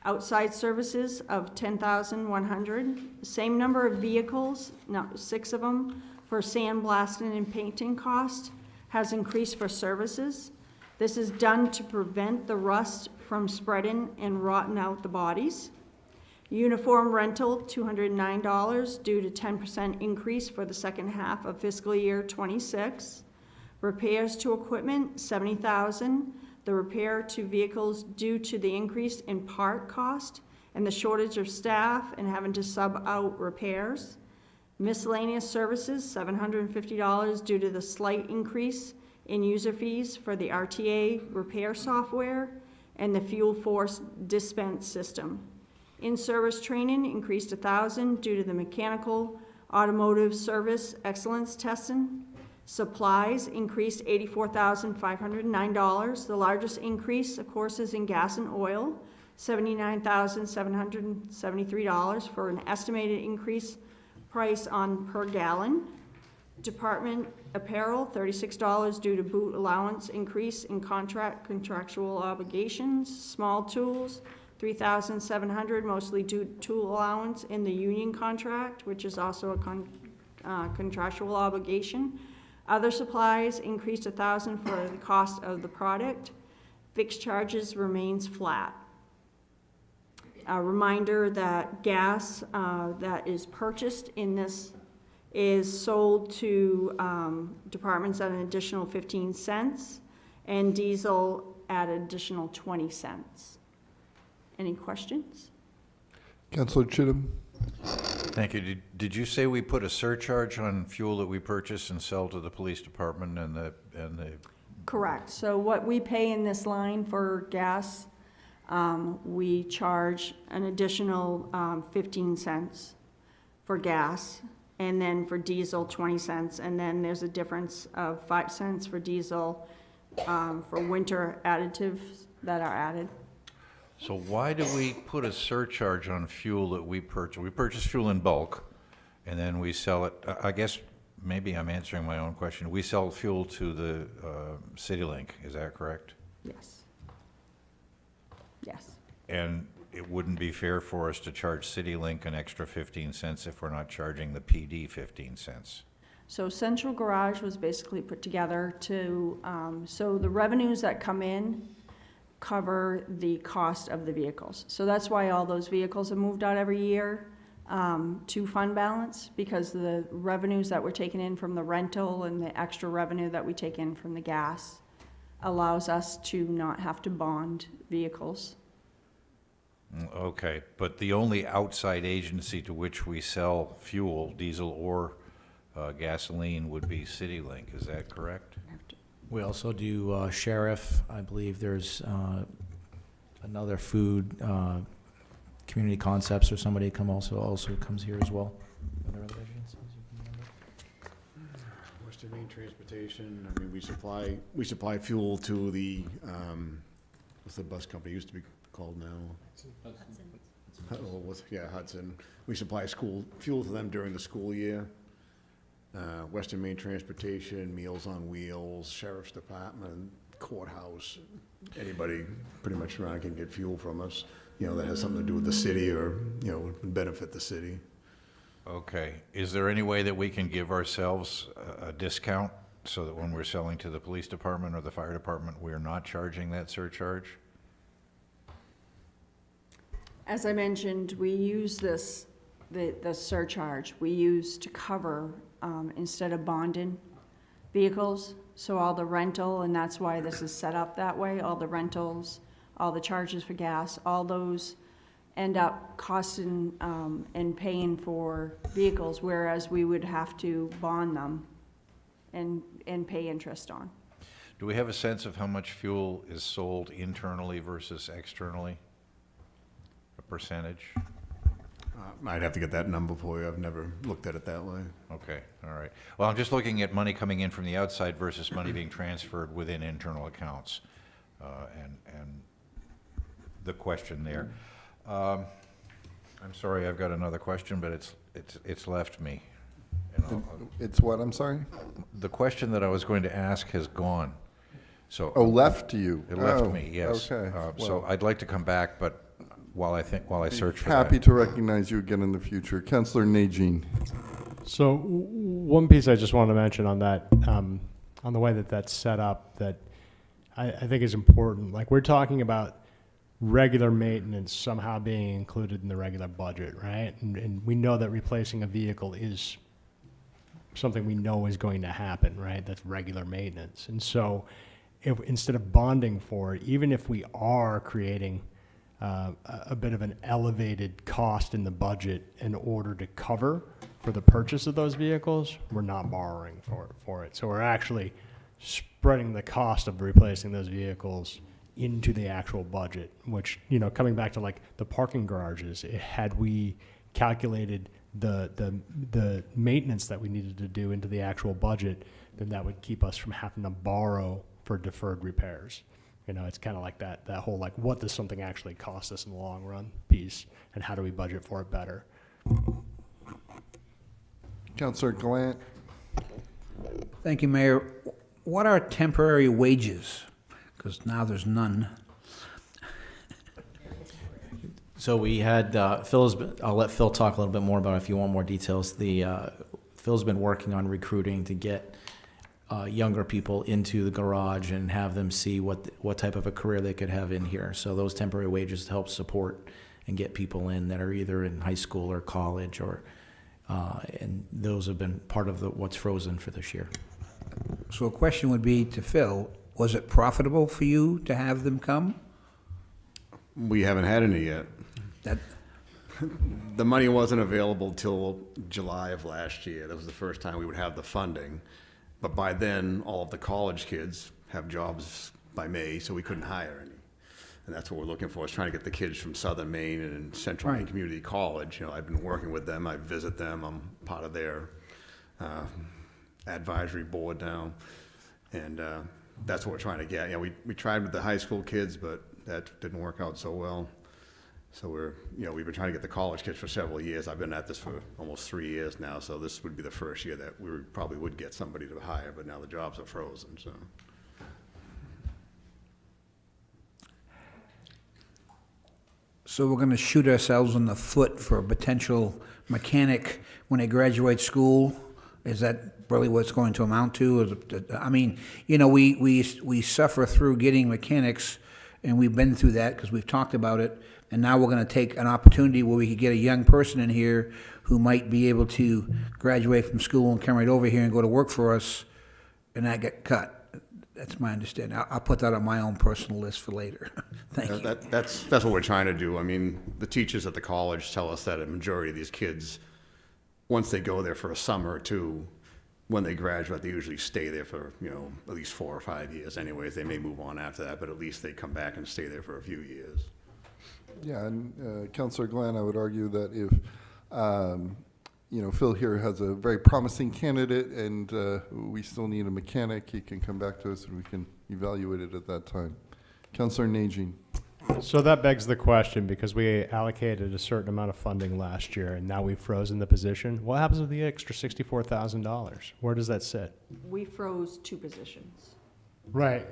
Outside services of 10,100. Same number of vehicles, 6 of them, for sandblasting and painting cost has increased for services. This is done to prevent the rust from spreading and rotting out the bodies. Uniform rental, $209 due to 10% increase for the second half of fiscal year '26. Repairs to equipment, $70,000. The repair to vehicles due to the increase in part cost and the shortage of staff and having to sub out repairs. Miscellaneous services, $750 due to the slight increase in user fees for the RTA repair software and the fuel force dispense system. In-service training increased 1,000 due to the mechanical automotive service excellence testing. Supplies increased $84,509. The largest increase, of course, is in gas and oil, $79,773 for an estimated increase price on per gallon. Department apparel, $36 due to boot allowance increase in contractual obligations. Small tools, $3,700, mostly due to tool allowance in the union contract, which is also a contractual obligation. Other supplies increased 1,000 for the cost of the product. Fixed charges remains flat. A reminder that gas that is purchased in this is sold to departments at an additional 15 cents, and diesel at an additional 20 cents. Any questions? Councilor Chittum? Thank you. Did you say we put a surcharge on fuel that we purchase and sell to the police department and the Correct. So what we pay in this line for gas, we charge an additional 15 cents for gas, and then for diesel, 20 cents, and then there's a difference of 5 cents for diesel for winter additives that are added. So why do we put a surcharge on fuel that we purchase? We purchase fuel in bulk, and then we sell it. I guess maybe I'm answering my own question. We sell fuel to the CityLink, is that correct? Yes. Yes. And it wouldn't be fair for us to charge CityLink an extra 15 cents if we're not charging the PD 15 cents. So Central Garage was basically put together to, so the revenues that come in cover the cost of the vehicles. So that's why all those vehicles are moved out every year to fund balance, because the revenues that we're taking in from the rental and the extra revenue that we take in from the gas allows us to not have to bond vehicles. Okay, but the only outside agency to which we sell fuel, diesel or gasoline, would be CityLink, is that correct? We also do sheriff. I believe there's another food, community concepts or somebody also comes here as well. Are there other agencies you can remember? Western Main Transportation, I mean, we supply fuel to the, what's the bus company used to be called now? Hudson. We supply school fuel to them during the school year. Western Main Transportation, Meals on Wheels, Sheriff's Department, Courthouse, anybody pretty much around can get fuel from us, that has something to do with the city or, would benefit the city. Okay. Is there any way that we can give ourselves a discount so that when we're selling to the police department or the fire department, we're not charging that surcharge? As I mentioned, we use the surcharge we use to cover, instead of bonding vehicles, so all the rental, and that's why this is set up that way, all the rentals, all the charges for gas, all those end up costing, and paying for vehicles, whereas we would have to bond them and pay interest on. Do we have a sense of how much fuel is sold internally versus externally? A percentage? I'd have to get that number for you. I've never looked at it that way. Okay, all right. Well, I'm just looking at money coming in from the outside versus money being transferred within internal accounts, and the question there. I'm sorry, I've got another question, but it's left me. And It's what, I'm sorry? the question that I was going to ask has gone. So Oh, left you? it left Oh, me, yes. Okay. So Well, I'd like to come back, but while I search for happy that. to recognize you again in the future. Councillor Najin. So one piece I just wanted to mention on that, on the way that that's set up, that I think is important. Like, we're talking about regular maintenance somehow being included in the regular budget, right? And we know that replacing a vehicle is something we know is going to happen, right? That's regular maintenance. And so if, instead of bonding for it, even if we are creating a bit of an elevated cost in the budget in order to cover for the purchase of those vehicles, we're not borrowing for it. So we're actually spreading the cost of replacing those vehicles into the actual budget, which, you know, coming back to like the parking garages, had we calculated the maintenance that we needed to do into the actual budget, then that would keep us from having to borrow for deferred repairs. You know, it's kind of like that whole, like, what does something actually cost us in the long run piece, and how do we budget for it better? Councillor Glant. Thank you, Mayor. What are temporary wages? Because now there's none. So we had, I'll let Phil talk a little bit more about it if you want more details. Phil's been working on recruiting to get younger people into the garage and have them see what type of a career they could have in here. So those temporary wages help support and get people in that are either in high school or college, or and those have been part of what's frozen for this year. So a question would be to Phil, was it profitable for you to have them come? We haven't had any yet. That, The money wasn't available till July of last year. That was the first time we would have the funding. But by then, all of the college kids have jobs by May, so we couldn't hire any. And that's what we're looking for, is trying to get the kids from Southern Maine and Central Maine Right. Community College. You know, I've been working with them. I visit them. I'm part of their advisory board now. And that's what we're trying to get. You know, we tried with the high school kids, but that didn't work out so well. So we've been trying to get the college kids for several years. I've been at this for almost 3 years now, so this would be the first year that we probably would get somebody to hire, but now the jobs are frozen, so. so we're gonna shoot ourselves in the foot for a potential mechanic when they graduate school? Is that really what it's going to amount to? I mean, you know, we suffer through getting mechanics, and we've been through that because we've talked about it. And now we're going to take an opportunity where we could get a young person in here who might be able to graduate from school and come right over here and go to work for us, and not get cut. That's my understanding. I'll put that on my own personal list for later. Thank you. That's what we're trying to do. I mean, the teachers at the college tell us that a majority of these kids, once they go there for a summer or two, when they graduate, they usually stay there for, you know, at least 4 or 5 years anyways. They may move on after that, but at least they come back and stay there for a few years. Yeah, and Councillor Glenn, I would argue that if, Phil here has a very promising candidate and we still need a mechanic, he can come back to us and we can evaluate it at that time. Councillor Najin. So that begs the question, because we allocated a certain amount of funding last year and now we've frozen the position. What happens with the extra $64,000? Where does that sit? We froze 2 positions. Right,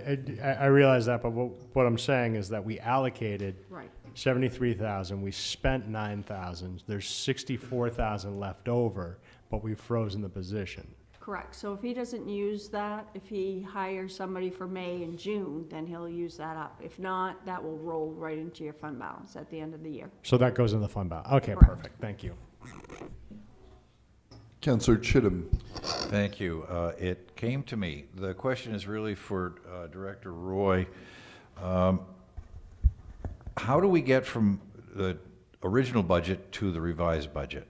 I realize that, but what I'm saying is that we allocated Right. 73,000, we spent 9,000, there's 64,000 left over, but we've frozen the position. Correct. So if he doesn't use that, if he hires somebody for May and June, then he'll use that up. If not, that will roll right into your fund balance at the end of the year. So that goes in the fund balance. Okay, Correct. perfect, thank you. Councillor Chittum. Thank you. It came to me. The question is really for Director Roy. How do we get from the original budget to the revised budget?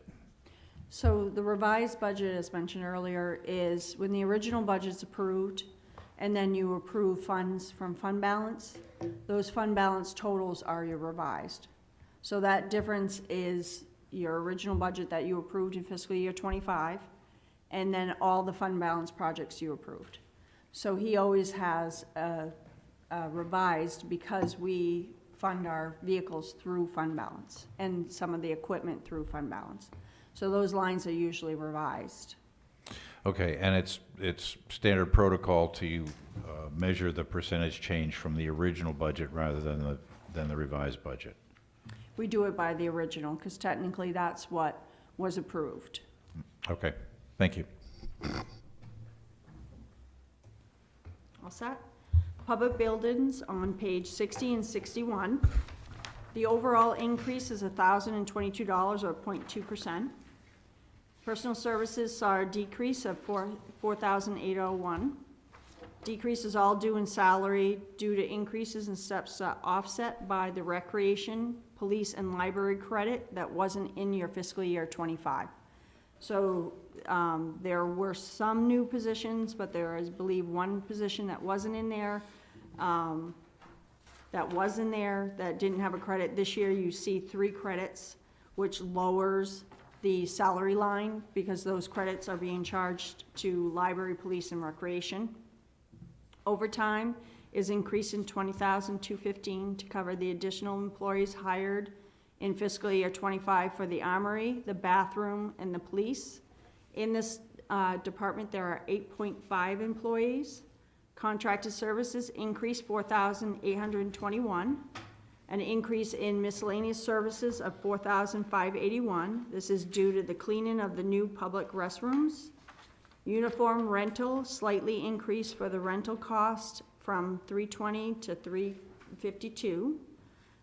So the revised budget, as mentioned earlier, is when the original budget's approved, and then you approve funds from fund balance, those fund balance totals are your revised. So that difference is your original budget that you approved in fiscal year '25, and then all the fund balance projects you approved. So he always has a revised, because we fund our vehicles through fund balance, and some of the equipment through fund balance. So those lines are usually revised. Okay, and it's standard protocol to measure the percentage change from the original budget rather than the revised budget? We do it by the original, because technically that's what was approved. Okay, thank you. All set? Public buildings on page 60 and 61. The overall increase is $1,022 or 0.2%. Personal services saw a decrease of $4,801. Decrease is all due in salary due to increases in steps offset by the recreation, police, and library credit that wasn't in your fiscal year '25. So there were some new positions, but there is, I believe, one position that wasn't in there, that didn't have a credit. This year you see 3 credits, which lowers the salary line because those credits are being charged to library, police, and recreation. Overtime is increasing $20,215 to cover the additional employees hired in fiscal year '25 for the armory, the bathroom, and the police. In this department, there are 8.5 employees. Contracted services increased $4,821. An increase in miscellaneous services of $4,581. This is due to the cleaning of the new public restrooms. Uniform rental slightly increased for the rental cost from $320 to $352.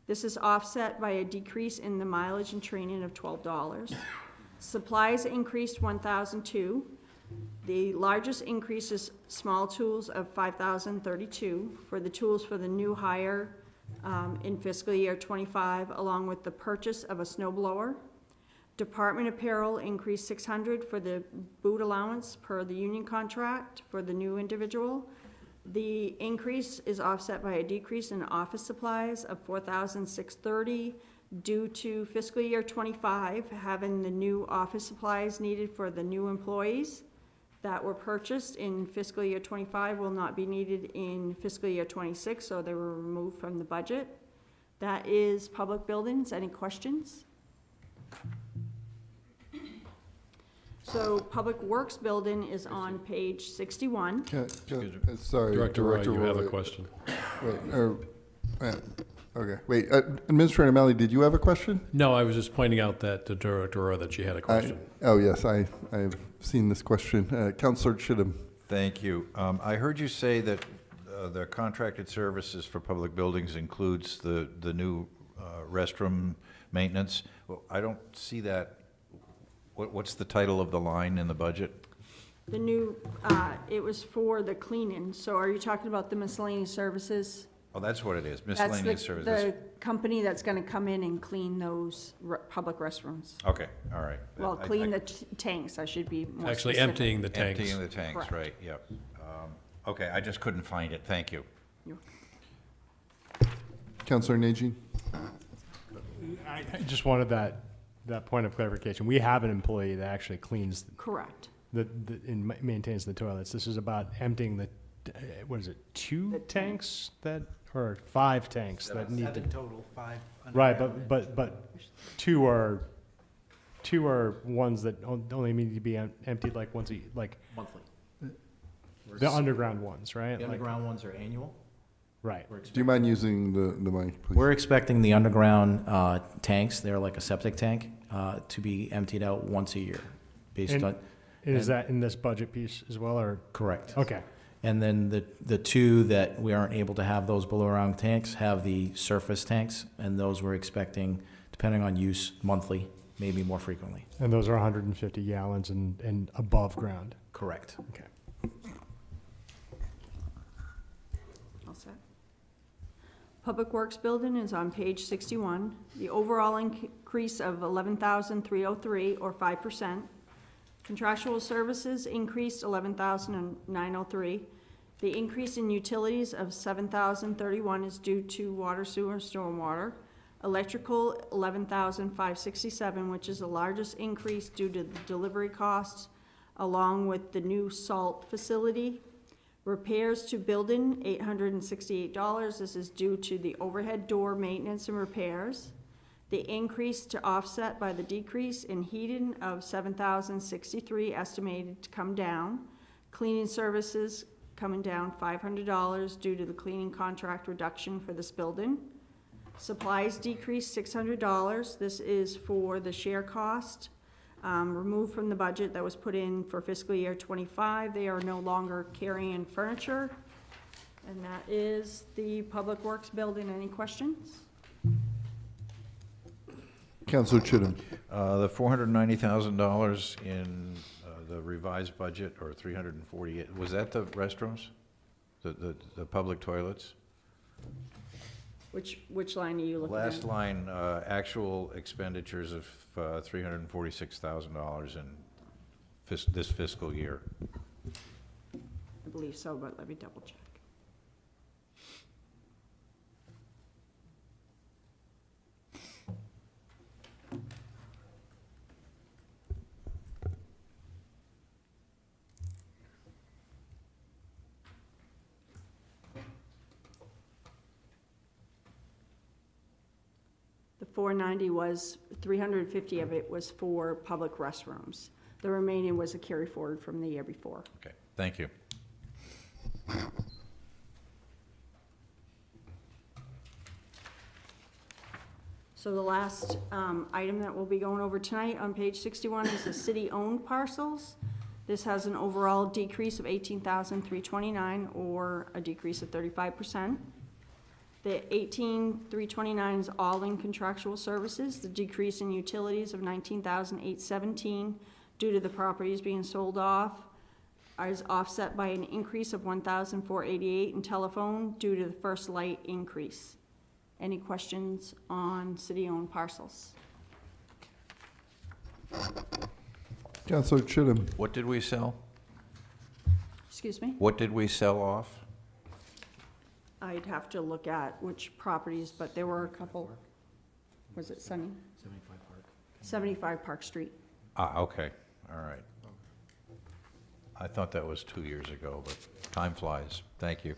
This is offset by a decrease in the mileage and training of $12. Supplies increased $1,002. The largest increase is small tools of $5,032 for the tools for the new hire in fiscal year '25, along with the purchase of a snow blower. Department apparel increased $600 for the boot allowance per the union contract for the new individual. The increase is offset by a decrease in office supplies of $4,630 due to fiscal year '25 having the new office supplies needed for the new employees that were purchased in fiscal year '25 will not be needed in fiscal year '26, so they were removed from the budget. That is public buildings. Any questions? So Public Works building is on page 61. Sorry, Director Roy, Director you have a Roy. question. Okay, wait, Administrator Melly, did you have a question? No, I was just pointing out that to Director Roy that she had a question. Oh, yes, I've seen this question. Counselor Chittum. Thank you. I heard you say that the contracted services for public buildings includes the new restroom maintenance. Well, I don't see that. What's the title of the line in the budget? The new, it was for the cleaning. So are you talking about the miscellaneous services? Oh, that's what it is, That's miscellaneous services. the company that's gonna come in and clean those public restrooms. Okay, all right. Well, clean the tanks, I should be more Actually specific. emptying the tanks. Emptying the tanks, Correct. right, yep. Okay, I just couldn't find it, thank you. Counselor Najin. I just wanted that point of clarification. We have an employee that actually cleans Correct. and maintains the toilets. This is about emptying the, what is it, 2 tanks that, or 5 tanks that need to. Total, 5. Right, but 2 are ones that only need to be emptied like once like Monthly. the underground ones, right? The Like- underground ones are annual. Right. We're Do you mind using the mic, please? We're expecting the underground tanks, they're like a septic tank, to be emptied out once a year, based And- on, Is that in this budget piece as well, or? correct. Okay. And then the 2 that we aren't able to have those below ground tanks have the surface tanks, and those we're expecting, depending on use, monthly, maybe more frequently. And those are 150 gallons and above ground. Correct. Okay. All set. Public Works Building is on page 61. The overall increase of 11,303, or 5%. Contractual services increased 11,903. The increase in utilities of 7,031 is due to water, sewer, and stormwater. Electrical, 11,567, which is the largest increase due to the delivery costs, along with the new salt facility. Repairs to building, $868. This is due to the overhead door maintenance and repairs. The increase to offset by the decrease in heating of 7,063 estimated to come down. Cleaning services coming down $500 due to the cleaning contract reduction for this building. Supplies decreased $600. This is for the share cost removed from the budget that was put in for fiscal year '25. They are no longer carrying furniture. And that is the Public Works Building. Any questions? Counselor Chittum. The $490,000 in the revised budget, or 348, was that the restrooms? The public toilets? Which line are you looking at? Last line, actual expenditures of $346,000 in this fiscal year. I believe so, but let me double check. The 490 was, 350 of it was for public restrooms. The remaining was a carry forward from the year before. Okay, thank you. So the last item that we'll be going over tonight on page 61 is the city-owned parcels. This has an overall decrease of 18,329, or a decrease of 35%. The 18,329 is all in contractual services. The decrease in utilities of 19,817 due to the properties being sold off is offset by an increase of 1,488 in telephone due to the First Light increase. Any questions on city-owned parcels? Counselor Chittum. What did we sell? Excuse me? What did we sell off? I'd have to look at which properties, but there were a couple. Was it Sunny? 75 Park. 75 Park Street. Ah, okay, all right. I thought that was 2 years ago, but time flies. Thank you.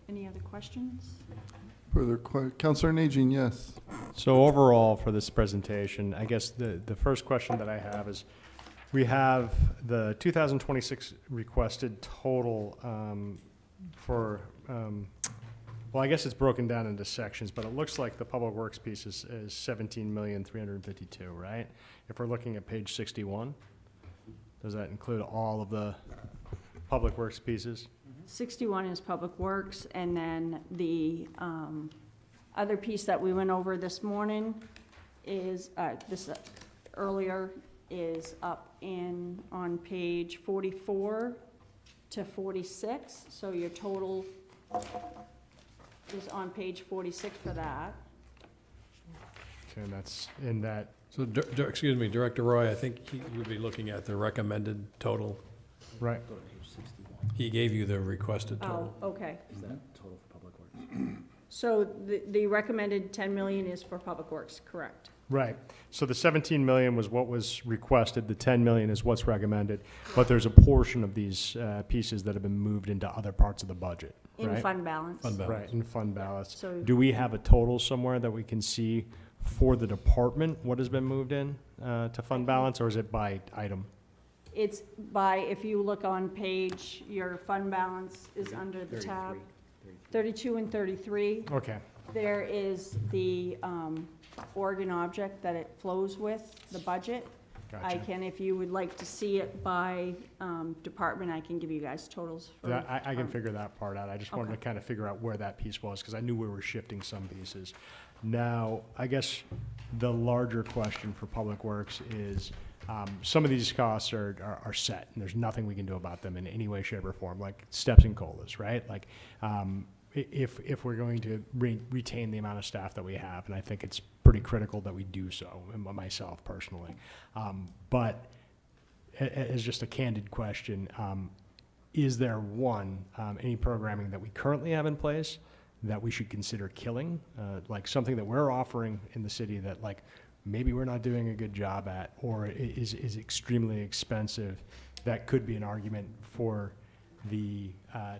Any other questions? Further Counselor Najin, yes. So overall for this presentation, I guess the first question that I have is, we have the 2026 requested total for, well, I guess it's broken down into sections, but it looks like the Public Works piece is 17,352,000, right? If we're looking at page 61, does that include all of the Public Works pieces? 61 is Public Works, and then the other piece that we went over this morning is, earlier, is up on page 44 to 46, so your total is on page 46 for that. Okay, and that's in that, So, excuse me, Director Roy, I think you would be looking at the recommended total. right? He gave you the requested Oh, total. okay. Is that total for Public Works? So the recommended 10 million is for Public Works, correct? Right. So the 17 million was what was requested, the 10 million is what's recommended, but there's a portion of these pieces that have been moved into other parts of the budget, In right? fund balance. Fund balance. Right, in fund balance. So Do we have a total somewhere that we can see for the department, what has been moved in to fund balance, or is it by item? it's by, if you look on page, your fund balance is under the tab 32 and 33. Okay, There is the Oregon object that it flows with, the budget. I gotcha. can, if you would like to see it by department, I can give you guys totals for. Yeah, I can figure that part out. I just wanted to Okay. kind of figure out where that piece was, because I knew we were shifting some pieces. Now, I guess the larger question for Public Works is, some of these costs are set, and there's nothing we can do about them in any way, shape, or form, like steps and COLAs, right? Like, if we're going to retain the amount of staff that we have, and I think it's pretty critical that we do so, myself personally. But as just a candid question, is there any programming that we currently have in place that we should consider killing? Like something that we're offering in the city that like maybe we're not doing a good job at, or is extremely expensive, that could be an argument for the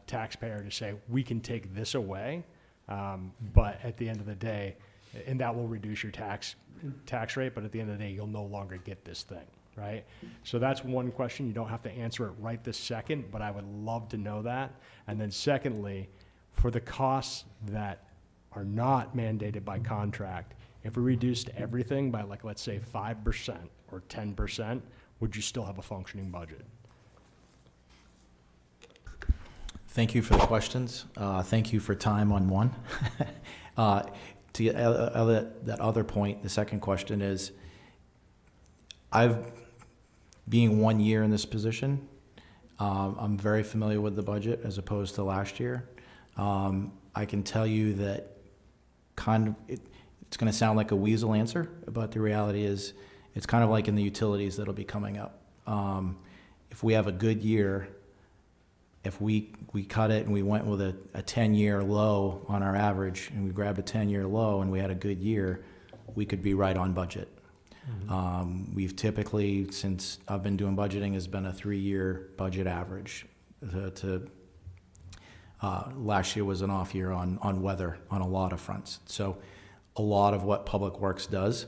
taxpayer to say, we can take this away, but at the end of the day, and that will reduce your tax rate, but at the end of the day, you'll no longer get this thing, right? So that's one question. You don't have to answer it right this second, but I would love to know that. And then secondly, for the costs that are not mandated by contract, if we reduced everything by, like, let's say 5% or 10%, would you still have a functioning budget? Thank you for the questions. Thank you for time on one. To that other point, the second question is, being 1 year in this position, I'm very familiar with the budget as opposed to last year. I can tell you that it's going to sound like a weasel answer, but the reality is it's kind of like in the utilities that'll be coming up. If we have a good year, if we cut it and we went with a 10-year low on our average, and we grabbed a 10-year low and we had a good year, we could be right on budget. We've typically, since I've been doing budgeting, has been a 3-year budget average. Last year was an off year on weather on a lot of fronts. So a lot of what Public Works does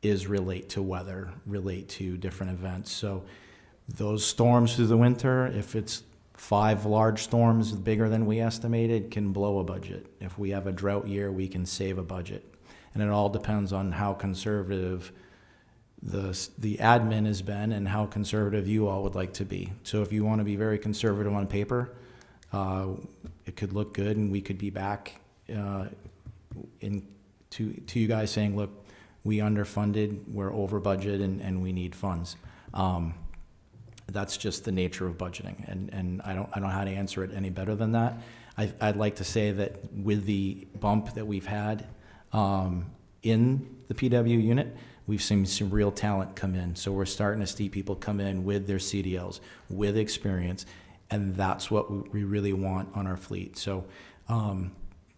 is relate to weather, relate to different events. So those storms through the winter, if it's 5 large storms bigger than we estimated, can blow a budget. If we have a drought year, we can save a budget. And it all depends on how conservative the admin has been and how conservative you all would like to be. So if you want to be very conservative on paper, it could look good, and we could be back to you guys saying, look, we underfunded, we're over budget, and we need funds. That's just the nature of budgeting, and I don't know how to answer it any better than that. I'd like to say that with the bump that we've had in the PW unit, we've seen some real talent come in. So we're starting to see people come in with their CDLs, with experience, and that's what we really want on our fleet. So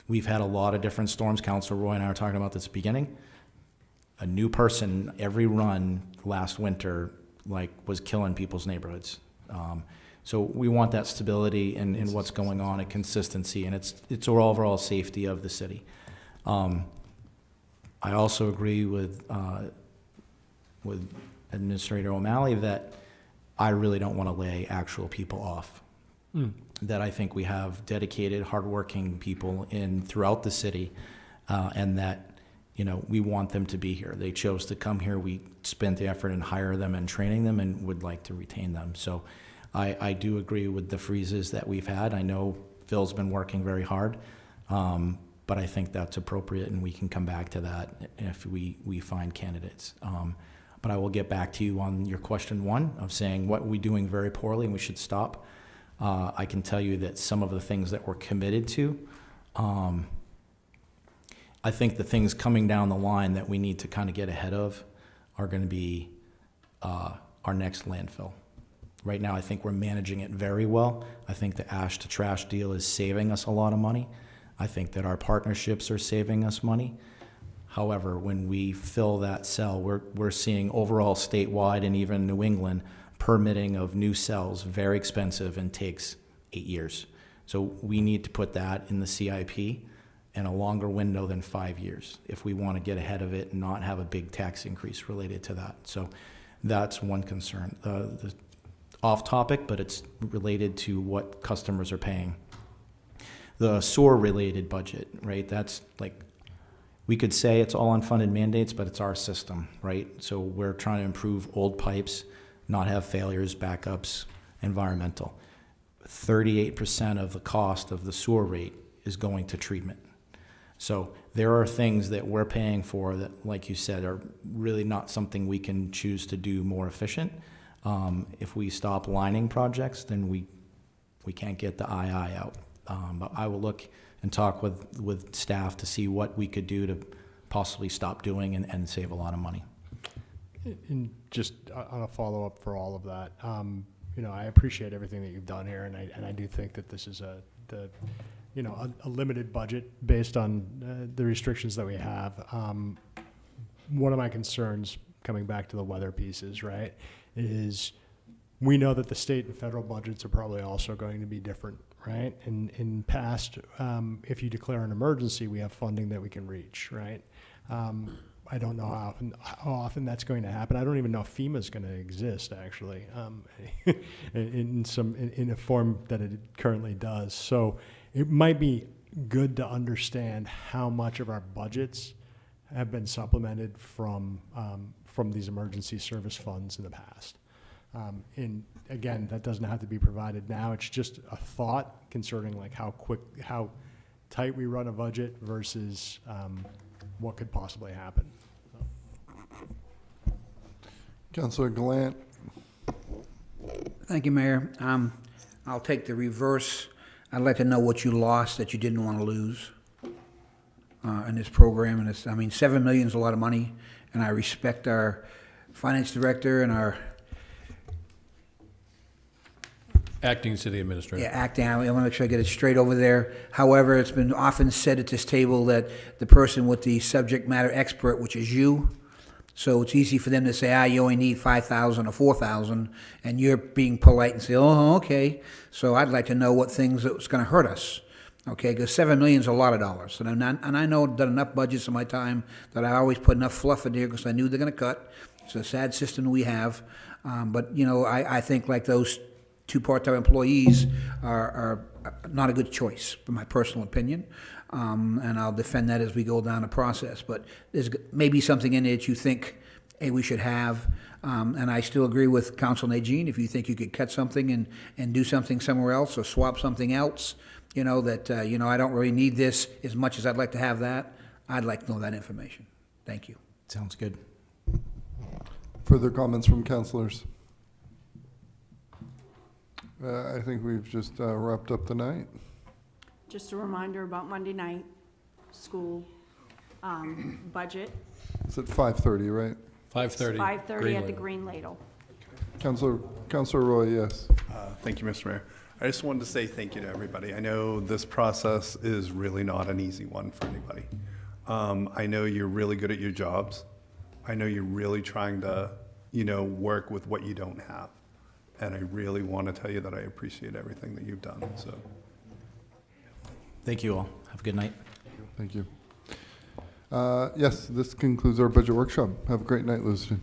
we've had a lot of different storms. Councilor Roy and I were talking about this at the beginning. A new person every run last winter was killing people's neighborhoods. So we want that stability in what's going on, and consistency, and it's overall safety of the city. I also agree with Administrator O'Malley that I really don't want to lay actual people off. That I think we have dedicated, hardworking people throughout the city, and that we want them to be here. They chose to come here. We spent the effort in hire them and training them, and would like to retain them. So I do agree with the freezes that we've had. I know Phil's been working very hard, but I think that's appropriate, and we can come back to that if we find candidates. But I will get back to you on your question one of saying what we're doing very poorly and we should stop. I can tell you that some of the things that we're committed to, I think the things coming down the line that we need to kind of get ahead of are going to be our next landfill. Right now, I think we're managing it very well. I think the ash to trash deal is saving us a lot of money. I think that our partnerships are saving us money. However, when we fill that cell, we're seeing overall statewide and even New England permitting of new cells very expensive and takes 8 years. So we need to put that in the CIP in a longer window than 5 years if we want to get ahead of it and not have a big tax increase related to that. So that's one concern. The off topic, but it's related to what customers are paying. The SOAR related budget, right? That's we could say it's all unfunded mandates, but it's our system, right? So we're trying to improve old pipes, not have failures, backups, environmental. 38% of the cost of the SOAR rate is going to treatment. So there are things that we're paying for that, like you said, are really not something we can choose to do more efficient. If we stop lining projects, then we can't get the II out. But I will look and talk with staff to see what we could do to possibly stop doing and save a lot of money. And just on a follow-up for all of that, I appreciate everything that you've done here, and I do think that this is a limited budget based on the restrictions that we have. One of my concerns, coming back to the weather pieces, right, is we know that the state and federal budgets are probably also going to be different, right? In past, if you declare an emergency, we have funding that we can reach, right? I don't know how often that's going to happen. I don't even know if FEMA's going to exist, actually, in a form that it currently does. So it might be good to understand how much of our budgets have been supplemented from these emergency service funds in the past. And again, that doesn't have to be provided now. It's just a thought concerning like how tight we run a budget versus what could possibly happen. Councilor Gallant. Thank you, Mayor. I'll take the reverse. I'd like to know what you lost that you didn't want to lose in this program. And $7 million is a lot of money, and I respect our finance director and our Acting city administrator. acting. I want to make sure I get it straight over there. However, it's been often said at this table that the person with the subject matter expert, which is you, so it's easy for them to say, you only need 5,000 or 4,000, and you're being polite and say, oh, okay. So I'd like to know what things that's going to hurt us, okay? Because $7 million is a lot of dollars, and I know I've done enough budgets in my time that I always put enough fluff in there because I knew they're going to cut. It's a sad system we have, but I think like those 2 part-time employees are not a good choice, in my personal opinion. And I'll defend that as we go down the process. But there's maybe something in it that you think, hey, we should have. And I still agree with Council Najin. If you think you could cut something and do something somewhere else or swap something else, I don't really need this as much as I'd like to have that, I'd like to know that information. Thank you. Sounds good. Further comments from councilors? I think we've just wrapped up the night. Just a reminder about Monday night, school budget. It's at 5:30, right? 5:30. 5:30 at the Green Ladle. Councilor Roy, yes. Thank you, Mr. Mayor. I just wanted to say thank you to everybody. I know this process is really not an easy one for anybody. I know you're really good at your jobs. I know you're really trying to, work with what you don't have. And I really want to tell you that I appreciate everything that you've done, so. Thank you all. Have a good night. Thank you. Yes, this concludes our budget workshop. Have a great night, Lewiston.